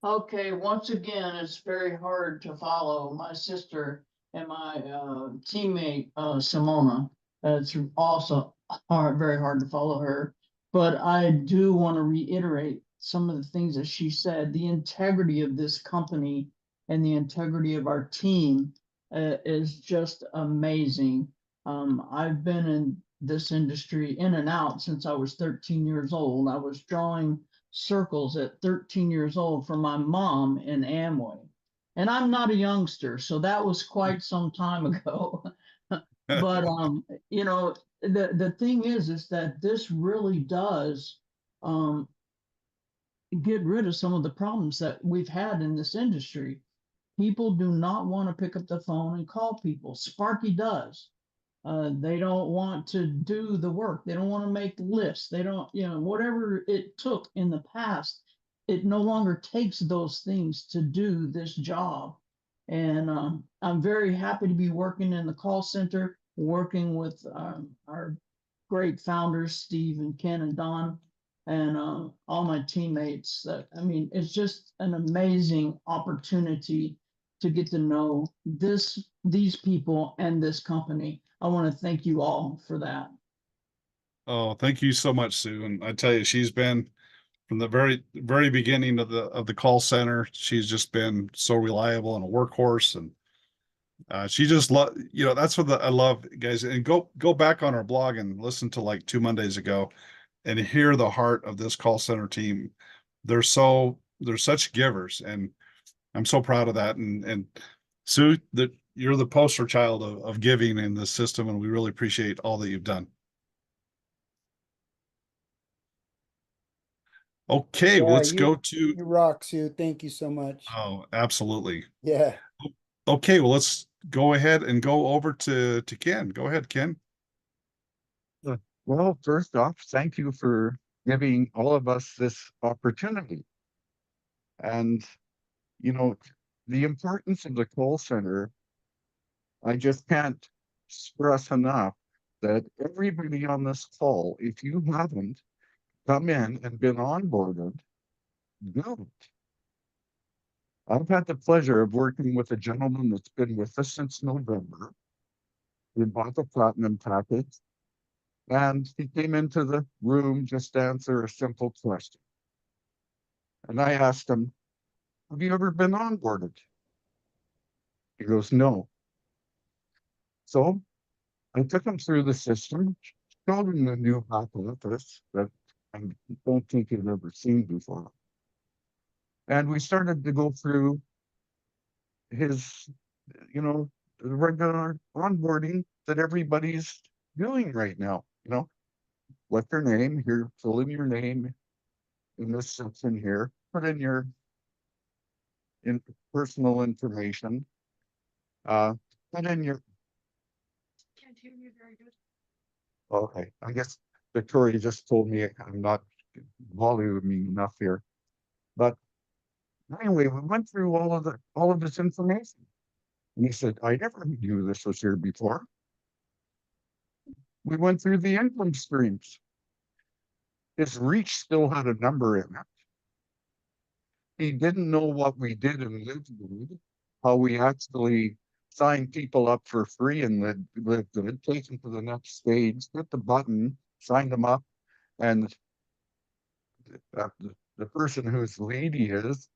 Okay, once again, it's very hard to follow my sister and my teammate Simona. It's also very hard to follow her. But I do want to reiterate some of the things that she said. The integrity of this company and the integrity of our team is just amazing. I've been in this industry in and out since I was 13 years old. I was drawing circles at 13 years old for my mom in Amway. And I'm not a youngster, so that was quite some time ago. But the thing is that this really does get rid of some of the problems that we've had in this industry. People do not want to pick up the phone and call people. Sparky does. They don't want to do the work. They don't want to make lists. They don't, whatever it took in the past, it no longer takes those things to do this job. And I'm very happy to be working in the call center, working with our great founders, Steve and Ken and Don, and all my teammates. It's just an amazing opportunity to get to know these people and this company. I want to thank you all for that. Oh, thank you so much, Sue. And I tell you, she's been from the very beginning of the call center. She's just been so reliable and a workhorse, and she just that's what I love, guys. And go back on our blog and listen to like 2 Mondays ago, and hear the heart of this call center team. They're such givers, and I'm so proud of that. And Sue, that you're the poster child of giving in this system, and we really appreciate all that you've done. Okay, Yeah, let's go to. You rock, Sue. Thank you so much. Oh, absolutely. Yeah. Okay, well, let's go ahead and go over to Ken. Go ahead, Ken. Well, first off, thank you for giving all of us this opportunity. And, the importance of the call center, I just can't stress enough that everybody on this call, if you haven't come in and been onboarded, don't. I've had the pleasure of working with a gentleman that's been with us since November. We bought the platinum package, and he came into the room just to answer a simple question. And I asked him, have you ever been onboarded? He goes, no. So I took him through the system, showed him the new back office that I don't think he'd ever seen before. And we started to go through his, the regular onboarding that everybody's doing right now. What's your name? Here, fill in your name in this section here. Put in your personal information. Put in your. Can't hear you very good. Okay, I guess Victoria just told me I'm not voluming enough here. But anyway, we went through all of this information. And he said, I never knew this was here before. We went through the income streams. His reach still had a number in it. He didn't know what we did in LiveGood, how we actually signed people up for free and LiveGood, take them to the next stage, hit the button, sign them up, and the person whose lead he is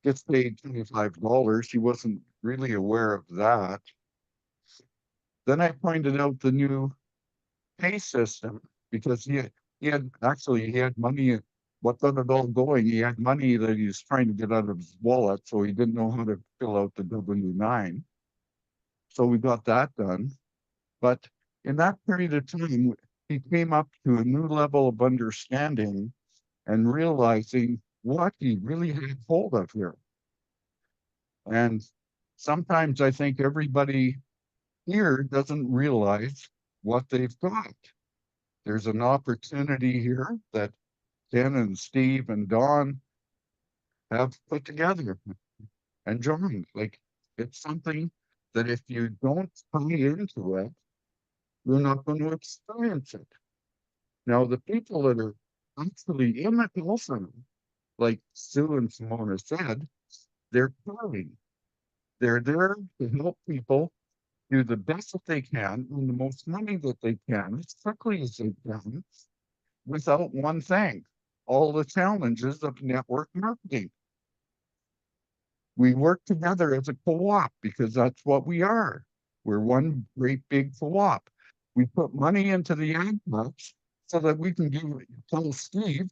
gets paid $25. He wasn't really aware of that. Then I pointed out the new pay system because he had money. What got it all going? He had money that he was trying to get out of his wallet, so he didn't know how to fill out the W-9. So we got that done. But in that period of time, he came up to a new level of understanding and realizing what he really had hold of here. And sometimes I think everybody here doesn't realize what they've got. There's an opportunity here that Ken and Steve and Don have put together and joined. Like, it's something that if you don't tie into it, you're not going to experience it. Now, the people that are actually in the call center, like Sue and Simona said, they're caring. They're there to help people do the best that they can and the most money that they can as quickly as they can without one thing, all the challenges of network marketing. We work together as a co-op because that's what we are. We're one great big co-op. We put money into the ad box so that we can tell Steve,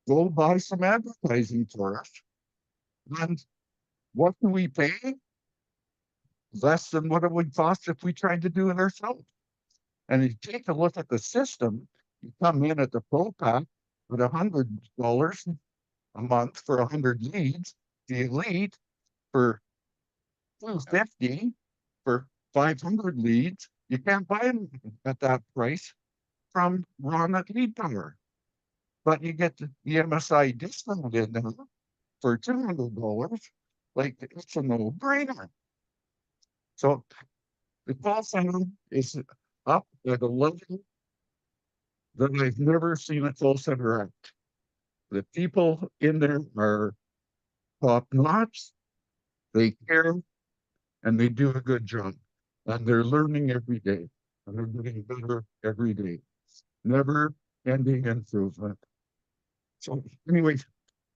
go buy some advertising for us. And what do we pay? Less than what it would cost if we tried to do it ourselves. And if you take a look at the system, you come in at the Pro Pack with $100 a month for 100 leads, the Elite for $250 for 500 leads. You can't buy them at that price from Ron at Lead Power. But you get the MSI discount in there for $200. Like, it's a no-brainer. So the call center is up at a level that I've never seen a call center at. The people in there are top notch, they care, and they do a good job. And they're learning every day, and they're getting better every day. Never ending improvement. So anyway,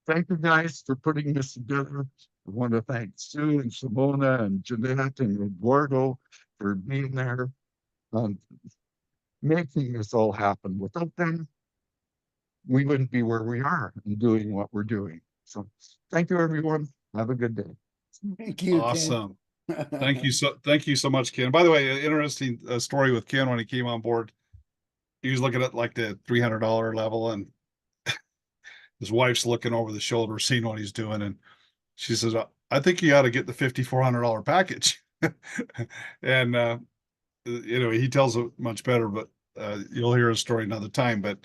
thank you guys for putting this together. I want to thank Sue and Simona and Jeanette and Eduardo for being there and making this all happen. Without them, we wouldn't be where we are and doing what we're doing. So thank you, everyone. Have a good day. Thank you, Ken. Awesome. Thank you so much, Ken. By the way, an interesting story with Ken when he came on board. He was looking at like the $300 level, and his wife's looking over the shoulder, seeing what he's doing, and she says, I think you ought to get the $5,400 package. And he tells it much better, but you'll hear his story another time. But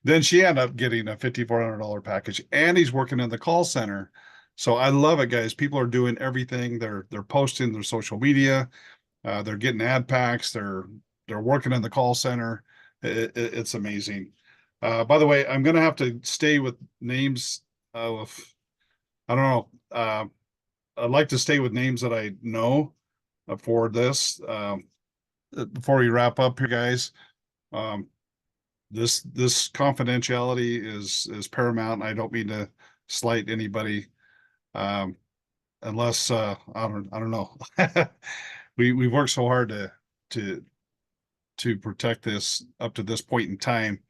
then she ended up getting a $5,400 package, and he's working in the call center. So I love it, guys. People are doing everything. They're posting their social media. They're getting ad packs. They're working in the call center. It's amazing. By the way, I'm going to have to stay with names of, I don't know. I'd like to stay with names that I know for this. Before we wrap up here, guys, this confidentiality is paramount. I don't mean to slight anybody, unless I don't know. We've worked so hard to protect this up to this point in time.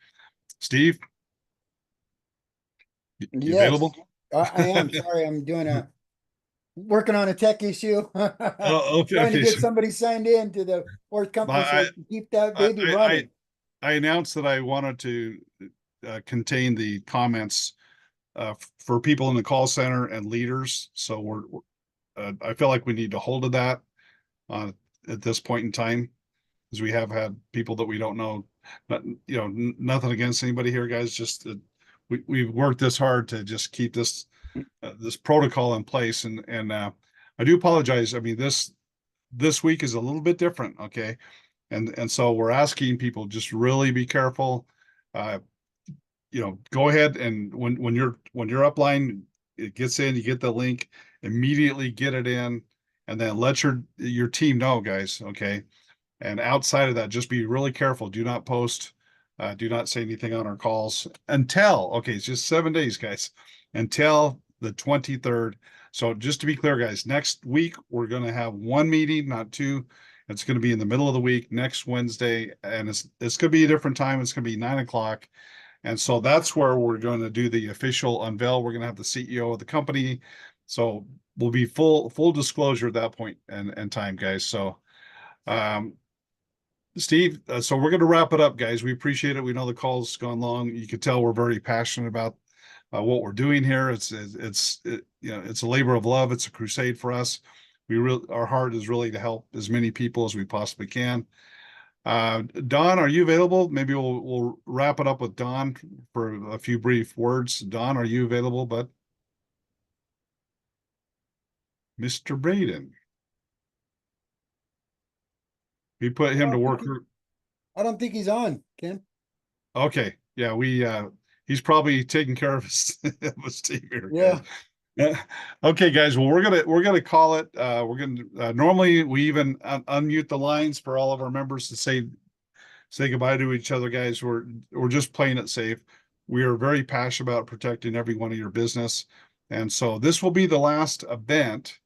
Steve, you Yes, available? I am. Sorry, I'm working on a tech issue. Oh, okay. Trying to get somebody signed in to the fourth company so I can keep that baby running. I announced that I wanted to contain the comments for people in the call center and leaders. So I feel like we need to hold to that at this point in time, because we have had people that we don't know. But nothing against anybody here, guys. Just we've worked this hard to just keep this this protocol in place. And I do apologize. I mean, this week is a little bit different. Okay. And so we're asking people just really be careful. Go ahead and when you're upline, it gets in, you get the link, immediately get it in, and then let your team know, guys. Okay. And outside of that, just be really careful. Do not post, do not say anything on our calls until, okay, it's just 7 days, guys, until the 23rd. So just to be clear, guys, next week, we're going to have one meeting, not two. It's going to be in the middle of the week, next Wednesday, and it's going to be a different time. It's going to be 9 o'clock. And so that's where we're going to do the official unveil. We're going to have the CEO of the company. So we'll be full disclosure at that point and time, guys. So, Steve, so we're going to wrap it up, guys. We appreciate it. We know the call's gone long. You can tell we're very passionate about what we're doing here. It's a labor of love. It's a crusade for us. Our heart is really to help as many people as we possibly can. Don, are you available? Maybe we'll wrap it up with Don for a few brief words. Don, are you available, bud? Mr. Braden. We put him to work. I don't think he's on, Ken. Okay. Yeah, he's probably taking care of his team here. Yeah. Okay, guys. Well, we're gonna call it. We're gonna normally we even unmute the lines for all of our members to say goodbye to each other, guys. We're just playing it safe. We are very passionate about protecting every one of your business, and so this will be the last event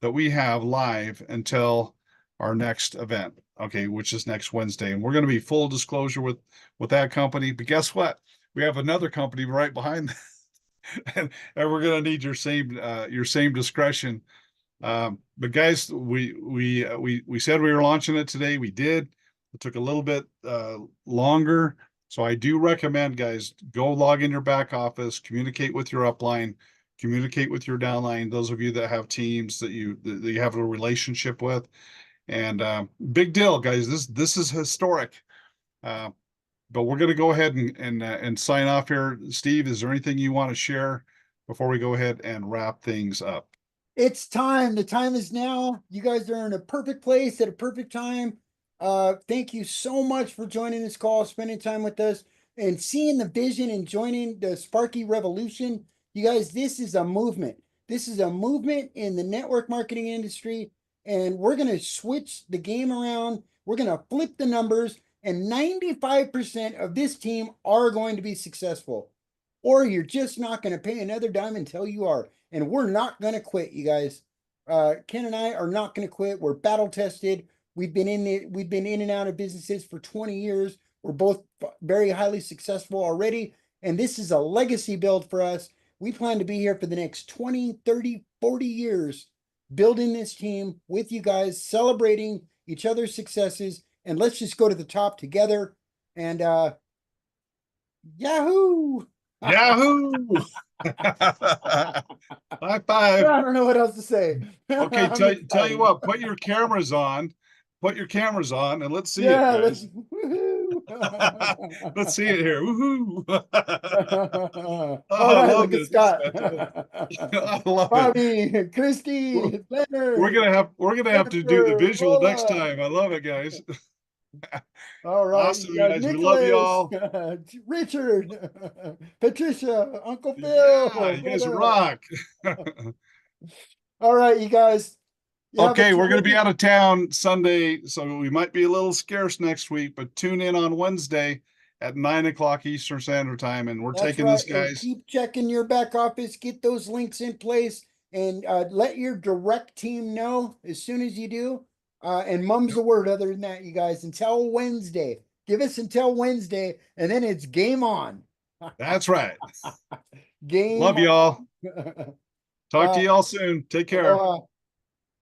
that we have live until our next event. Okay, which is next Wednesday, and we're going to be full disclosure with that company. But guess what? We have another company right behind that. And we're going to need your same discretion. But guys, we said we were launching it today. We did. It took a little bit longer. So I do recommend, guys, go log in your back office, communicate with your upline, communicate with your downline, those of you that have teams that you have a relationship with. And big deal, guys. This is historic. But we're going to go ahead and sign off here. Steve, is there anything you want to share before we go ahead and wrap things up? It's time. The time is now. You guys are in a perfect place at a perfect time. Thank you so much for joining this call, spending time with us, and seeing the vision and joining the Sparky revolution. You guys, this is a movement. This is a movement in the network marketing industry, and we're going to switch the game around. We're going to flip the numbers. And 95% of this team are going to be successful, or you're just not going to pay another dime until you are. And we're not going to quit, you guys. Ken and I are not going to quit. We're battle tested. We've been in and out of businesses for 20 years. We're both very highly successful already. And this is a legacy build for us. We plan to be here for the next 20, 30, 40 years, building this team with you guys, celebrating each other's successes. And let's just go to the top together. And Yahoo! Yahoo! High five. I don't know what else to say. Okay, tell you what, put your cameras on, and let's see it, guys. Let's see it here. Woohoo! All right, look at Scott. I love Bobby, it. Christy, Leonard. We're gonna have to do the visual next time. I love it, guys. All right, awesome, guys. Nicholas, We love you all. Richard, Patricia, Uncle Phil. Yeah, you guys rock. All right, you guys. Okay, we're going to be out of town Sunday, so we might be a little scarce next week, but tune in on Wednesday at 9 o'clock Eastern Standard Time, and we're taking this, guys. And keep checking your back office, get those links in place, and let your direct team know as soon as you do. And mum's the word other than that, you guys, until Wednesday. Give us until Wednesday, and then it's game on. That's right. Game Love on. y'all. Talk to y'all soon. Take care.